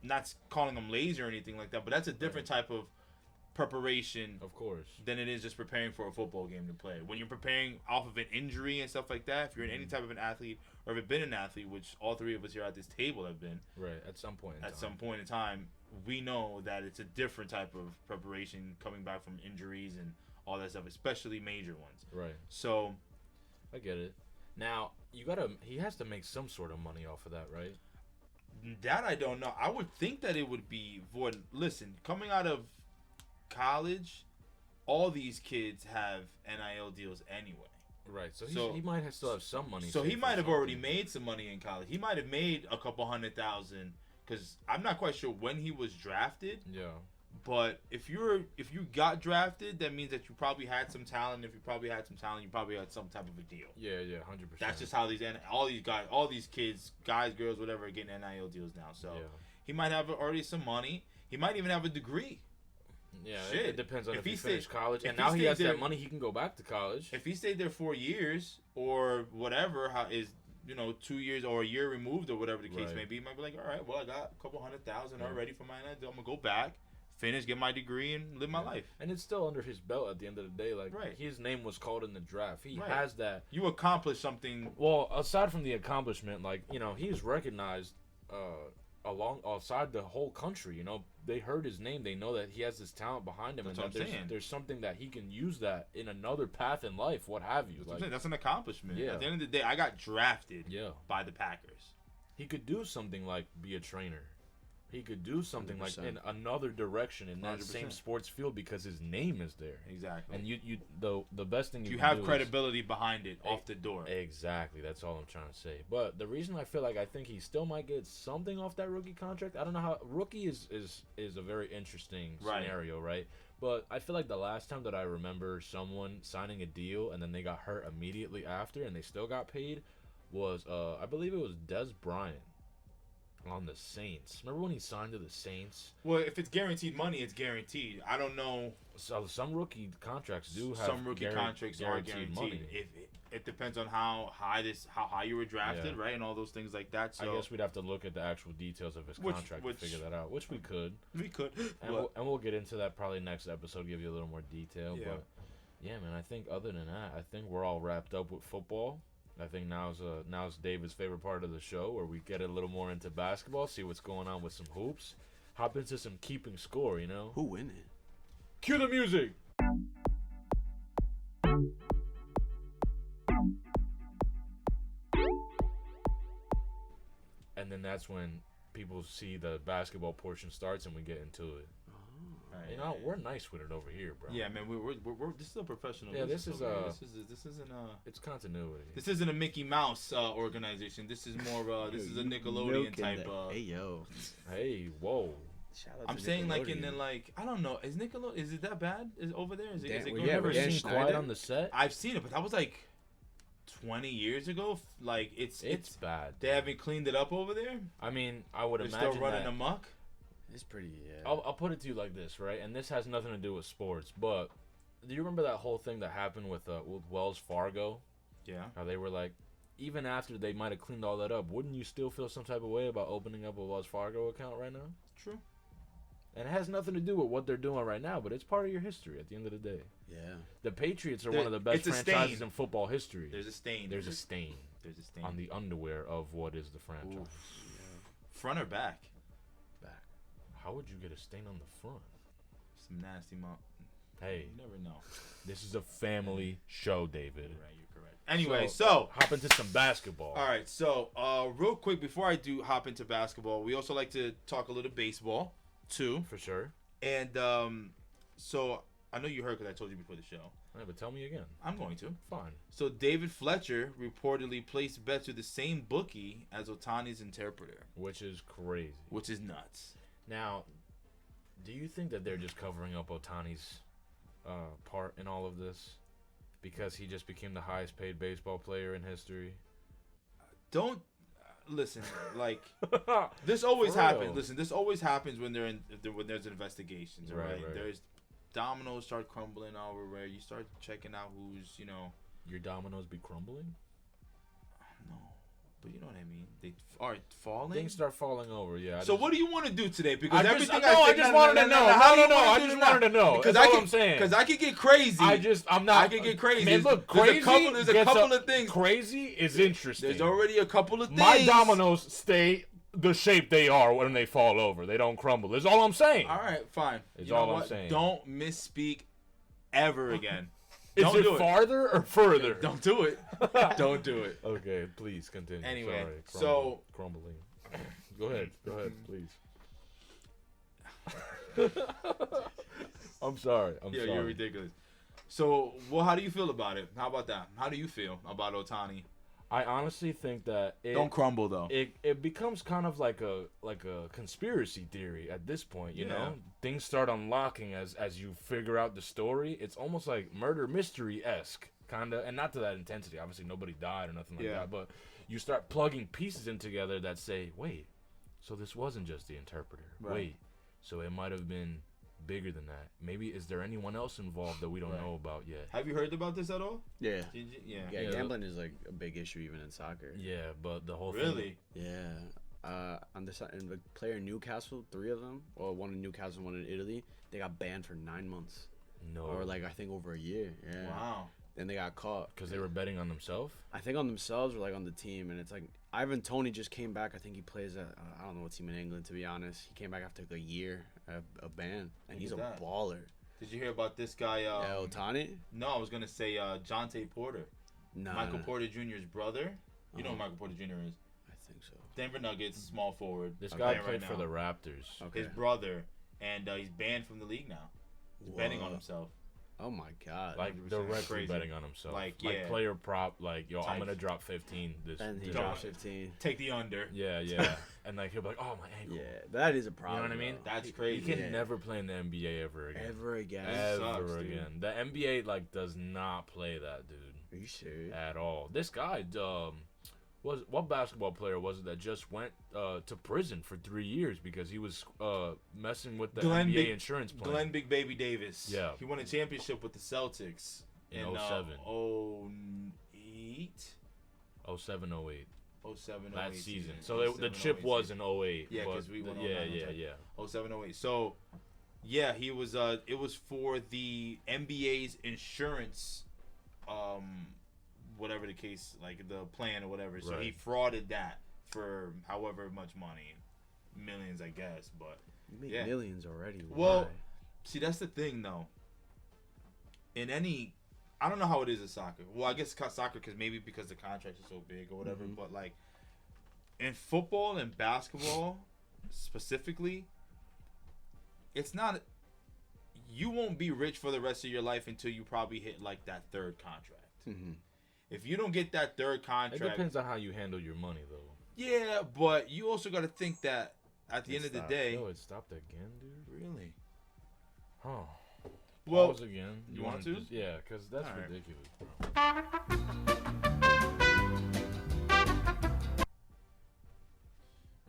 Not calling him lazy or anything like that, but that's a different type of preparation, Of course. than it is just preparing for a football game to play. When you're preparing off of an injury and stuff like that, if you're in any type of an athlete or have been an athlete, which all three of us here at this table have been, Right. At some point in time, we know that it's a different type of preparation coming back from injuries and all that stuff, especially major ones. Right. So I get it. Now, he has to make some sort of money off of that, right? that I don't know. I would think that it would be void. Listen, coming out of college, all these kids have NIL deals anyway. Right. So, So- he might still have some money. So he saved might for have already something. made some money in college. He might have made a couple $100,000 because I'm not quite sure when he was drafted. Yeah. But if you got drafted, that means that you probably had some talent. If you probably had some talent, you probably had some type of a deal. Yeah. 100%. That's just how all these kids, guys, girls, whatever, are getting NIL deals now. So Yeah. he might have already some money. He might even have a degree. Yeah. Shit. It depends on if he stayed- finished college, if and he now he stayed has there- that money. He can go back to college. If he stayed there 4 years or whatever, 2 years or a year removed or whatever the case Right. may be, he might be like, all right, well, I got a couple $100,000 already for my NIL deal. I'm gonna go back, finish, get my degree, and live my life. And it's still under his belt at the end of the day. Like, Right. his name was called in the draft. He Right. has that. You accomplished something. Well, aside from the accomplishment, like, he's recognized outside the whole country. They heard his name. They know that he has this talent behind him, That's and what that I'm saying. there's something that he can use that in another path in life. What have you? That's what I'm Like, saying. That's an accomplishment. Yeah. At the end of the day, I got drafted yeah, by the Packers. he could do something like be a trainer. He could do something like 100%. in another direction in that 100%. same sports field because his name is there. Exactly. And the best thing you You can have do is- credibility behind it off the door. Exactly, that's all I'm trying to say. But the reason I think he still might get something off that rookie contract, I don't know how. Rookie is a very interesting Right. scenario, right? But I feel like the last time that I remember someone signing a deal and then they got hurt immediately after and they still got paid was I believe it was Des Bryant. On the Saints. Remember when he signed to the Saints? Well, if it's guaranteed money, it's guaranteed. I don't know. So some rookie contracts do have Some rookie contracts are guaranteed. money. It depends on how high you were drafted, right, and all those things like that. So I guess we'd have to look at the actual details of his contract to figure that out, which we could. We could. And we'll get into that probably next episode, give you a little more detail. Yeah. But yeah, man, I think other than that, I think we're all wrapped up with football. I think now's David's favorite part of the show, where we get a little more into basketball, see what's going on with some hoops, hop into some keeping score, you know. Who win it? Cue the music. And then that's when people see the basketball portion starts and we get into it. You know, we're nice with it over here, bro. Yeah, man, we're this is a professional. Yeah, this isn't it's continuity. This isn't a Mickey Mouse organization. This is more this is a Nickelodeon type. Hey yo. Hey, whoa. Shout out I'm to saying like Nickelodeon. I don't know. Is Nickelodeon, is it that bad? Is over there? Is it Dan- going yeah, You ever we're Dan seen Schneider. Quiet on the Set? I've seen it, but that was like 20 years ago. Like it's bad. they haven't cleaned it up over there. I mean, I would They're imagine still running that. amok. It's pretty. Yeah. I'll put it to you like this, right? And this has nothing to do with sports, but do you remember that whole thing that happened with Wells Fargo? Yeah. How they were like, even after they might have cleaned all that up, wouldn't you still feel some type of way about opening up a Wells Fargo account right now? True. And it has nothing to do with what they're doing right now, but it's part of your history at the end of the day. Yeah. The Patriots are one of the best it's a franchises stain. in football history. There's a stain. There's a stain There's a stain on the underwear of what is the franchise. Yeah. front or back. Back. How would you get a stain on the front? Some nasty mom. Hey, You never know. this is a family show, David. Right, you're correct. Anyway, so hop into some basketball. all right, so real quick before I do hop into basketball, we also like to talk a little baseball too. For sure. And so I know you heard because I told you before the show. All right, but tell me again. I'm going to. Fine. So David Fletcher reportedly placed bets with the same bookie as Otani's interpreter, Which is crazy. which is nuts. Now, do you think that they're just covering up Otani's part in all of this? Because he just became the highest paid baseball player in history? Don't listen. Like this always For real. happens. Listen, this always happens when when there's investigations. All right. Right. There's dominoes start crumbling everywhere. You start checking out who's Your dominoes be crumbling? no, but you know what I mean. They are falling. Things start falling over, yeah. So what do you want to do today? Because I just everything wanted to know. How do you wanna do Because I that's what can, I'm saying. Because I could get crazy. I'm not. I could get crazy. Man, look, There's crazy. There's a couple of things. Crazy is interesting. There's already a couple of things. My dominoes stay the shape they are when they fall over. They don't crumble. That's all I'm saying. All right, fine. Is You know all I'm what? saying. Don't misspeak ever again. Is Don't it do it. farther or further? Don't do it. Don't do it. Okay, please continue. Anyway, Sorry, crumbling. Go ahead, please. I'm sorry. I'm Yeah, sorry. you're ridiculous. So, well, how do you feel about it? How about that? How do you feel about Otani? I honestly think that Don't crumble though. it becomes kind of like a conspiracy theory at this point, you Yeah. know? Things start unlocking as you figure out the story. It's almost like murder mystery-esque, kind of, and not to that intensity. Obviously, nobody died or nothing like Yeah. that, but you start plugging pieces in together that say, wait, so this wasn't just the interpreter. Right. Wait, so it might have been bigger than that. Maybe is there anyone else involved that we don't Right. know about yet? Have you heard about this at all? Yeah. Yeah. Yeah, Yeah. gambling is like a big issue even in soccer. Yeah, but the whole Really? Yeah. On the side, the player in Newcastle, 3 of them, or one in Newcastle, one in Italy, they got banned for 9 months, thing, no, or like I think over a year. Yeah. Wow. Then they got caught because they were betting on themselves. I think on themselves or like on the team, and it's like Ivan Toney just came back. I think he plays at I don't know what team in England, to be honest. He came back after like a year of ban, and he's a Who's that? baller. Did you hear about this guy? Yeah, Otani. No, I was gonna say Jonte Porter, Nah, Michael Porter Jr.'s brother. You know Uh-huh. who Michael Porter Jr. is? I think so. Denver Nuggets, small forward. This Okay. guy Playing played right for now. the Raptors. Okay. His brother, and he's banned from the league now. He's betting on Whoa. himself. Oh my God. Like 100% directly crazy. betting on himself. Like, yeah. player prop. Like, yo, I'm Type. gonna drop 15 this. And he this dropped round. 15. Take the under. Yeah, yeah. And like he'll be like, oh my ankle. Yeah, that is a problem. what I mean? though. That's He crazy. can Yeah. never play in the NBA ever again. Ever again. That sucks, Ever dude. again. The NBA like does not play that dude Are you serious? at all. This guy, What basketball player was it that just went to prison for 3 years because he was messing with the NBA insurance plan? Glenn Big Baby Davis. Yeah. He won a championship with the Celtics in 07. 08. 07, 08. 07, That 08 season. So the chip 08 was season. in 08. Yeah, because we went on Yeah. 07, 08. So, yeah, he was. It was for the NBA's insurance, whatever the case, like the plan or whatever. So he frauded that for however much money, millions, I guess. But you make millions already. Well, see, that's the thing, though. I don't know how it is in soccer. Well, I guess soccer because the contracts are so big or whatever. Mm-hmm. But like in football and basketball specifically, it's not. You won't be rich for the rest of your life until you probably hit like that third contract. Mm-hmm. If you don't get that third contract, it depends on how you handle your money, though. Yeah, but you also got to think that at the end of the day. Oh, it stopped again, dude. Really? Huh. Well, pause again. You want to? Yeah, because that's All right. ridiculous, bro.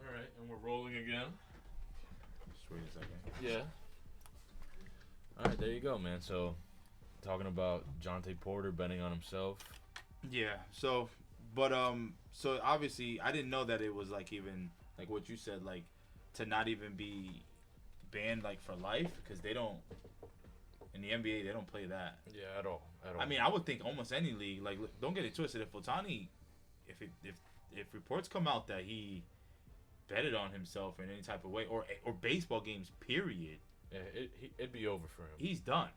All right, and we're rolling again. Just wait a second. Yeah. All right, there you go, man. So, talking about Jonte Porter betting on himself. Yeah. So obviously I didn't know that it was like even like what you said, like to not even be banned like for life because they don't. In the NBA, they don't play that. Yeah, at all. I mean, I would think almost any league. Like, don't get it twisted. If Otani, if reports come out that he betted on himself in any type of way, or baseball games, period. Yeah, it'd be over for him. He's done.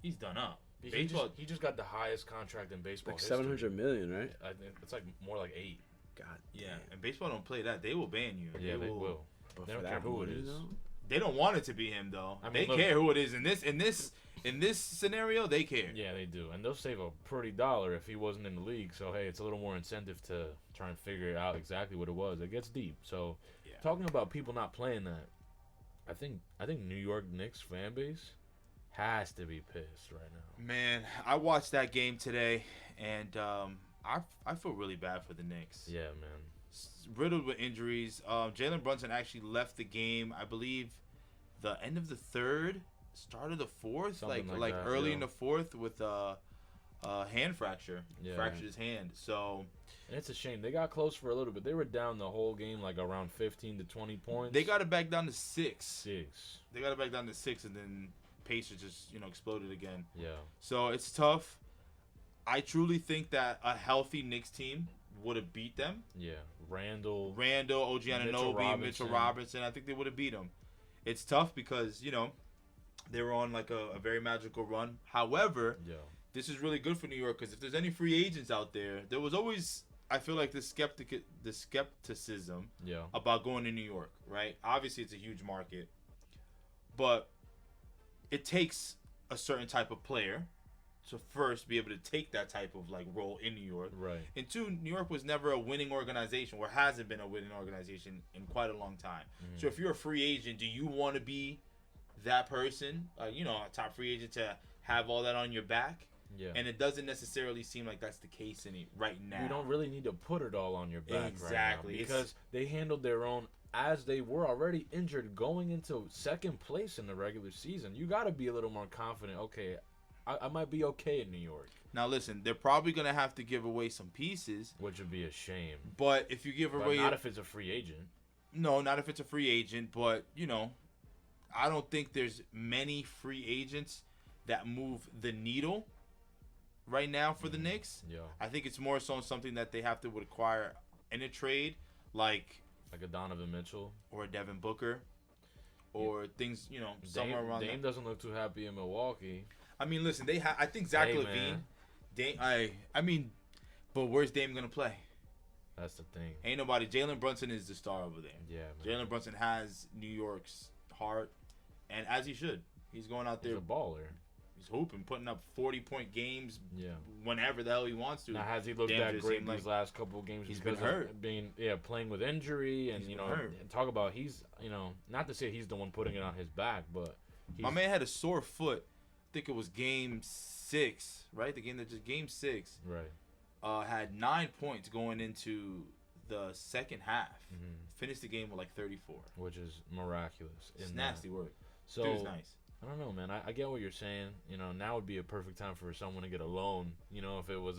He's done up. He just got the highest contract in baseball. Like history. $700 million, right? I think it's like more like 8. God. Yeah, damn. and baseball don't play that. They will ban you. Yeah, they will. But They for don't care that who it money, is. though? They don't want it to be him though. I mean, they care who it is in this scenario. They care. Yeah, they do, and they'll save a pretty dollar if he wasn't in the league. So hey, it's a little more incentive to try and figure out exactly what it was. It gets deep. So, talking about people not playing that, I think New York Knicks fan base has to be pissed right now. Man, I watched that game today, and I feel really bad for the Knicks. Yeah, man. Riddled with injuries. Jalen Brunson actually left the game, I believe, the end of the third, start of the fourth, Something like that, early yeah. in the fourth with a hand fracture. Yeah. Fractured his hand. So And it's a shame. They got close for a little bit. They were down the whole game, like around 15 to 20 points. they got it back down to 6. 6. They got it back down to 6, and then Pacers just exploded again. Yeah. So it's tough. I truly think that a healthy Knicks team would have beat them. Yeah. Randall, OG Anunoby, Mitchell Robinson. I think they would have beat them. It's tough because, they were on like a very magical run. However, Yeah. this is really good for New York because if there's any free agents out there, there was always, I feel like, the skepticism Yeah. about going to New York, right? Obviously, it's a huge market, but it takes a certain type of player to first be able to take that type of like role in New York. Right. And 2, New York was never a winning organization, or hasn't been a winning organization in quite a long time. Mm-hmm. So if you're a free agent, do you want to be that person, a top free agent to have all that on your back? Yeah. And it doesn't necessarily seem like that's the case right now. You don't really need to put it all on your back Exactly. right now because they handled their own as they were already injured going into second place in the regular season. You got to be a little more confident. Okay, I might be okay in New York. Now listen, they're probably gonna have to give away some pieces, Which would be a shame. but if you give But away, not if it's a free agent. no, not if it's a free agent, but I don't think there's many free agents that move the needle right now for the Knicks. Yeah. I think it's more so something that they have to acquire in a trade, like Like a Donovan Mitchell. or a Devin Booker, or things somewhere around Dame there. doesn't look too happy in Milwaukee. I mean, listen, I think Zach Hey, LaVine. man. Dame, I mean, but where's Dame gonna play? That's the thing. Ain't nobody. Jalen Brunson is the star over there. Yeah, man. Jalen Brunson has New York's heart, and as he should. He's going out He's there. a baller. He's hooping, putting up 40-point games. Yeah. Whenever the hell he wants to. Now, has he looked Damn, that just great seemed these like last couple of games? he's because been of hurt. playing with injury, and He's been hurt. and talk about he's not to say he's the one putting it on his back, but My man had a sore foot. I think it was game 6, right? The game that just game 6. right. Had 9 points going into the second half. Mm-hmm. Finished the game with like 34. Which is miraculous. It's nasty work. So Dude's nice. I don't know, man. I get what you're saying. You know, now would be a perfect time for someone to get a loan. You know, if it was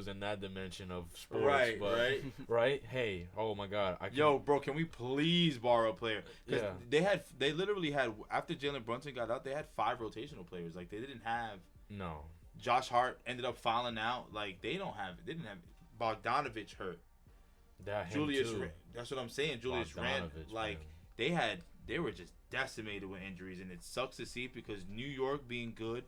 in that dimension of sports. Right, but, right. Right? Hey, oh my God. Yo, bro, can we please borrow a player? Because Yeah. they literally had, after Jalen Brunson got out, they had 5 rotational players. Like, they didn't have. No. Josh Hart ended up fouling out. Like, they didn't have Bogdanovich hurt. That Julius, him too. That's what I'm saying. Julius Randle, like, man. they were just decimated with injuries, and it sucks to see because New York being good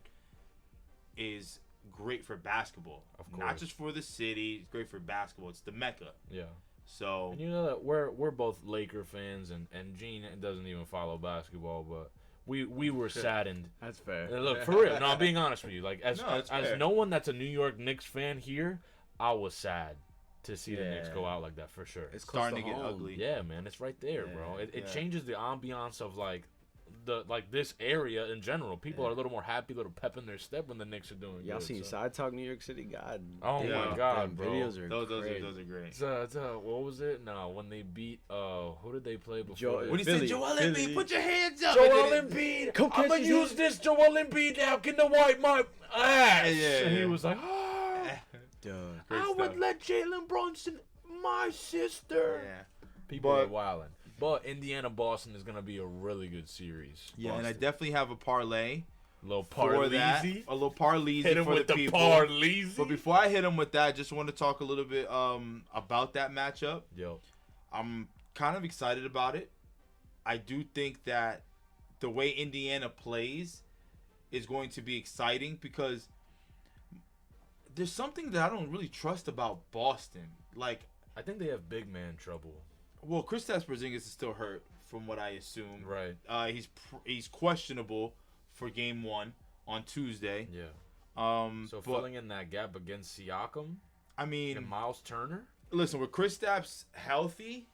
is great for basketball. Of course. Not just for the city, it's great for basketball. It's the Mecca. Yeah. So And you know that we're both Laker fans, and Gene doesn't even follow basketball, but we were saddened. That's fair. Look, for real. No, I'm being honest with you. Like as fair. no one that's a New York Knicks fan here, I was sad to see the Knicks Yeah. go out like that for sure. It's starting to close get home. ugly. Yeah, man, it's right there, bro. Yeah. It Yeah. changes the ambiance of this area in general. People are a little more happy, a little pep in their step when the Knicks are doing Y'all good. seen so. Side Talk New York City? God. Oh Yeah. my God, Them bro. videos are those crazy. are great. It's what was it? No, when they beat who did they play before? Joel- this? When he Philly, said Joel Philly. Embiid, put your hands up. Joel And then Embiid, Come I'm catch gonna his use hand. this Joel Embiid now. Can the wipe my ass? Yeah. And he was like, ah, Duh. Great I would stuff. let Jalen Brunson, my sister. Yeah. People But- are wilding. But Indiana Boston is gonna be a really good series. Yeah, and I Boston. definitely have a parlay little for that. Parleezy. A little parlay Hit him for with the the people. Parleezy. But before I hit him with that, just want to talk a little bit about that matchup. Yo, I'm kind of excited about it. I do think that the way Indiana plays is going to be exciting because there's something that I don't really trust about Boston. Like, I think they have big man trouble. well, Kristaps Porzingis is still hurt, from what I assume. Right. He's questionable for Game 1 on Tuesday. Yeah. So But, filling in that gap against Siakam I mean, and Miles Turner. listen, with Kristaps healthy,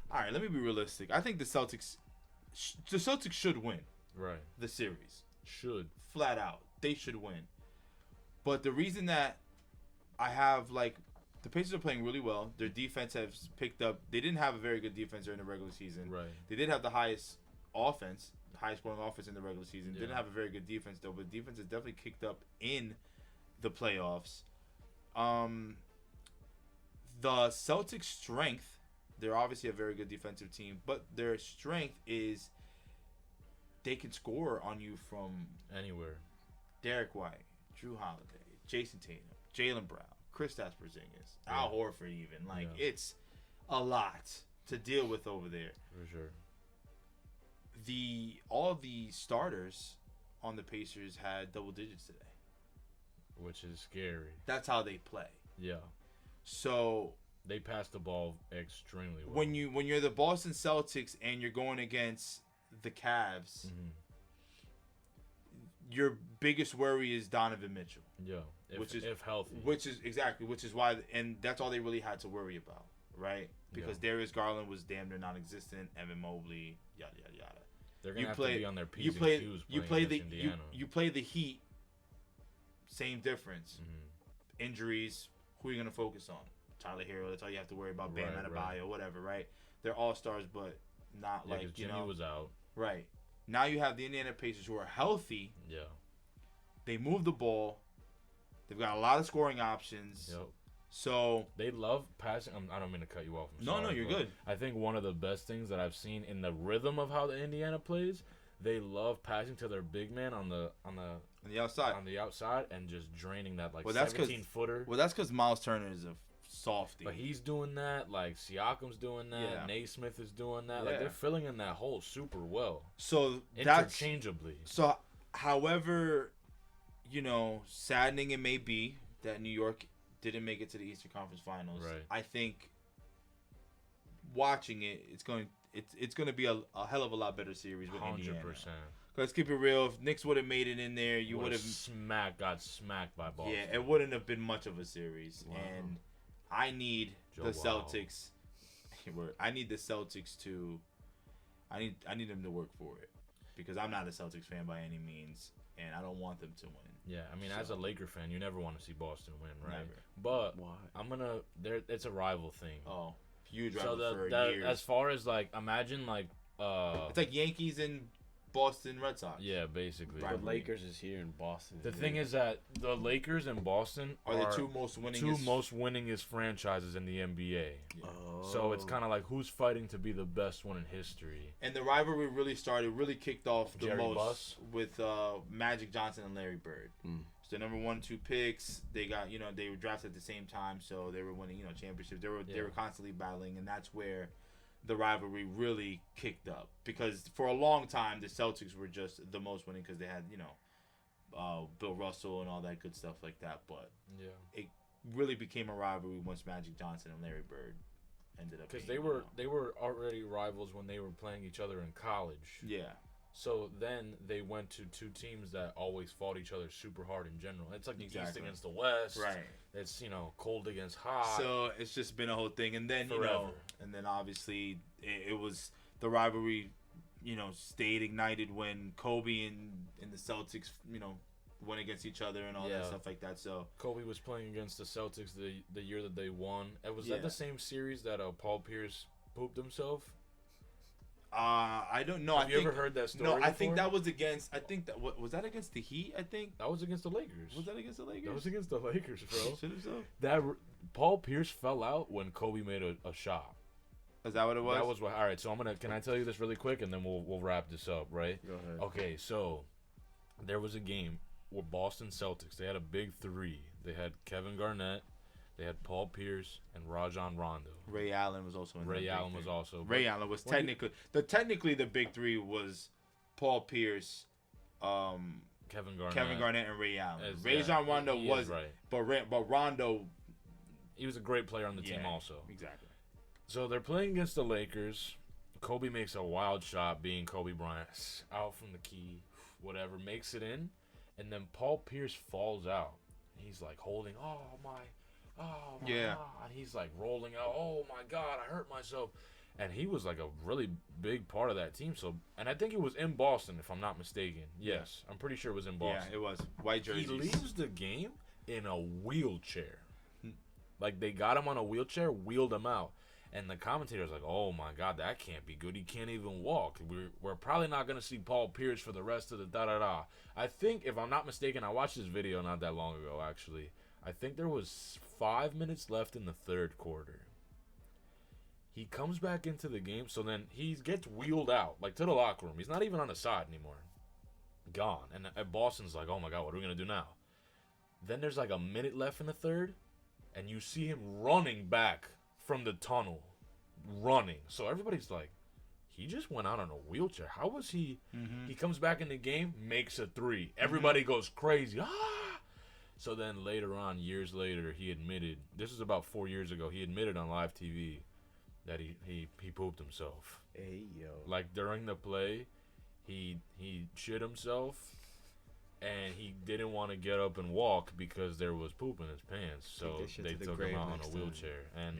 all right, let me be realistic. I think the Celtics should win Right. the series. Should. Flat out. They should win. But the reason that I have, like, the Pacers are playing really well. Their defense has picked up. They didn't have a very good defense during the regular season. Right. They did have the highest scoring offense in the regular season. Yeah. Didn't have a very good defense, though. But defense has definitely kicked up in the playoffs. The Celtics' strength, they're obviously a very good defensive team, but their strength is they can score on you from Anywhere. Derek White, Drew Holiday, Jason Tatum, Jaylen Brown, Kristaps Porzingis, Al Horford even. Like, Yeah. it's a lot to deal with over there. For sure. All the starters on the Pacers had double digits today. Which is scary. That's how they play. Yeah. So They pass the ball extremely well. when you're the Boston Celtics and you're going against the Cavs, Mhm. your biggest worry is Donovan Mitchell. Yeah. Which is- if healthy. Which is why, and that's all they really had to worry about, right? Because Darius Garland was damn near non-existent. Evan Mobley, yada yada yada. They're gonna You have play- to be on their P's You and play, Q's you playing play the against you, Indiana. you play the Heat. Same difference. Mhm. Injuries. Who are you gonna focus on? Tyler Hero. That's all you have to worry about. Bam Right, Adebayo, right. whatever, right? They're all stars, but not Yeah, 'cause like you Jimmy know. was out. Right. Now you have the Indiana Pacers who are healthy. Yeah. They move the ball. They've got a lot of scoring options. Yep. So They love passing. I don't mean to cut you off. I'm no, sorry, you're but good. I think one of the best things that I've seen in the rhythm of how the Indiana plays, they love passing to their big man on the On the outside. outside and just draining that like Well, that's 'cause- 17-footer. Well, that's because Miles Turner is a softie. But he's doing that. Like Siakam's doing that. Yeah. Naismith is doing that. Like Yeah. they're filling in that hole super well, So that's interchangeably. so. However, saddening it may be that New York didn't make it to the Eastern Conference Finals. Right. I think watching it, it's going to be a hell of a lot better series with Indiana. 100%. Let's keep it real. If Knicks would have made it in there, you would have got smacked by Boston. Yeah, it wouldn't have been much of a series. Wow. And I need Joe, the wow. Celtics. I need the Celtics to. I need them to work for it because I'm not a Celtics fan by any means, and I don't want them to win. Yeah, I mean, as a Laker fan, you never want to see Boston win, right? Never. But why? it's a rival thing. Oh, huge So rival for years. as far as like, imagine like it's like Yankees and Boston Red Sox. yeah, basically. The Lakers is here in Boston. The thing is that the Lakers and Boston are the two most winningest franchises in the NBA. Yeah. Oh. So it's kind of like who's fighting to be the best one in history. And the rivalry really kicked off the Jerry most Buss. with Magic Johnson and Larry Bird. So the number 1, 2 picks, they got they were drafted at the same time, so they were winning championships. They were constantly battling, and that's where the rivalry really kicked up, because for a long time the Celtics were just the most winning because they had Bill Russell and all that good stuff like that. But it really became a rivalry once Magic Johnson and Larry Bird ended up. Because they were already rivals when they were playing each other in college. Yeah. So then they went to two teams that always fought each other super hard in general. It's like the East against the West. Right. It's, cold against hot. So it's just been a whole thing. And then, Forever. And then obviously it was the rivalry, stayed ignited when Kobe and the Celtics, went against each other and all that stuff like that. So Kobe was playing against the Celtics the year that they won. Was that the same series that Paul Pierce pooped himself? I don't know. Have you ever heard that story? No, I before? think that was against. I think that was that against the Heat. I think that was against the Lakers. Was that against the Lakers? That was against the Lakers, bro. Should have so. That Paul Pierce fell out when Kobe made a shot. Is that what it was? That was what. All right, so Can I tell you this really quick, and then we'll wrap this up, right? Go ahead. Okay, so there was a game where Boston Celtics. They had a big three. They had Kevin Garnett. They had Paul Pierce and Rajon Rondo. Ray Allen was also in Ray Allen was also. Ray Allen was technically the big three was Paul Pierce, Kevin Garnett, and Ray Allen. Rajon Rondo was right, but Rondo, he was a great player on the team also. Exactly. So they're playing against the Lakers. Kobe makes a wild shot, being Kobe Bryant, out from the key, whatever, makes it in, and then Paul Pierce falls out. He's like holding, oh my God. And he's like rolling out, oh my God, I hurt myself. And he was like a really big part of that team. So, and I think it was in Boston, if I'm not mistaken. Yes, I'm pretty sure it was in Boston. Yeah, it was. White jerseys. He leaves the game in a wheelchair. Like, they got him on a wheelchair, wheeled him out. And the commentator's like, oh my God, that can't be good. He can't even walk. We're probably not going to see Paul Pierce for the rest of the da-da-da. I think, if I'm not mistaken, I watched this video not that long ago, actually. I think there was 5 minutes left in the third quarter. He comes back into the game, so then he gets wheeled out, like, to the locker room. He's not even on the side anymore. Gone. And Boston's like, oh my God, what are we going to do now? Then there's like a minute left in the third, and you see him running back from the tunnel. Running. So everybody's like, he just went out on a wheelchair. How was he? Mm-hmm. He comes back in the game, makes a three. Everybody goes crazy. Ah! So then later on, years later, he admitted, this is about 4 years ago, he admitted on live TV that he pooped himself. Hey, yo. Like, during the play, he shit himself, and he didn't want to get up and walk because there was poop in his pants. So they took him out on a wheelchair. And,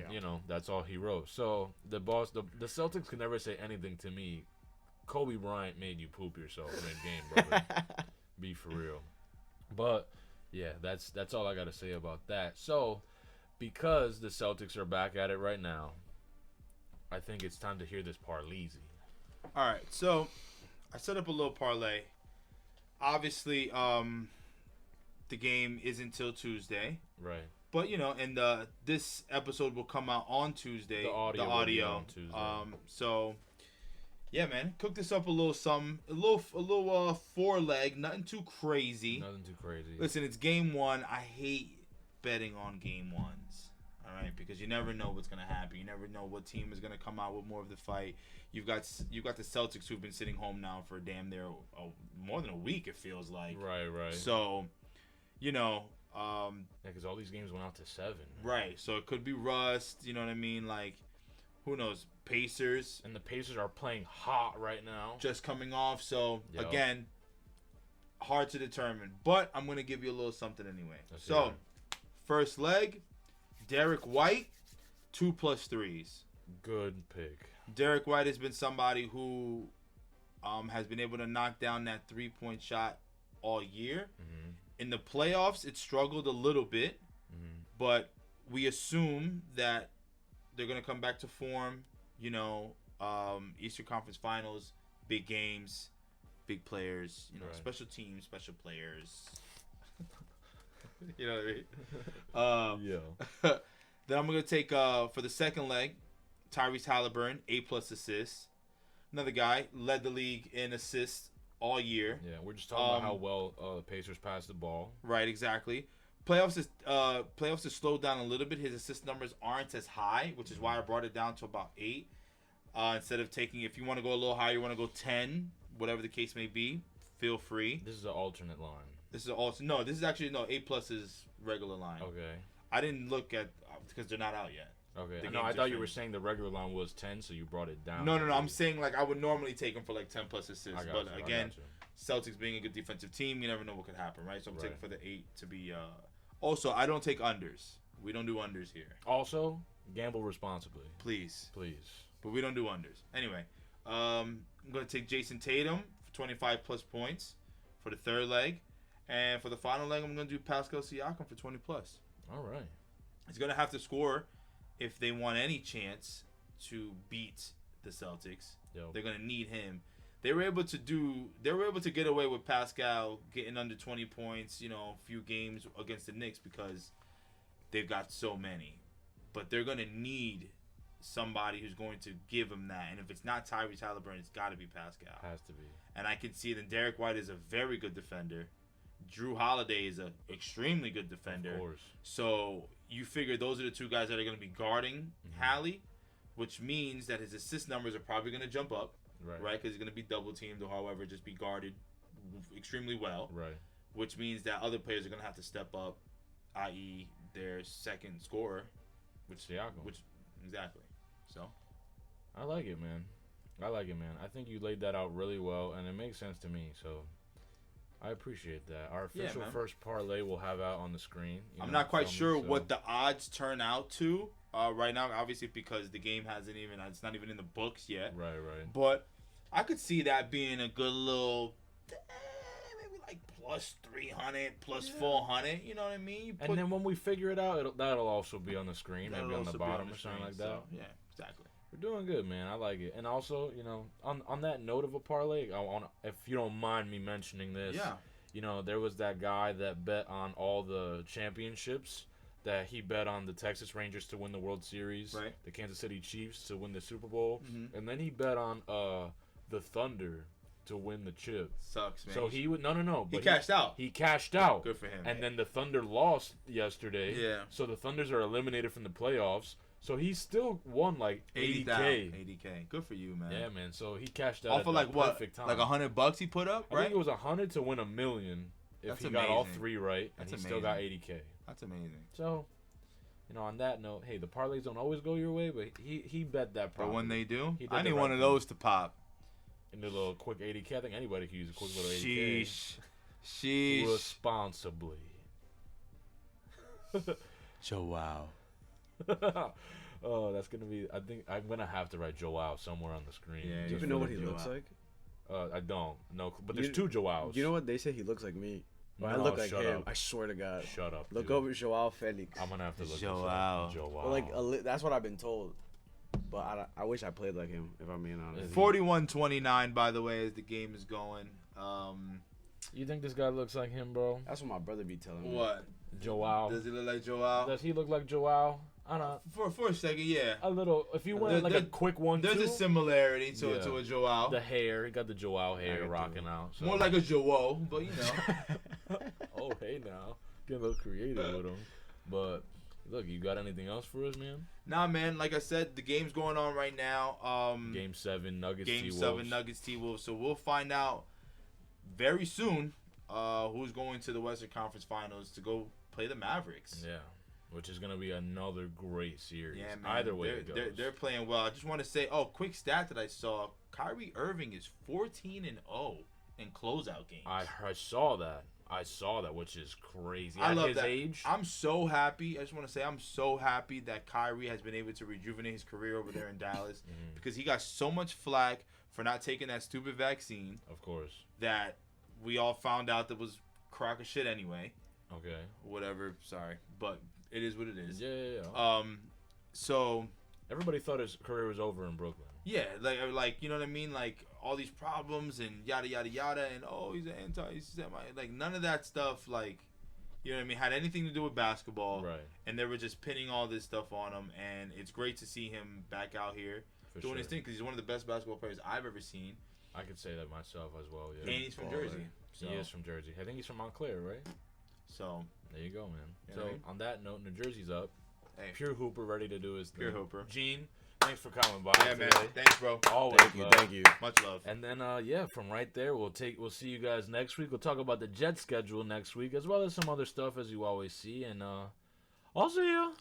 that's all he wrote. So the Celtics could never say anything to me. Kobe Bryant made you poop yourself mid-game, brother. Be for real. But, yeah, that's all I got to say about that. So, because the Celtics are back at it right now, I think it's time to hear this parleezy. All right, so I set up a little parlay. Obviously, the game is until Tuesday. Right. But, and this episode will come out on Tuesday. The audio. Will be on Tuesday. So, yeah, man. Cook this up a little something. A little four-leg. Nothing too crazy. Nothing too crazy. Listen, it's game one. I hate betting on game ones. All right, because you never know what's gonna happen. You never know what team is gonna come out with more of the fight. You've got the Celtics who've been sitting home now for damn near more than a week. It feels like. Right. So, because all these games went out to 7. Right. So it could be rust. You know what I mean? Like, who knows? Pacers. And the Pacers are playing hot right now. Just coming off. So again, hard to determine. But I'm gonna give you a little something anyway. So, first leg. Derek White, 2+3s. Good pick. Derek White has been somebody who has been able to knock down that 3-point shot all year. Mm-hmm. In the playoffs, it struggled a little bit, but we assume that they're going to come back to form. Eastern Conference Finals, big games, big players, right. Special teams, special players. You know what I mean? Yeah. Then I'm going to take, for the second leg, Tyrese Halliburton, 8+ assists. Another guy, led the league in assists all year. Yeah, we're just talking about how well the Pacers pass the ball. Right, exactly. Playoffs has slowed down a little bit. His assist numbers aren't as high, which is why I brought it down to about 8. Instead of taking, if you want to go a little higher, you want to go 10, whatever the case may be, feel free. This is an alternate line. This is also this is actually 8+ is regular line. Okay. I didn't look at because they're not out yet. Okay. No, I thought you were saying the regular line was 10, so you brought it down. No. I'm saying like I would normally take him for like 10+ assists, but you, again, Celtics being a good defensive team, you never know what could happen, right? So I'm taking for the 8 to be. Also, I don't take unders. We don't do unders here. Also, gamble responsibly, please. But we don't do unders. Anyway, I'm gonna take Jason Tatum for 25+ points for the third leg, and for the final leg, I'm gonna do Pascal Siakam for 20+. All right. He's gonna have to score if they want any chance to beat the Celtics. Yep. They're gonna need him. They were able to get away with Pascal getting under 20 points, a few games against the Knicks because they've got so many. But they're gonna need somebody who's going to give him that. And if it's not Tyrese Halliburton, it's got to be Pascal. Has to be. And I can see that Derek White is a very good defender. Drew Holiday is an extremely good defender. Of course. So you figure those are the two guys that are going to be guarding Hallie, which means that his assist numbers are probably going to jump up, right? Because he's going to be double teamed or however, just be guarded extremely well, right? Which means that other players are going to have to step up, i.e., their second scorer, which exactly. So I like it, man. I think you laid that out really well, and it makes sense to me. So I appreciate that. Our official first parlay we'll have out on the screen. I'm not quite sure what the odds turn out to right now, obviously, because the game it's not even in the books yet. Right. But I could see that being a good little, maybe like plus 300, plus 400. You know what I mean? And then when we figure it out, that'll also be on the screen, maybe on the bottom or something like that. So, yeah, exactly. We're doing good, man. I like it. And also, on that note of a parlay, if you don't mind me mentioning this, there was that guy that bet on all the championships, that he bet on the Texas Rangers to win the World Series, the Kansas City Chiefs to win the Super Bowl, and then he bet on the Thunder to win the chip. Sucks, man. So he would no. He cashed out. He cashed out. Good for him. And then the Thunder lost yesterday. Yeah. So the Thunders are eliminated from the playoffs. So he still won like 80K. 80K. Good for you, man. Yeah, man. So he cashed out off of like what? Perfect time. Like $100 he put up, right? I think it was 100 to win $1 million if he got all 3 right, and he still got 80K. That's amazing. So, on that note, hey, the parlays don't always go your way, but he bet that probably. But when they do, I need one of those to pop. In the little quick 80K, I think anybody can use a quick little 80K. Sheesh. Responsibly. Joao. Oh, that's gonna be. I think I'm gonna have to write Joao somewhere on the screen. Yeah, do you even know what he looks like? I don't. No, but there's 2 Joaos. You know what they say? He looks like me. No, I look like him. Up. I swear to God. Shut up. Look over Joao Felix. I'm gonna have to look. Joao. Well, that's what I've been told. But I wish I played like him, if I'm being honest. 41-29, by the way, as the game is going. You think this guy looks like him, bro? That's what my brother be telling me. What? Joao. Does he look like Joao? Does he look like Joao? I don't know. For a second, yeah. A little. If you went like a quick 1-2. There's a similarity to a Joao. The hair. He got the Joao hair rocking out. So. More like a Joao, but Oh, hey now. Get a little creative with him. But, look, you got anything else for us, man? Nah, man. Like I said, the game's going on right now. Game 7, Nuggets, T-Wolves. Game 7, Nuggets, T-Wolves. So we'll find out very soon who's going to the Western Conference Finals to go play the Mavericks. Yeah. Which is going to be another great series. Yeah, man. Either way it goes. They're playing well. I just want to say, quick stat that I saw. Kyrie Irving is 14-0 in closeout games. I saw that, which is crazy. I love his that. age. I'm so happy. I just want to say I'm so happy that Kyrie has been able to rejuvenate his career over there in Dallas because he got so much flack for not taking that stupid vaccine. Of course. That we all found out that was crock of shit anyway. Okay. Whatever. Sorry, but it is what it is. Yeah. So everybody thought his career was over in Brooklyn. Yeah, like you know what I mean? Like all these problems and yada yada yada, and he's an anti-Semite. Like none of that stuff. Like you know what I mean? Had anything to do with basketball. Right. And they were just pinning all this stuff on him, and it's great to see him back out here doing his thing because he's one of the best basketball players I've ever seen. I could say that myself as well. Yeah. And he's from Jersey. So. He is from Jersey. I think he's from Montclair, right? So there you go, man. You so on that note, New Jersey's up. Hey. Pure Hooper ready to do his thing. Pure Hooper. Gene, thanks for coming by. Yeah, today. man. Thanks, bro. Always. Thank you. Much love. And then from right there we'll see you guys next week. We'll talk about the Jets schedule next week as well as some other stuff as you always see. And I'll see you.